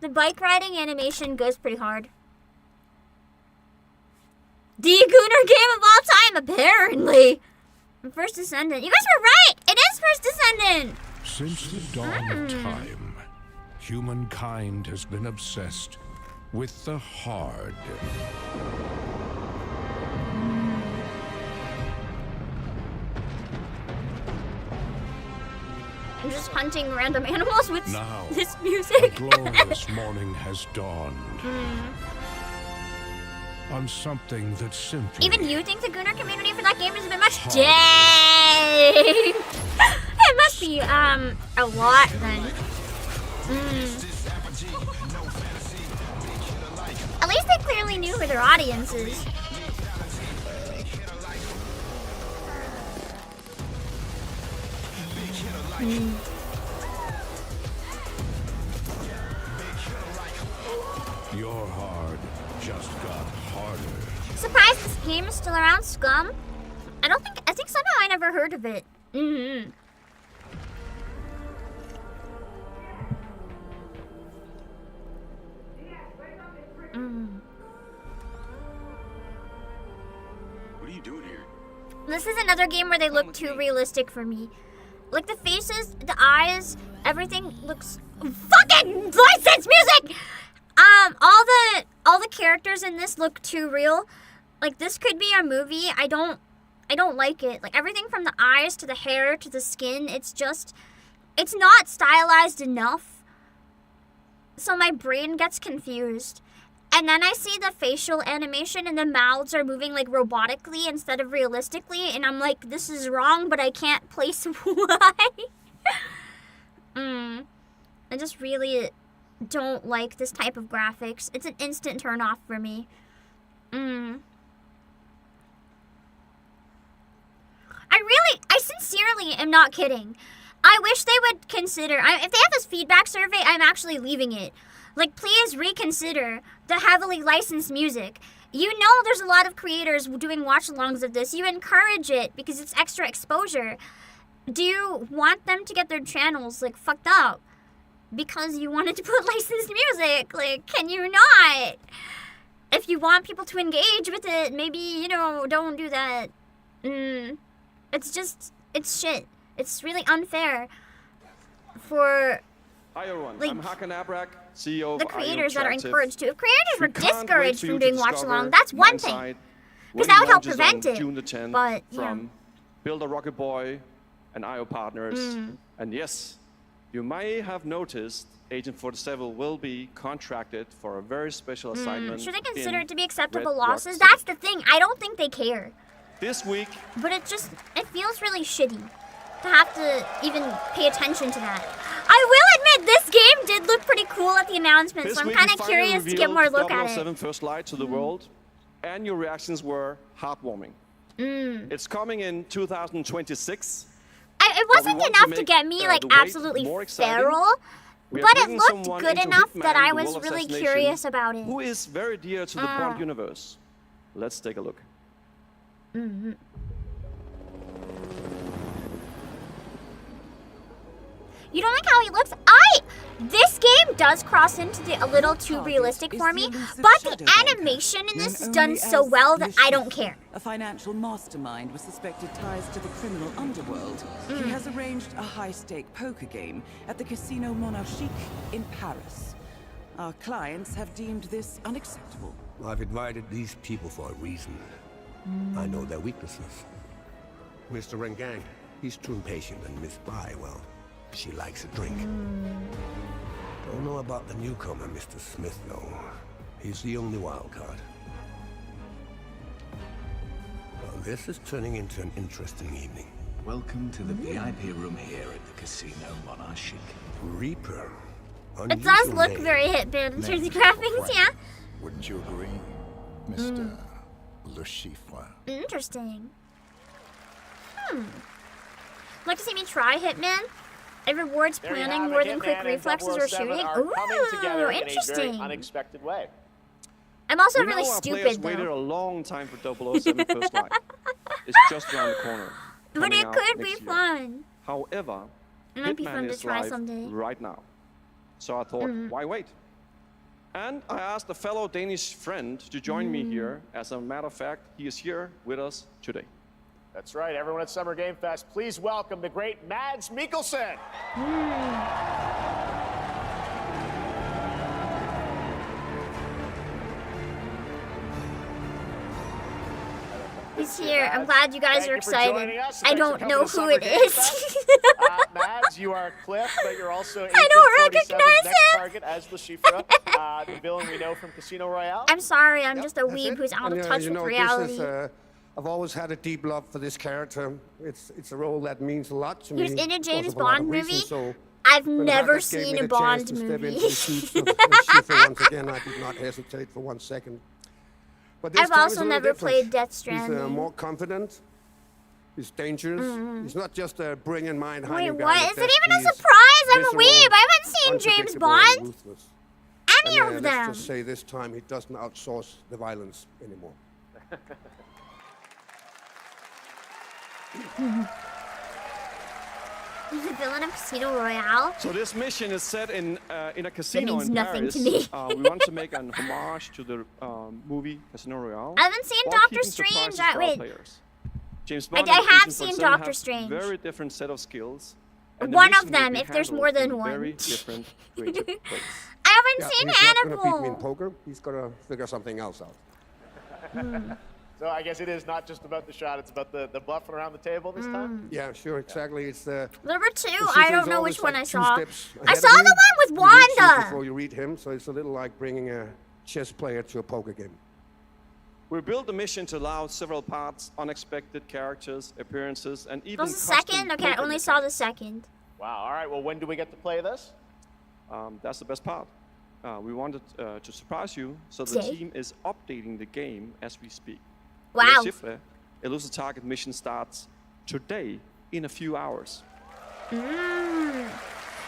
The bike riding animation goes pretty hard. The Gooner game of all time, apparently. First Descendant. You guys were right! It is First Descendant! Since the dawn of time, humankind has been obsessed with the hard. I'm just hunting random animals with Now, this music. a glorious morning has dawned on something that simply Even you think the Gunnar community for that game is a bit much? Dang! It must be, a lot then. At least they clearly knew who their audience is. your hard just got harder. Surprised this game is still around, Scum. I think somehow I never heard of it. What are you doing here? This is another game where they look too realistic for me. Like the faces, the eyes, everything looks fucking licensed music. All the characters in this look too real. Like this could be a movie. I don't like it. Like everything from the eyes to the hair to the skin, it's not stylized enough. So my brain gets confused. And then I see the facial animation and the mouths are moving like robotically instead of realistically. And I'm like, this is wrong, but I can't place why. I just really don't like this type of graphics. It's an instant turn off for me. I sincerely am not kidding. I wish they would consider, if they have this feedback survey, I'm actually leaving it. Like, please reconsider the heavily licensed music. You know there's a lot of creators doing watch-alongs of this. You encourage it because it's extra exposure. Do you want them to get their channels, like, fucked up? Because you wanted to put licensed music? Like, can you not? If you want people to engage with it, maybe, you know, don't do that. It's just, it's shit. It's really unfair for... Hi everyone, like, I'm Hakan Abrak, CEO of the creators that are Interactive. encouraged to. If creators were We can't wait discouraged for from you doing to watch discover along, that's one thing. Mindsight Because when that would help launches prevent on it. June the 10th But, from Build a Rocket Boy and IO partners. And yes, you may have noticed Agent 47 will be contracted for a very special assignment. Should they consider in it to be acceptable Red Rock losses? City. That's the thing. I don't think they care. This week, But it feels really shitty to have to even pay attention to that. I will admit, this game did look pretty cool at the announcement, this so I'm week kind we of finally curious to get more revealed look at 007 it. First Light to the world, and your reactions were heartwarming. It's coming in 2026. It wasn't enough to get me like absolutely feral, but it looked good enough that I was really curious about it. Who is very dear to the Bond universe. Let's take a look. You don't like how he looks? This game does cross into a little too realistic for me, but the animation in this is done so well that I don't care. A financial mastermind with suspected ties to the criminal underworld. He has arranged a high-stake poker game at the Casino Monarchique in Paris. Our clients have deemed this unacceptable. I've invited these people for a reason. I know their weaknesses. Mr. Rengang, he's too impatient, and Miss Bai, well, she likes a drink. Don't know about the newcomer, Mr. Smith, though. He's the only wild card. Well, this is turning into an interesting evening. Welcome to the VIP room here at the Casino Monarchique. Reaper. It does look very Hitman in terms of graphics, yeah. Wouldn't you agree, Mr. Le Chiffre? Interesting. Like to see me try Hitman? It rewards There you planning have it, more than Hitman quick and reflexes or 007 shooting. are coming together Ooh, in a very interesting. unexpected way. I'm also We really know our players stupid waited a though. long time for 007 First Light. It's just around the corner. But coming it out could be next year. fun. However, It might be Hitman fun to is try live someday. right now. So I thought, why wait? And I asked a fellow Danish friend to join me here. As a matter of fact, he is here with us today. That's right, everyone at Summer Game Fest, please welcome the great Mads Mikkelsen. He's here. I'm glad you guys Thank are you for excited. joining us. I Thanks for don't coming know to who Summer it Game is. Fest. Mads, you are Cliff, but you're also I don't recognize next him. target as the Shifra, the villain we know from Casino Royale. I'm sorry, I'm just a weeb who's out of touch you with know, reality. This is, I've always had a deep love for this character. It's a role that means a lot to He me. was in a because James of a lot of Bond reasons, movie. So I've when never Haggard gave seen me a the Bond chance to step movie. into the shoes of Schiffer once again, I did not hesitate for 1 second. But this I've time also it's a little never different. played Death He's Stranding. more confident. He's dangerous. He's not just a brilliant mind Wait, hiding what? behind Is the it desk. even a He's surprise? I'm a visceral, weeb. I haven't seen James unpredictable, and Bond. ruthless. Any And, of them. Let's just say this time he doesn't outsource the violence anymore. He's the villain of Casino Royale. So this mission is set in a casino means in nothing Paris. to me. We want to make an homage to the movie Casino Royale. I haven't seen while Doctor keeping Strange. surprises for our Wait. players. James Bond I and have Agent seen 47 Doctor have Strange. Very different set of skills. and the One mission of will them, be if there's handled more than in one. Very different creative ways. I haven't seen he's not gonna beat me in Hannibal. poker. He's gonna figure something else out. So I guess it is not just about the shot, it's about the bluffing around the table this time? Yeah, sure, exactly. It's the Number two, the I Schiffer's don't know always which one like I 2 saw. steps I ahead saw of you. the one with You read you Wanda. before you read him, so it's a little like bringing a chess player to a poker game. We built the mission to allow several parts, unexpected characters, appearances, and even That was the custom second? Okay, I poker only saw the second. Wow, all right, well, when do we get to play this? That's the best part. We wanted to surprise you, so the Yay. team is updating the game as we speak. Wow. La Chiffre, Elusive Target mission starts today in a few hours. That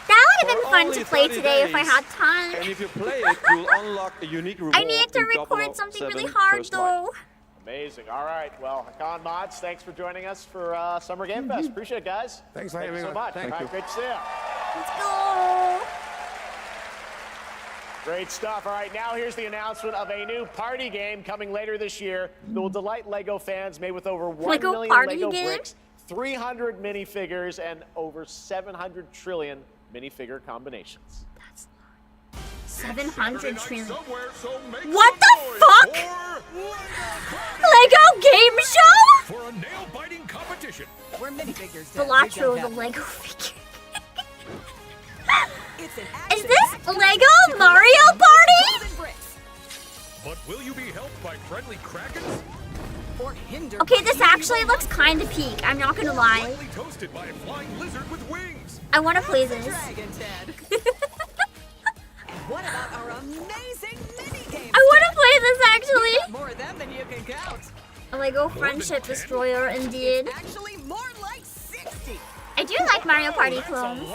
would have been fun to play today if I had time. And if you play it, you'll unlock a unique reward. I need to in record something 007 really hard First Light. though. Amazing. All right. Well, Hakan Mods, thanks for joining us for Summer Game Fest. Appreciate it, guys. Thanks for Thank you having so us. much. Thank All right, you. great to see you. Let's go. Great stuff. All right, now here's the announcement of a new party game coming later this year that will delight LEGO fans, made with over 1 Lego million party LEGO game? bricks, 300 minifigures, and over 700 trillion minifigure combinations. 700 trillion. So What the fuck? Lego game show? For a nail-biting competition. We're minifigures. Velatro the Lego figure. It's an Is this Lego Mario Party? But will you be helped by friendly krakens? Or hindered Okay, by this evil actually looks kind of peak. I'm not gonna lie. Lightly toasted by a flying lizard with wings. I want to play this. dragon, Ted. And what about our amazing mini games? I want to play this actually. More of them than you can count. A Lego Friendship Destroyer, indeed. Actually, more like 60. I do like Mario Party clones.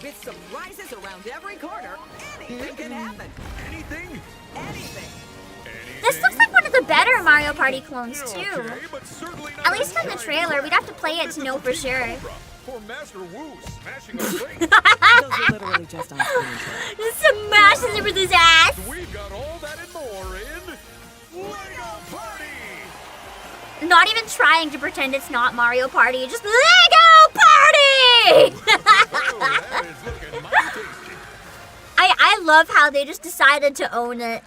With surprises around every corner, anything can happen. Anything? Anything. This looks like one of the better Mario Party clones too. Okay, but certainly not At least from the trailer, we'd have to play it to know for sure. For Master Wu smashing a ring. Those are literally just on screen. Just smashes it with his ass. We've got all that and more in LEGO Party. Not even trying to pretend it's not Mario Party, just Lego Party! That is looking mighty tasty. I love how they just decided to own it.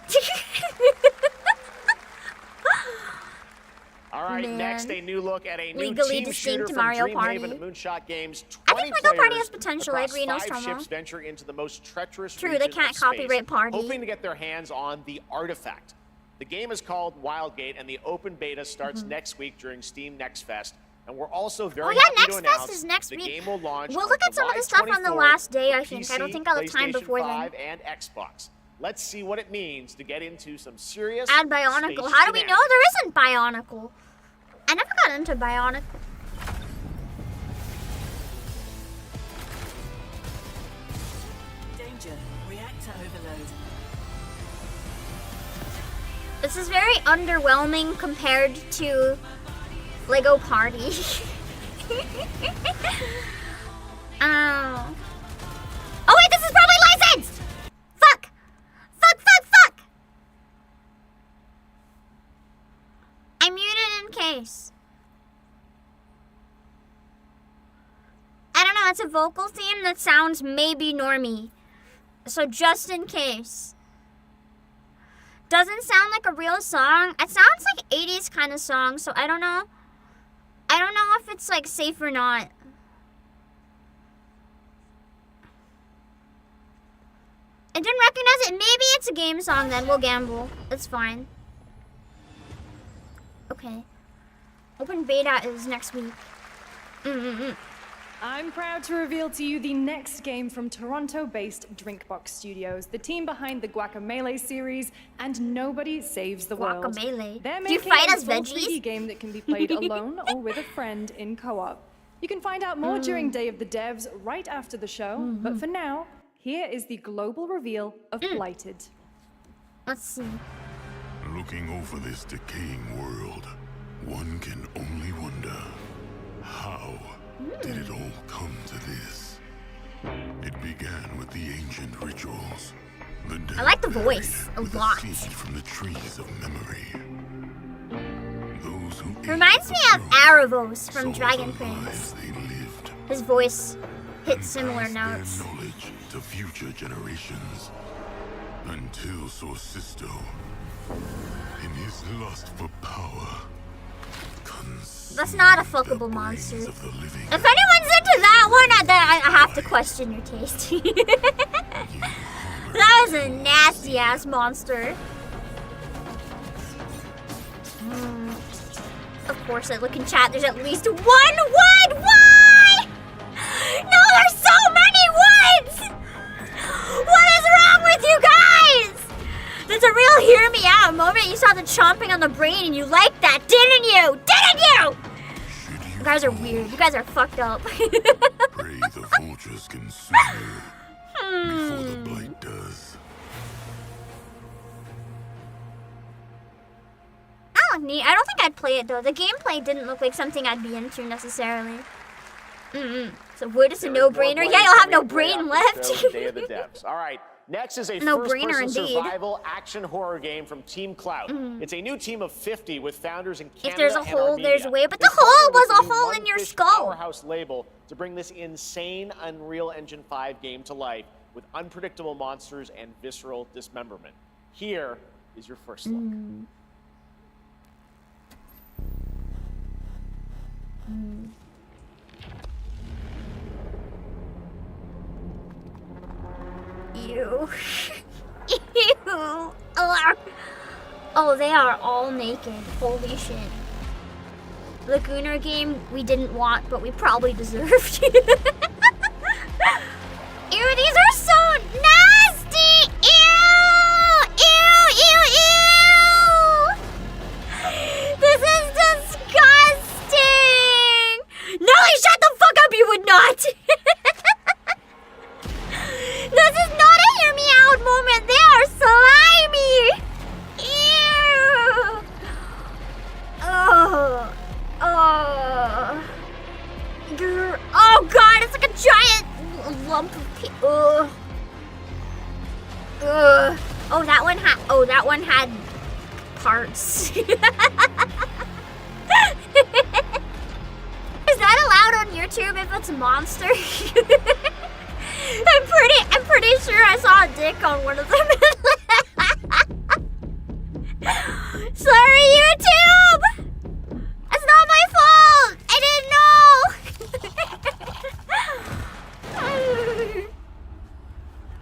All right, Man. next a new look at a new Legally team shooter distinct from Mario Dreamhaven Party. and Moonshot Games. I think 20 Lego Party has players potential, I across agree, no 5 Stomo. ships venture into the most treacherous True, they region can't of space, copyright Party. hoping to get their hands on the artifact. The game is called Wildgate, and the open beta starts next week during Steam Next Fest. And we're also very happy Next to Fest announce is next the week. game will launch We'll on look at some of July the stuff on the 24th last day, for I think. I don't PC, think I'll have time PlayStation before then. 5, and Xbox. Let's see what it means to get into some serious Add Bionicle. space How do we know shenanigans. there isn't Bionicle? I never got into Bionicle. Danger. Reactor overload. This is very underwhelming compared to Lego Party. Oh. Oh wait, this is probably licensed! Fuck! Fuck! I in case. I don't know, it's a vocal theme that sounds maybe normie. So just in case. Doesn't sound like a real song. It sounds like 80s kind of song, so I don't know. I don't know if it's like safe or not. I didn't recognize it. Maybe it's a game song then. We'll gamble. It's fine. Okay. Open beta is next week. I'm proud to reveal to you the next game from Toronto-based Drinkbox Studios, the team behind the Guacamelee series and Nobody Saves the World. Guacamelee. They're Do you making fight a as full veggies? 3D game that can be played alone or with a friend in co-op. You can find out more during Day of the Devs right after the show, but for now, here is the global reveal of Blighted. Let's see. Looking over this decaying world, one can only wonder, how did it all come to this? It began with the ancient rituals. The I like the voice a with lot. seed from the trees of memory. Those who Reminds me of Aravos from Dragon Prince. they lived His voice hits similar passed notes. their knowledge to future generations. Until Sorcisto, in his lust for power, That's not a fuckable monster. If anyone's into that one, I have to question your taste. That was a nasty ass monster. Of course, I look in chat. There's at least one wood. Why? No, there's so many woods. What is wrong with you guys? That's a real hear me out moment. You saw the chomping on the brain and you liked that, didn't you? Didn't you? You guys are weird. You guys are fucked up. pray the vultures consume you before the blight does. Oh, neat. I don't think I'd play it though. The gameplay didn't look like something I'd be into necessarily. So wood is a no-brainer. Yeah, you'll have no brain left. Day of the Devs. All right. Next is a No-brainer first-person indeed. survival action horror game from Team Clout. It's a new team of 50 with founders in Canada If there's a and hole, Armenia. there's a way. But They the hole partnered with was a the new hole in your Mudfish skull. Powerhouse label to bring this insane Unreal Engine 5 game to life with unpredictable monsters and visceral dismemberment. Here is your first look. Ew. Ew. Oh, they are all naked. Holy shit. The Gooner game we didn't want, but we probably deserved. Ew, these are so nasty! Ew! Ew, ew, ew! This is disgusting! Nelly, shut the fuck up, you would not! This is not a hear me out moment. They are slimy. Ew. Oh. Oh. Grr. Oh god, it's like a giant lump of pee. Ugh. Ugh. Oh, that one had parts. Is that allowed on YouTube if it's a monster? I'm pretty sure I saw a dick on one of them. Sorry, YouTube! It's not my fault! I didn't know!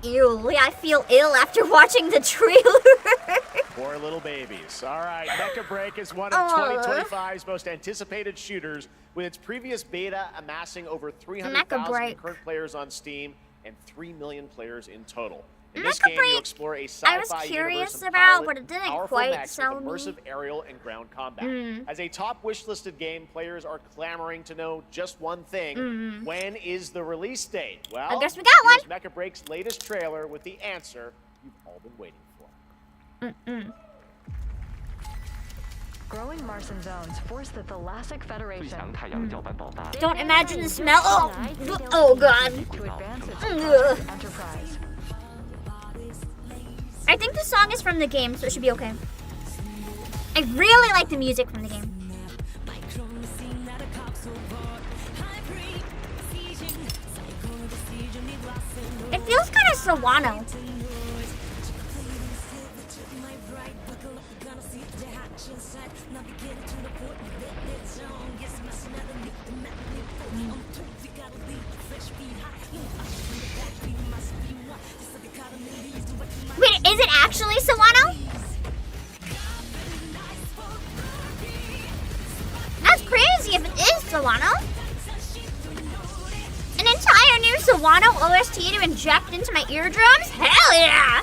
Ew, I feel ill after watching the trailer. Poor little babies. All right, Mecha Break is one of 2025's most anticipated shooters, with its previous beta amassing over 300,000 current players on Steam and 3 million players in total. In this game, you explore a sci-fi universe and pilot powerful mechs with immersive aerial and ground combat. As a top wishlisted game, players are clamoring to know just one thing. When is the release date? Well, I guess we got one. here's Mecha Break's latest trailer with the answer you've all been waiting for. Growing Martian zones force the Thalassic Federation. Don't imagine the smell. Oh god. Ugh. Enterprise. I think the song is from the game, so it should be okay. I really like the music from the game. It feels kind of Sawano. Wait, is it actually Sawano? That's crazy if it is Sawano. An entire new Sawano OST to inject into my eardrums? Hell yeah!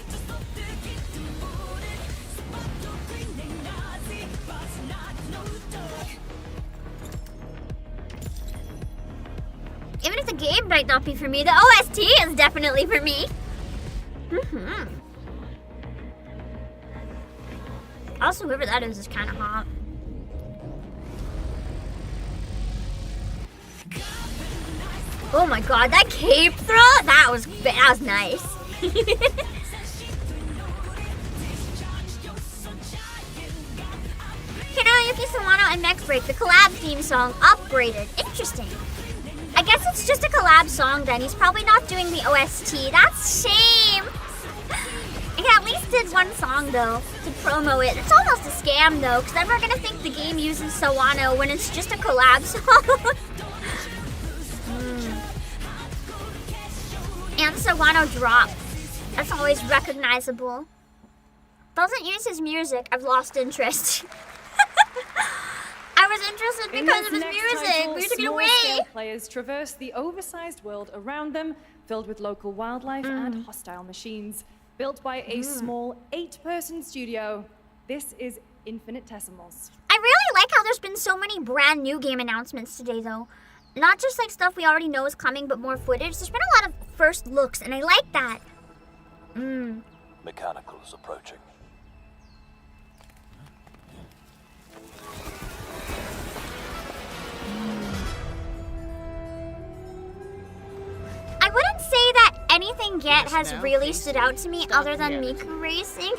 Even if the game might not be for me, the OST is definitely for me. Also, whoever that is kind of hot. Oh my god, that cape throw? That was nice. Yuki Sawano and Next Break, the collab theme song, upgraded. Interesting. I guess it's just a collab song then. He's probably not doing the OST. That's shame. He at least did one song though to promo it. It's almost a scam though, because then we're gonna think the game uses Sawano when it's just a collab song. And Sawano drop. That's always recognizable. Doesn't use his music. I've lost interest. I was interested because of his music. We took it away. Small-scale players traverse the oversized world around them, filled with local wildlife and hostile machines. Built by a small 8-person studio, this is Infinitesimals. I really like how there's been so many brand new game announcements today, though. Not just like stuff we already know is coming, but more footage. There's been a lot of first looks, and I like that. Mechanicals approaching. I wouldn't say that anything yet has really stood out to me other than Miku Racing.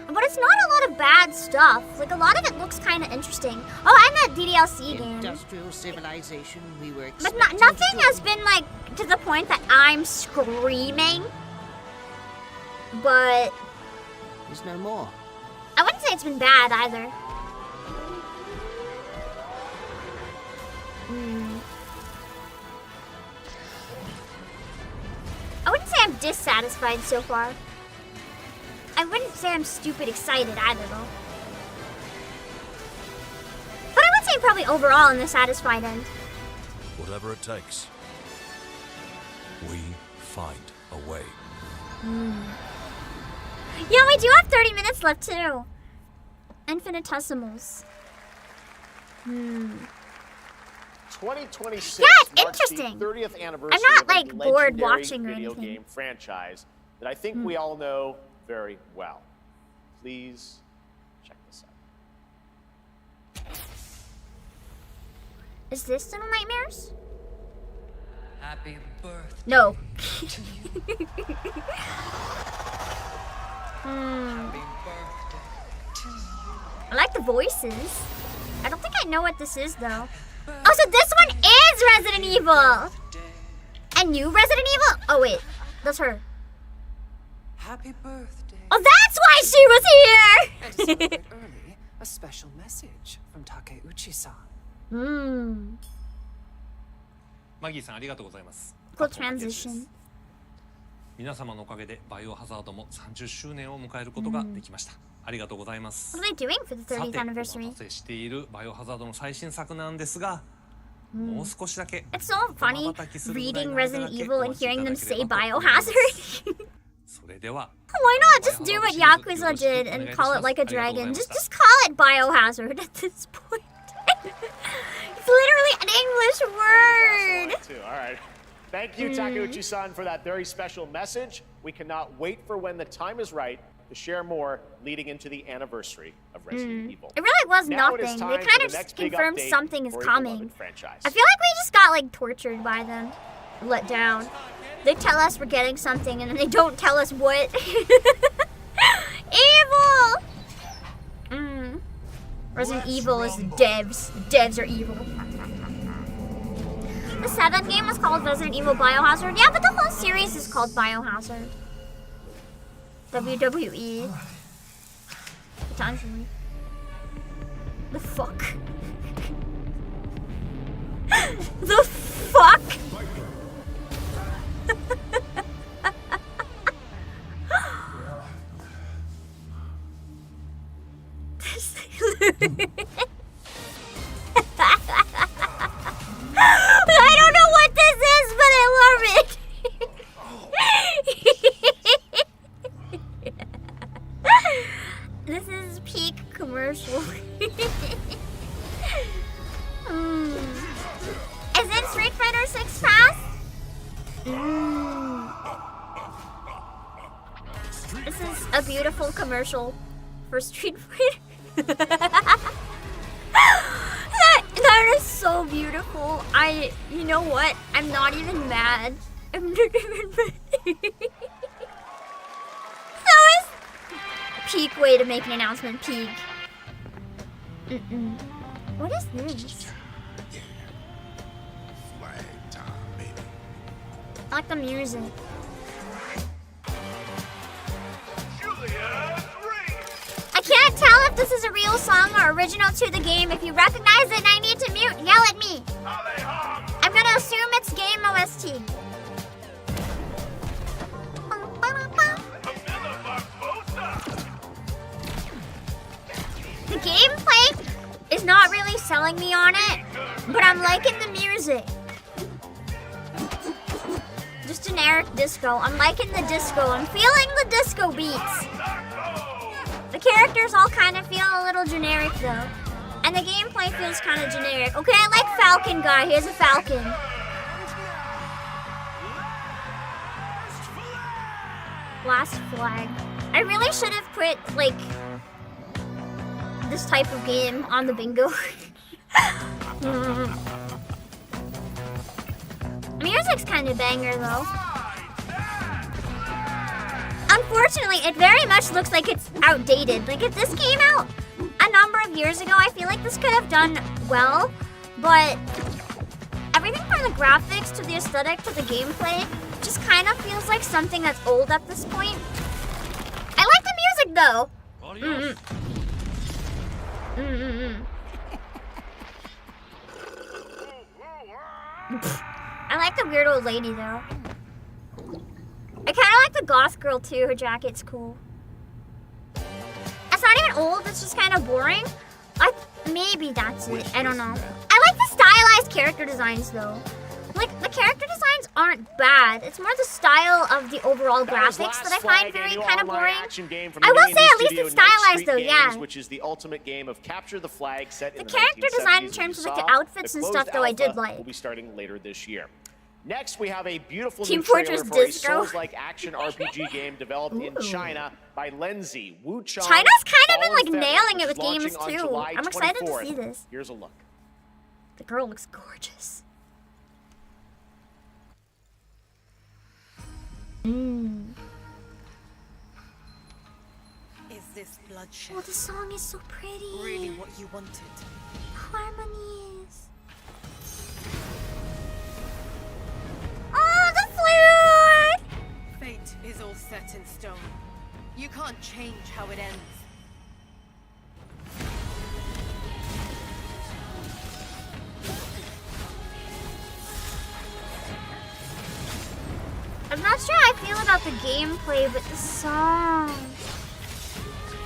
But it's not a lot of bad stuff. Like, a lot of it looks kind of interesting. Oh, and that DDLC game. Industrial civilization we were But nothing has been, like, to the point that I'm screaming. But there's no more. I wouldn't say it's been bad either. I wouldn't say I'm dissatisfied so far. I wouldn't say I'm stupid excited either, though. But I would say probably overall in the satisfied end. Whatever it takes, we find a way. Yeah, we do have 30 minutes left, too. Infinitesimals. 2026 yeah, it's interesting. The 30th anniversary I'm not, of a like, bored legendary watching or video anything. game franchise that I think we all know very well. Please check this out. Is this Little Nightmares? Happy birthday. No. I like the voices. I don't think I know what this is, though. Oh, so this one is Resident Evil! A new Resident Evil? Oh, wait. That's her. Happy birthday. Oh, that's why she was here! Early, a special message from Takeuchi-san. Cool transition. 皆様のおかげでバイオハザードも30周年を迎えることができました。ありがとうございます。 What are they doing for the さ 30th て、お anniversary? 待たせしているバイオハザードの最新作なんですが、もう少しだけ It's so funny reading Resident Evil and hearing them say Biohazard. それでは Why not just do what Yakuza did and call it like a dragon? Just call it Biohazard at this point. It's literally an English word. All right. Thank you, Takeuchi-san, for that very special message. We cannot wait for when the time is right to share more leading into the anniversary of Resident Evil. It really was Now it is nothing. They time kind for of the just next big confirmed update something is for your coming. beloved franchise. I feel like we just got like tortured by them. Let down. They tell us we're getting something and then they don't tell us what. Evil! Resident Evil is devs. Devs are evil. The 7th game was called Resident Evil Biohazard. Yeah, but the whole series is called Biohazard. WWE. Potentially. The fuck? The fuck? I don't know what this is, but I love it. This is peak commercial. Is it Street Fighter 6 Pass? This is a beautiful commercial for Street Fighter. That is so beautiful. You know what? I'm not even mad. I'm not even mad. That was peak way to make an announcement. Peak. What is this? I like the music. I can't tell if this is a real song or original to the game. If you recognize it and I need to mute, yell at me. I'm gonna assume it's game OST. The gameplay is not really selling me on it, but I'm liking the music. Just generic disco. I'm liking the disco. I'm feeling the disco beats. The characters all kind of feel a little generic though. And the gameplay feels kind of generic. Okay, I like Falcon guy. Here's a Falcon. Last flag. I really should have put, like, this type of game on the bingo. Music's kind of banger though. Unfortunately, it very much looks like it's outdated. Like, if this came out a number of years ago, I feel like this could have done well, but everything from the graphics to the aesthetic to the gameplay just kind of feels like something that's old at this point. I like the music though. I like the weird old lady though. I kind of like the goth girl too. Her jacket's cool. It's not even old. It's just kind of boring. Maybe that's it. I don't know. I like the stylized character designs though. Like, the character designs aren't bad. It's more the style of the overall graphics that I find very kind of boring. I will say at least it's stylized though, yeah. Which is the ultimate game of capture the flag set in the character design in terms of like the outfits and stuff though I did like. Will be starting later this year. Next, we have a beautiful Team new trailer Fortress for a Disco. Souls-like action RPG game developed in China by Lenzi. China's kind of been like nailing it with games too. I'm excited to see this. Here's a look. The girl looks gorgeous. Is this bloodshed? Oh, the song is so pretty. Really what you wanted? Harmonies. Oh, the flute! Fate is all set in stone. You can't change how it ends. I'm not sure how I feel about the gameplay, but the song.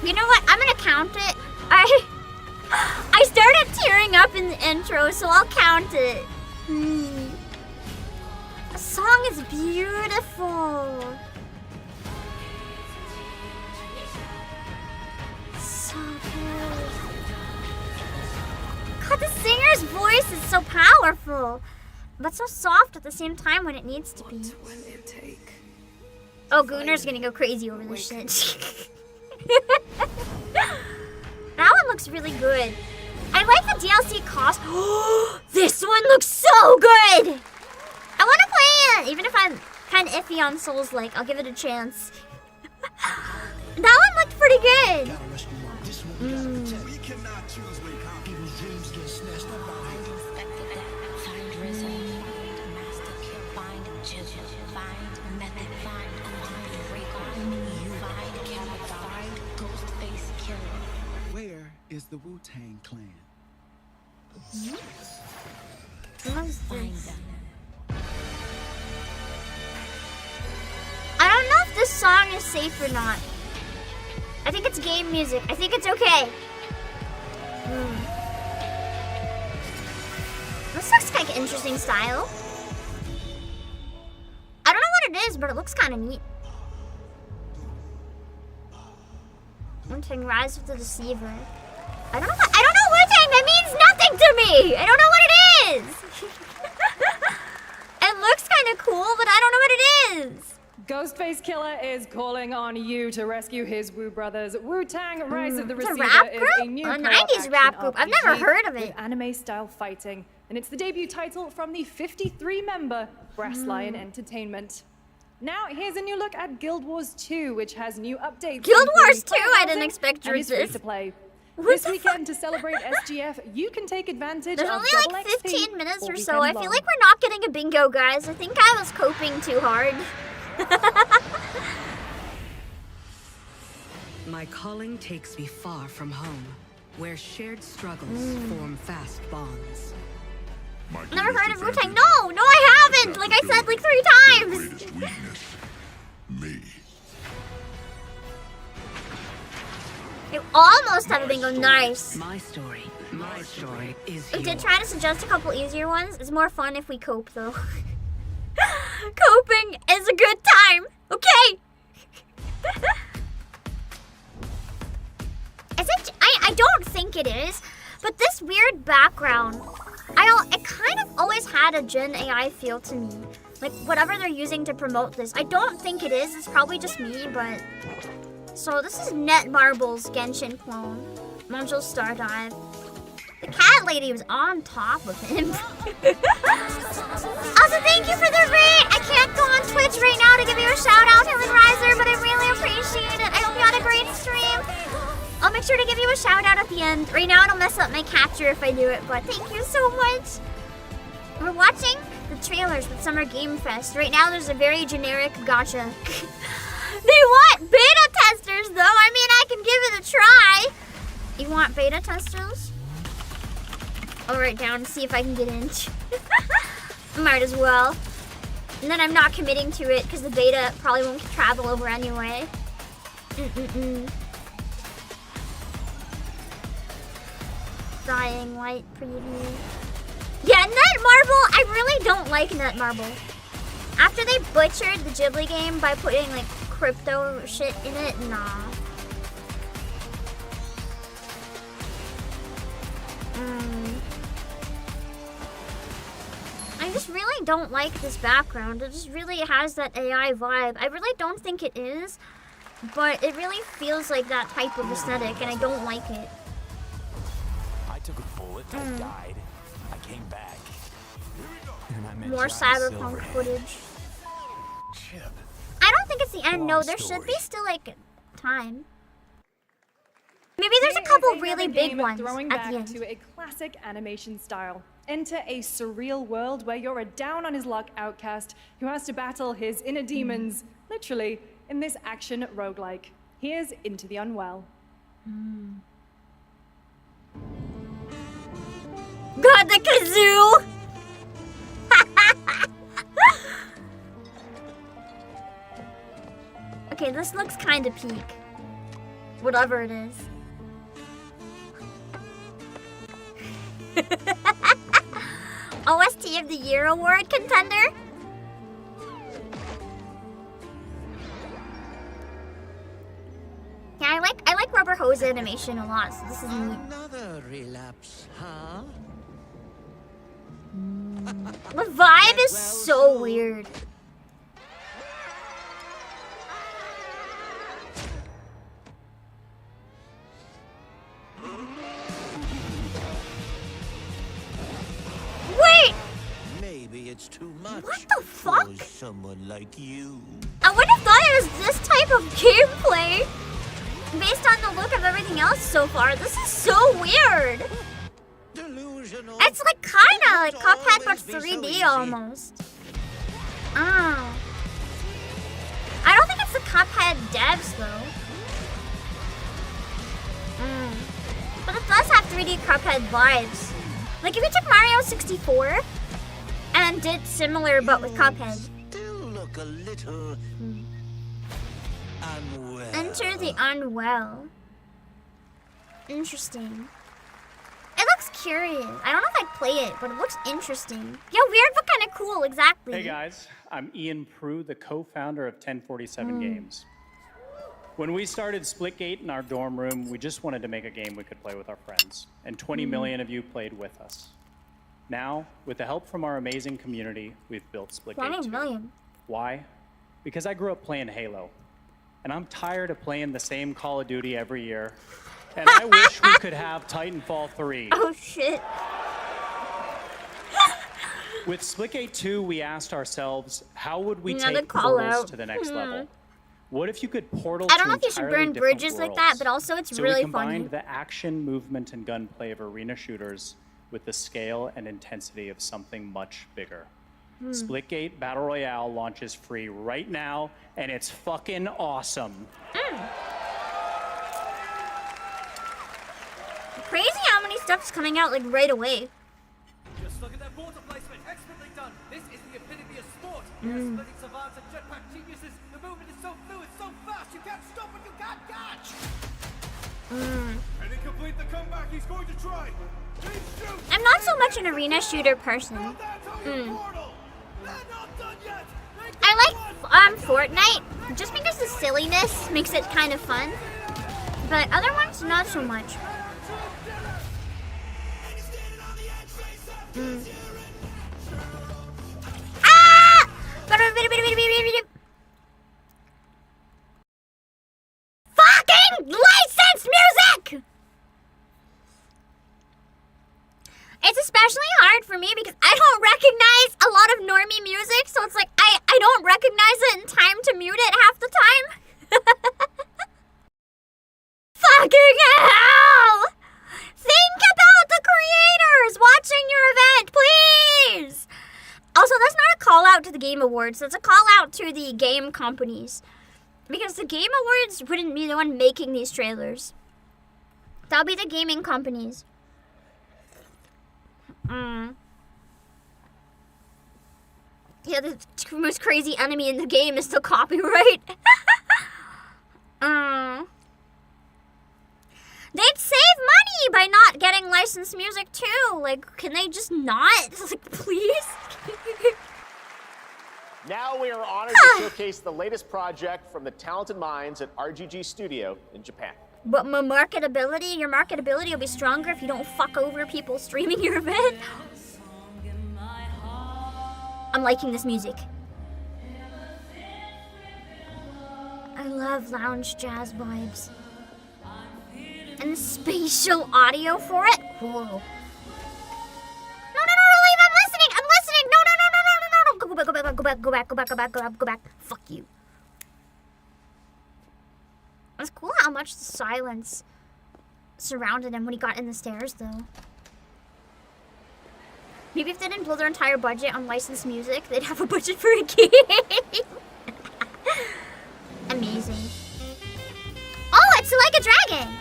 You know what? I'm gonna count it. I started tearing up in the intro, so I'll count it. The song is beautiful. So good. God, the singer's voice is so powerful, but so soft at the same time when it needs to be. What will it take? Oh, Gooner's gonna go crazy over this shit. That one looks really good. I like the DLC cost. This one looks so good! I want to play it, even if I'm kind of iffy on Souls-like. I'll give it a chance. That one looked pretty good. chip, find method, find ODB, break on you, find camera, find ghost face killer. Where is the Wu-Tang Clan? Find them. I don't know if this song is safe or not. I think it's game music. I think it's okay. This looks like an interesting style. I don't know what it is, but it looks kind of neat. Wu-Tang Rise of the Deceiver. I don't know Wu-Tang. That means nothing to me. I don't know what it is. It looks kind of cool, but I don't know what it is. Ghostface Killer is calling on you to rescue his Wu brothers. Wu-Tang Rise of the It's a Receiver rap is group? a new A co-op 90s action rap group. I've never RPG heard of it. with anime-style fighting, and it's the debut title from the 53-member Brass Lion Entertainment. Now, here's a new look at Guild Wars 2, which has new updates. Guild Wars 2? including I didn't expect to and it's free resist. to play. What This the weekend, to celebrate SGF, you can take advantage There's of only double like XP 15 minutes all or so. I weekend feel long. like we're not getting a bingo, guys. I think I was coping too hard. My calling takes me far from home, where shared struggles form fast bonds. Never heard of Wu-Tang. No, I haven't. Like I said like 3 times. Greatest weakness, me. You almost had a bingo. Nice. My story is We did yours. try to suggest a couple easier ones. It's more fun if we cope, though. Coping is a good time. Okay. I don't think it is, but this weird background, it kind of always had a Gen AI feel to me. Like whatever they're using to promote this. I don't think it is. It's probably just me, but. So this is Netmarble's Genshin clone. Monjo Stardive. The cat lady was on top of him. Also, thank you for the raid. I can't go on Twitch right now to give you a shout out, Helen Riser, but I really appreciate it. I hope you had a great stream. I'll make sure to give you a shout out at the end. Right now, it'll mess up my capture if I do it, but thank you so much. We're watching the trailers with Summer Game Fest. Right now, there's a very generic gacha. They want beta testers, though. I mean, I can give it a try. You want beta testers? I'll write down and see if I can get in. Might as well. And then I'm not committing to it because the beta probably won't travel over anyway. Dying Light preview. Yeah, Netmarble. I really don't like Netmarble. After they butchered the Ghibli game by putting like crypto shit in it, nah. I just really don't like this background. It just really has that AI vibe. I really don't think it is, but it really feels like that type of aesthetic, and I don't like it. I took a bullet, I died, I came back. And I met More Johnny cyberpunk Silverhand. footage. Chip. I don't think it's the end. No, Long there should story. be still like time. Maybe there's a couple really big ones throwing at back the end. to a classic animation style. Enter a surreal world where you're a down-on-his-luck outcast who has to battle his inner demons, literally, in this action roguelike. Here's Into the Unwell. God, the kazoo! Okay, this looks kind of peak. Whatever it is. OST of the Year award contender? Yeah, I like rubber hose animation a lot, so this is neat. Another relapse, huh? The vibe is so weird. Wait! Maybe it's too much. What the fuck? For someone like you. I would have thought it was this type of gameplay. Based on the look of everything else so far, this is so weird. It's like kinda like Cuphead but 3D almost. Oh. I don't think it's the Cuphead devs though. But it does have 3D Cuphead vibes. Like if you took Mario 64 and did similar but with Cuphead. Still look a little unwell. Enter the unwell. Interesting. It looks curious. I don't know if I'd play it, but it looks interesting. Yeah, weird but kind of cool, exactly. Hey guys, I'm Ian Prue, the co-founder of 1047 Games. When we started Splitgate in our dorm room, we just wanted to make a game we could play with our friends. And 20 million of you played with us. Now, with the help from our amazing community, we've built Splitgate 20 2. million. Why? Because I grew up playing Halo. And I'm tired of playing the same Call of Duty every year. And I wish we could have Titanfall 3. Oh shit. With Splitgate 2, we asked ourselves, how would we Another take call portals out. to the next level? What if you could portal I don't to know if you should entirely burn different bridges like that, worlds? but also it's So really we combined funny. the action, movement, and gunplay of arena shooters with the scale and intensity of something much bigger. Splitgate Battle Royale launches free right now, and it's fucking awesome. Crazy how many stuff's coming out like right away. Just look at that water placement. Expertly done. This is the epitome of sport. You're splitting savants and jetpack geniuses. The movement is so fluid, so fast. You can't stop it. You can't catch. And to complete the comeback, he's going to try. I'm not so much an arena shooter person. I like Fortnite just because the silliness makes it kind of fun, but other ones not so much. Ah! Fucking licensed music! It's especially hard for me because I don't recognize a lot of normie music, so it's like I don't recognize it in time to mute it half the time. Fucking hell! Think about the creators watching your event, please! Also, that's not a call out to the Game Awards, that's a call out to the game companies. Because the Game Awards wouldn't be the one making these trailers. That'll be the gaming companies. Yeah, the most crazy enemy in the game is still copyright. They'd save money by not getting licensed music too. Like, can they just not? Like, please? Now we are honored to showcase the latest project from the talented minds at RGG Studio in Japan. But my marketability, your marketability will be stronger if you don't fuck over people streaming your event. I'm liking this music. I love lounge jazz vibes. And the spatial audio for it. Whoa. No, leave, I'm listening. No. Go back. Fuck you. It's cool how much the silence surrounded him when he got in the stairs, though. Maybe if they didn't blow their entire budget on licensed music, they'd have a budget for a game. Amazing. Oh, it's like a dragon.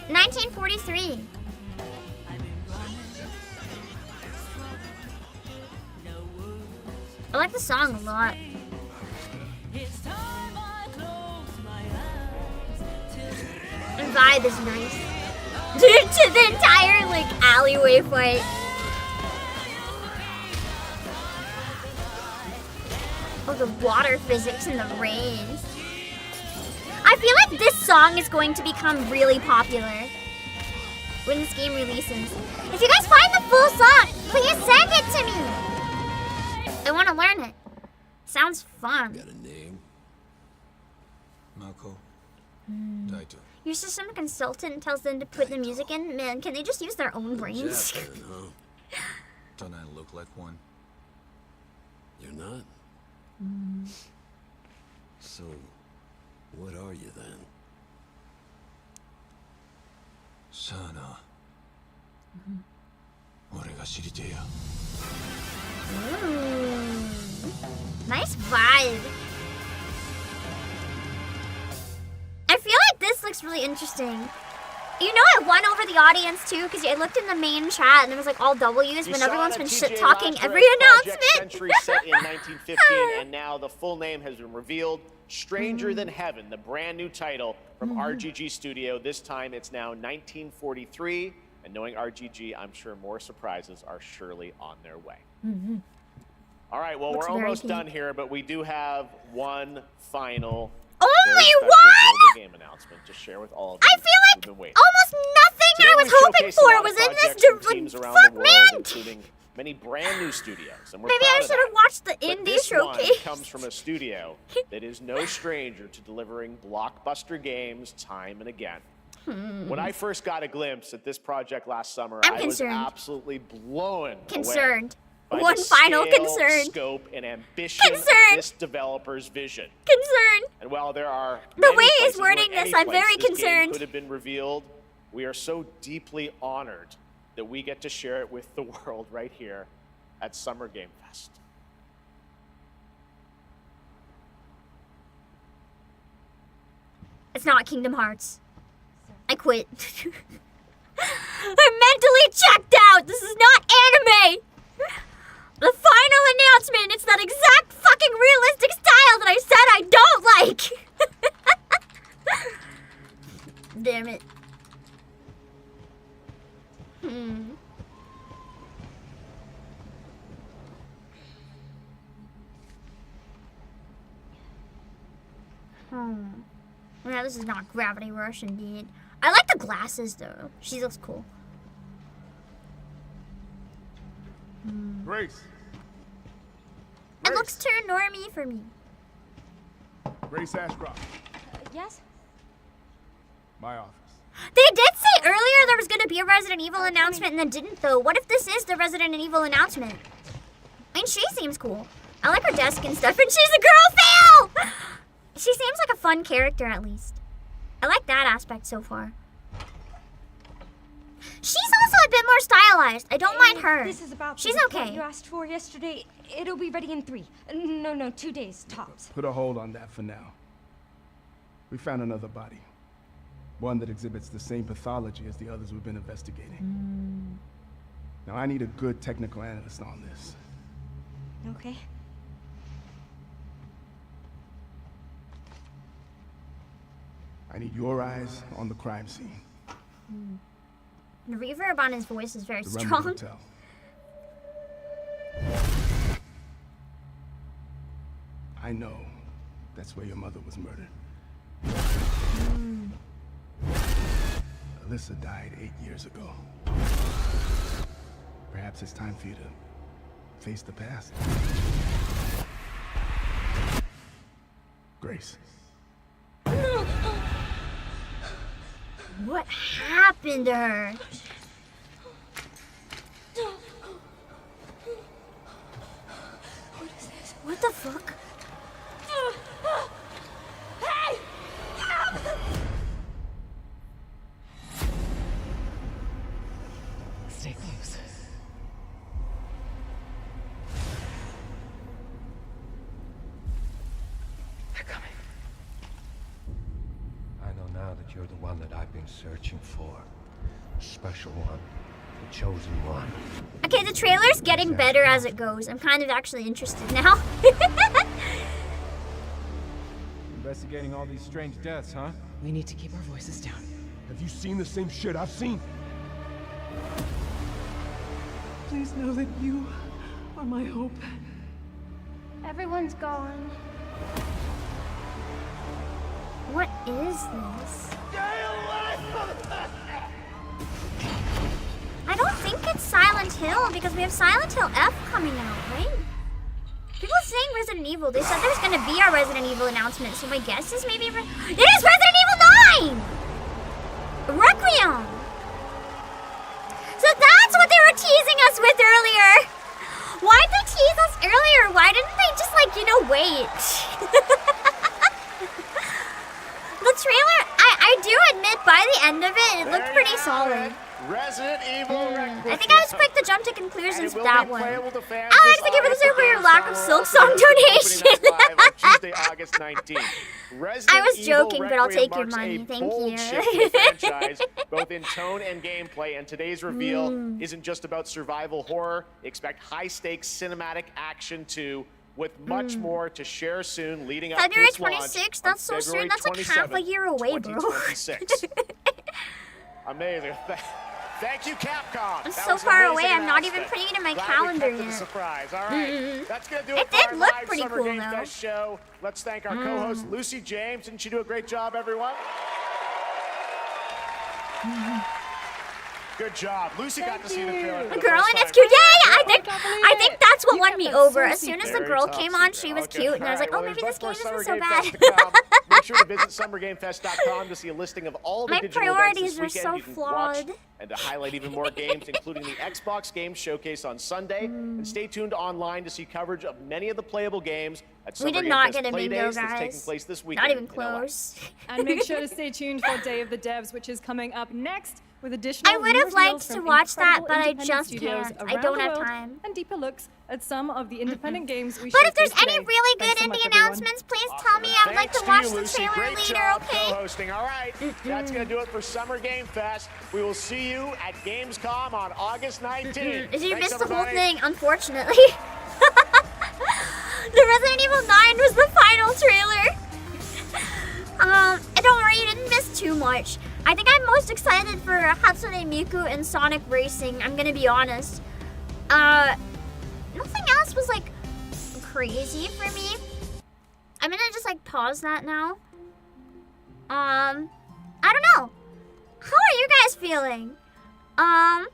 1943. I like the song a lot. The vibe is nice. Dude, to the entire like alleyway fight. Oh, the water physics in the rain. I feel like this song is going to become really popular when this game releases. If you guys find the full song, please send it to me. I want to learn it. Sounds fun. Got a name? Mako. Daito. Your system consultant tells them to put the music in. Man, can they just use their own brains? Japan, huh? Don't I look like one? You're not? So, what are you then? Sana. 俺が知りてえや。Nice vibe. I feel like this looks really interesting. You know, I won over the audience too because I looked in the main chat and there was like all W's when everyone's been shit talking every announcement. Century set in 1915, and now the full name has been revealed. Stranger Than Heaven, the brand new title from RGG Studio. This time it's now 1943, and knowing RGG, I'm sure more surprises are surely on their way. All right, well, we're almost done here, but we do have one final only one game announcement to share with all of you. I feel like almost nothing I was hoping for was in this teams around the world, including many brand new studios. And we're maybe I should have watched the indie showcase. One comes from a studio that is no stranger to delivering blockbuster games time and again. When I first got a glimpse at this project last summer, I was absolutely blown away. By One the final scale, concern. Scope and ambition of this developer's vision. Concern. And while there are the way he's wording this, I'm very concerned. Could have been revealed. We are so deeply honored that we get to share it with the world right here at Summer Game Fest. It's not Kingdom Hearts. I quit. I'm mentally checked out. This is not anime. The final announcement, it's that exact fucking realistic style that I said I don't like. Damn it. Yeah, this is not Gravity Rush indeed. I like the glasses though. She looks cool. Grace. It looks too normie for me. Grace Ashcroft. Yes? My office. They did say earlier there was going to be a Resident Evil announcement and then didn't though. What if this is the Resident Evil announcement? I mean, she seems cool. I like her desk and stuff, and she's a girl fail! She seems like a fun character at least. I like that aspect so far. She's also a bit more stylized. I don't mind her. This is about She's the okay. report you asked for yesterday. It'll be ready in 3. No, 2 days tops. Put a hold on that for now. We found another body. One that exhibits the same pathology as the others we've been investigating. Now I need a good technical analyst on this. Okay. I need your eyes on the crime scene. The reverb on his voice is very The Rumble strong. Hotel. I know that's where your mother was murdered. Alyssa died 8 years ago. Perhaps it's time for you to face the past. Grace. What happened to her? What is this? What the fuck? Hey! Stay close. They're coming. I know now that you're the one that I've been searching for. The special one. The chosen one. Okay, the trailer's getting better as it goes. I'm kind of actually interested now. Investigating all these strange deaths, huh? We need to keep our voices down. Have you seen the same shit I've seen? Please know that you are my hope. Everyone's gone. What is this? I don't think it's Silent Hill because we have Silent Hill F coming out, right? People saying Resident Evil. They said there's gonna be a Resident Evil announcement, so my guess is maybe it is Resident Evil 9! Requiem! So that's what they were teasing us with earlier! Why'd they tease us earlier? Why didn't they just, like, you know, wait? The trailer, I do admit, by the end of it, it looked pretty solid. Resident Evil Requiem. I think I was quick to jump to conclusions with that one. Alex, thank you for the super your lack of silk song donation. Tuesday, August 19th. I was joking, but I'll take your money. Thank you. Franchise, both in tone and gameplay, and today's reveal isn't just about survival horror. Expect high-stakes cinematic action too, with much more to share soon, leading up February to its launch 26th. That's so soon. That's like half a year away, bro. 2026. Amazing. Thank you, Capcom. I'm so far away. I'm not even putting it in my calendar yet. Surprise. All right. That's going to do it, It for did our look live pretty Summer cool, Game though. Fest show. Let's thank our co-host, Lucy James. Didn't she do a great job, everyone? Good job. Lucy got to see the trailer. The girl in it's cute. Yeah, I think that's what won me over. As soon as the girl came on, she was cute, and I was like, oh, maybe this game isn't so bad. Make sure to visit summergamefest.com to see a listing of all the My digital events this priorities are weekend so you can flawed. watch, and to highlight even more games, including the Xbox Game Showcase on Sunday. And stay tuned online to see coverage of many of the playable games at We Summer did Game not Fest get a bingo, Playdays that's taking guys. place this weekend. Not even in LA. close. And make sure to stay tuned for Day of the Devs, which is coming up next with additional I would have new liked reveals to from watch that, incredible but I independent just studios can't. I around don't the have world, time. And deeper looks at some of the independent games we But if there's showcased any today. really good Thanks so much, indie everyone. announcements, please tell me. I'd like to watch the trailer Great later, job okay? co-hosting. All right, that's going to do it for Summer Game Fest. We will see you at Gamescom on August 19th. You Thanks, missed the whole everybody. thing, unfortunately. The Resident Evil 9 was the final trailer. Don't worry, you didn't miss too much. I think I'm most excited for Hatsune Miku and Sonic Racing, I'm gonna be honest. Nothing else was like crazy for me. I'm gonna just like pause that now. I don't know. How are you guys feeling? Oh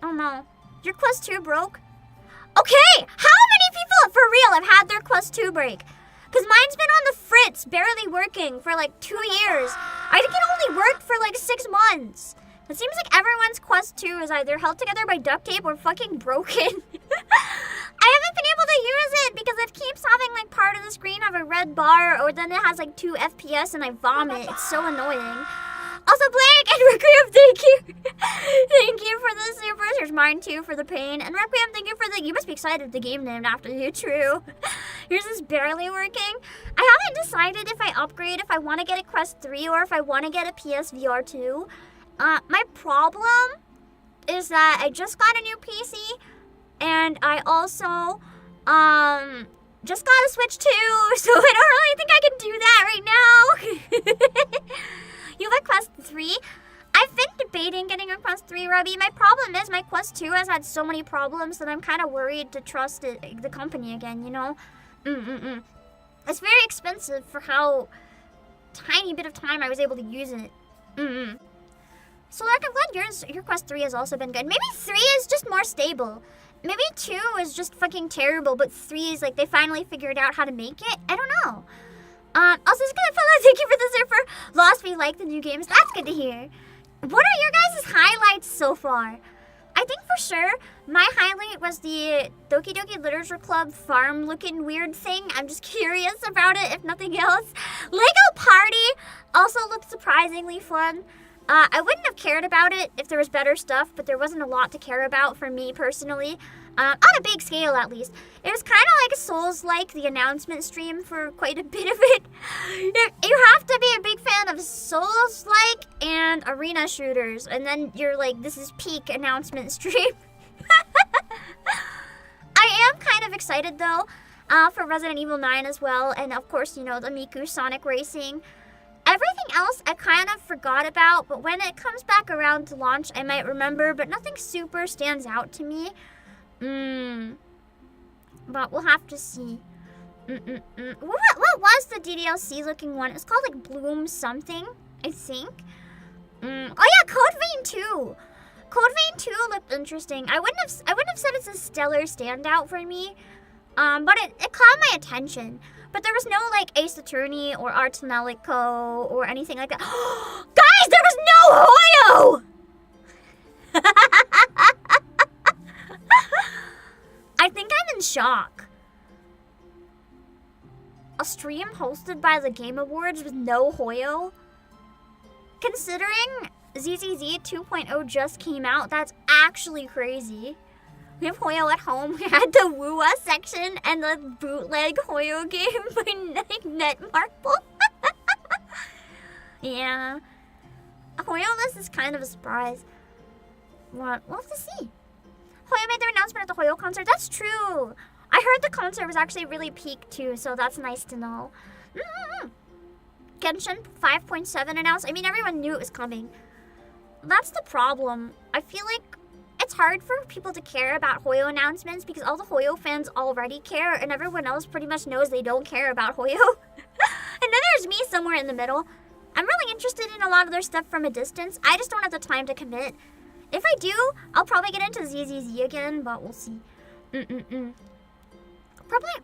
no. Your Quest 2 broke? Okay! How many people for real have had their Quest 2 break? Because mine's been on the fritz, barely working for like 2 years. I think it only worked for like 6 months. It seems like everyone's Quest 2 is either held together by duct tape or fucking broken. I haven't been able to use it because it keeps having like part of the screen have a red bar, or then it has like 2 FPS and I vomit. It's so annoying. Also, Blake and Requiem, thank you. Thank you for the supers. Here's mine too for the pain. And Requiem, thank you for the. You must be excited the game named after you, true. Yours is barely working. I haven't decided if I upgrade, if I want to get a Quest 3 or if I want to get a PSVR 2. My problem is that I just got a new PC and I also just got a Switch 2, so I don't really think I can do that right now. You have a Quest 3? I've been debating getting a Quest 3, Robbie. My problem is my Quest 2 has had so many problems that I'm kind of worried to trust the company again, you know? It's very expensive for how tiny bit of time I was able to use it. So, like, I'm glad your Quest 3 has also been good. Maybe 3 is just more stable. Maybe 2 is just fucking terrible, but 3 is like they finally figured out how to make it. I don't know. Also, it's gonna follow. Thank you for the surfer. Lost me like the new games. That's good to hear. What are your guys' highlights so far? I think for sure my highlight was the Doki Doki Literature Club farm looking weird thing. I'm just curious about it, if nothing else. Lego Party also looked surprisingly fun. I wouldn't have cared about it if there was better stuff, but there wasn't a lot to care about for me personally. On a big scale, at least. It was kind of like Souls-like, the announcement stream for quite a bit of it. You have to be a big fan of Souls-like and arena shooters, and then you're like, this is peak announcement stream. I am kind of excited, though, for Resident Evil 9 as well, and of course, you know, the Miku Sonic Racing. Everything else I kind of forgot about, but when it comes back around to launch, I might remember, but nothing super stands out to me. But we'll have to see. What was the DDLC looking one? It's called like Bloom something, I think. Oh yeah, Code Vein 2. Code Vein 2 looked interesting. I wouldn't have said it's a stellar standout for me. But it caught my attention. But there was no like Ace Attorney or Ars Nelico or anything like that. Guys, there was no Hoyo! I think I'm in shock. A stream hosted by the Game Awards with no Hoyo? Considering ZZZ 2.0 just came out. That's actually crazy. We have Hoyo at home. We had the Wua section and the bootleg Hoyo game by Netmarble. Yeah. Hoyo list is kind of a surprise. What? We'll have to see. Hoyo made their announcement at the Hoyo concert. That's true. I heard the concert was actually really peak too, so that's nice to know. Genshin 5.7 announced. I mean, everyone knew it was coming. That's the problem. I feel like it's hard for people to care about Hoyo announcements because all the Hoyo fans already care and everyone else pretty much knows they don't care about Hoyo. And then there's me somewhere in the middle. I'm really interested in a lot of their stuff from a distance. I just don't have the time to commit. If I do, I'll probably get into ZZZ again, but we'll see. Probably,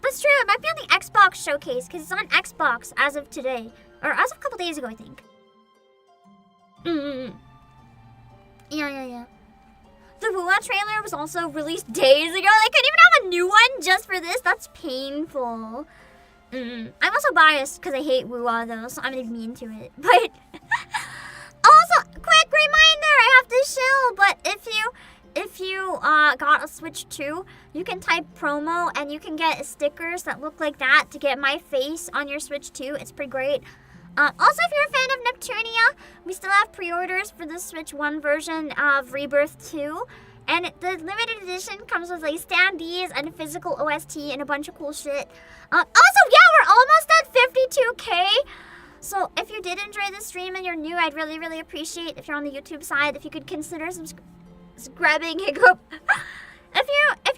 that's true. It might be on the Xbox showcase because it's on Xbox as of today. Or as of a couple days ago, I think. Yeah. The Wua trailer was also released days ago. I couldn't even have a new one just for this. That's painful. I'm also biased because I hate Wua though, so I'm gonna be mean to it. But also, quick reminder, I have to chill. But if you got a Switch 2, you can type promo and you can get stickers that look like that to get my face on your Switch 2. It's pretty great. Also, if you're a fan of Neptunia, we still have pre-orders for the Switch 1 version of Rebirth 2. And the limited edition comes with like standees and physical OST and a bunch of cool shit. Also, yeah, we're almost at 52K. So if you did enjoy the stream and you're new, I'd really, really appreciate if you're on the YouTube side, if you could consider subscribing. Hiccup. If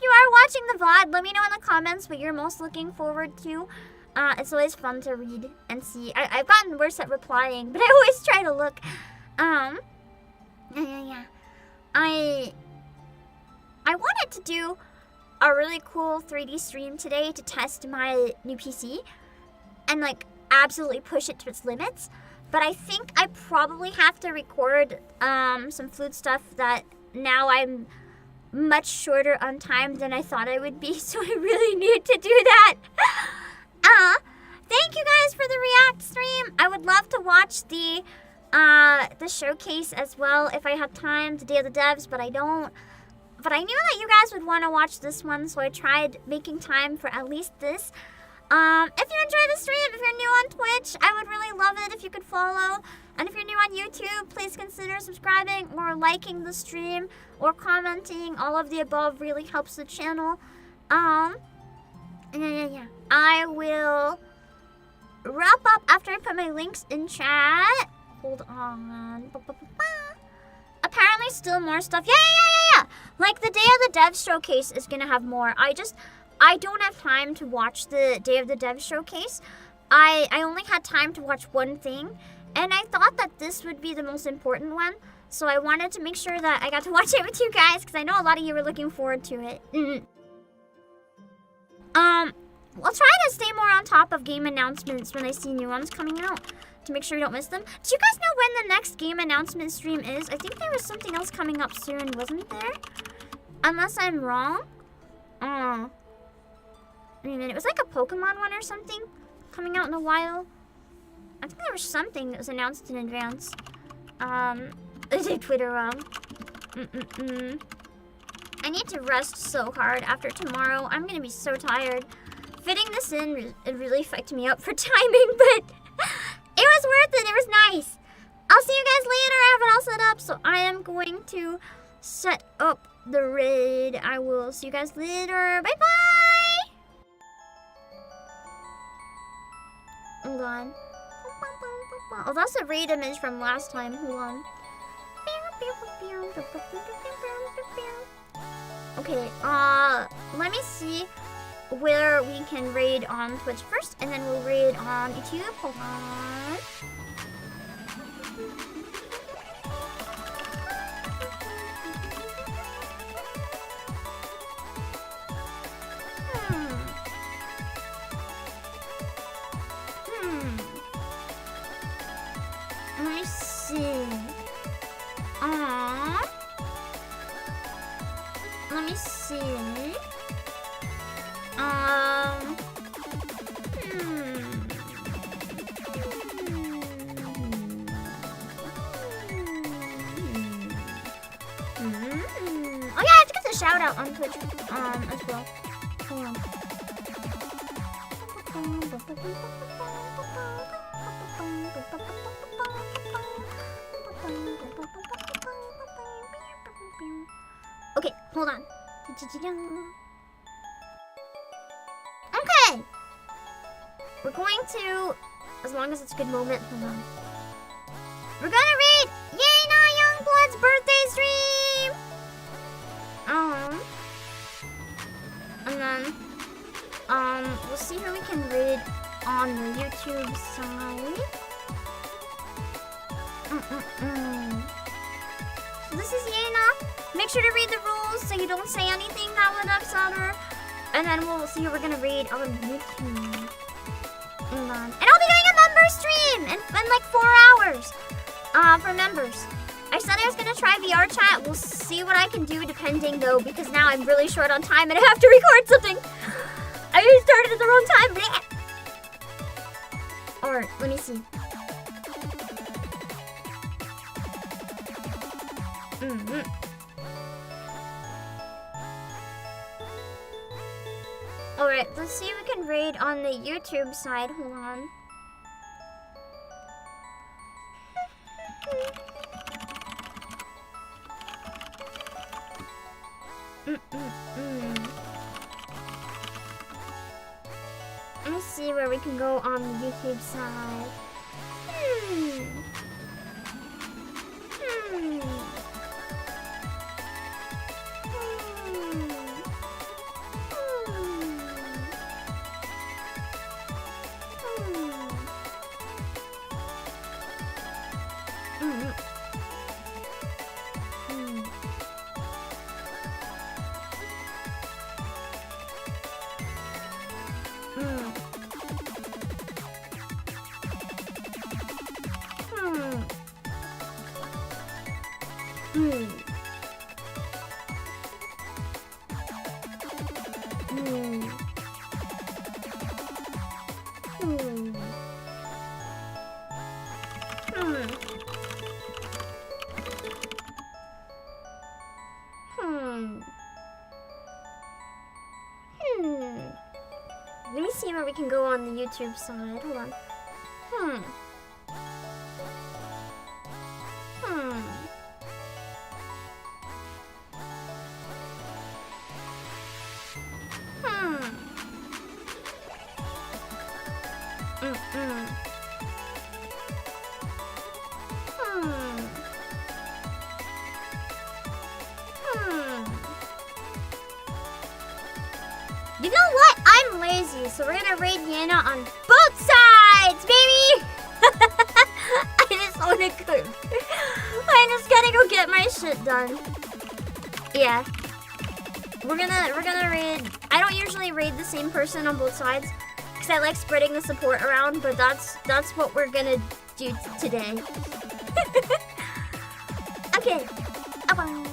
you are watching the VOD, let me know in the comments what you're most looking forward to. It's always fun to read and see. I've gotten worse at replying, but I always try to look. Yeah. I wanted to do a really cool 3D stream today to test my new PC and like absolutely push it to its limits. But I think I probably have to record some flute stuff that now I'm much shorter on time than I thought I would be, so I really need to do that. Thank you guys for the React stream. I would love to watch the showcase as well if I have time, the Day of the Devs, but I don't. But I knew that you guys would want to watch this one, so I tried making time for at least this. If you enjoy the stream, if you're new on Twitch, I would really love it if you could follow. And if you're new on YouTube, please consider subscribing or liking the stream or commenting. All of the above really helps the channel. Yeah. I will wrap up after I put my links in chat. Hold on. Apparently still more stuff. Yeah. Like the Day of the Devs showcase is gonna have more. I don't have time to watch the Day of the Devs showcase. I only had time to watch one thing, and I thought that this would be the most important one. So I wanted to make sure that I got to watch it with you guys, because I know a lot of you were looking forward to it. We'll try to stay more on top of game announcements when I see new ones coming out to make sure you don't miss them. Do you guys know when the next game announcement stream is? I think there was something else coming up soon, wasn't there? Unless I'm wrong. I mean, it was like a Pokemon one or something coming out in a while. I think there was something that was announced in advance. I did Twitter wrong. I need to rest so hard after tomorrow. I'm gonna be so tired. Fitting this in, it really fucked me up for timing, but it was worth it. It was nice. I'll see you guys later. I have it all set up, so I am going to set up the raid. I will see you guys later. Bye-bye. Hold on. Oh, that's the raid image from last time. Hold on. Okay, let me see where we can raid on Twitch first, and then we'll raid on YouTube. Hold on. Let me see. Let me see. shout out on Twitch as well. Hold on. Okay, hold on. Okay. We're going to, as long as it's a good moment, hold on. We're gonna read Yena Youngblood's birthday stream. And then, we'll see who we can read on the YouTube side. So this is Yena. Make sure to read the rules so you don't say anything that would upset her. And then we'll see who we're gonna read on YouTube. And I'll be doing a member stream in like 4 hours. For members. I said I was gonna try VR chat. We'll see what I can do depending though, because now I'm really short on time and I have to record something. I started at the wrong time. Alright, let me see. Alright, let's see if we can raid on the YouTube side. Hold on. Let me see where we can go on the YouTube side. Let me see where we can go on the YouTube side. Hold on. You know what? I'm lazy, so we're gonna raid Yena on both sides, baby! I just wanna go. I just gotta go get my shit done. Yeah. We're gonna raid. I don't usually raid the same person on both sides, because I like spreading the support around, but that's what we're gonna do today. Okay. Bye.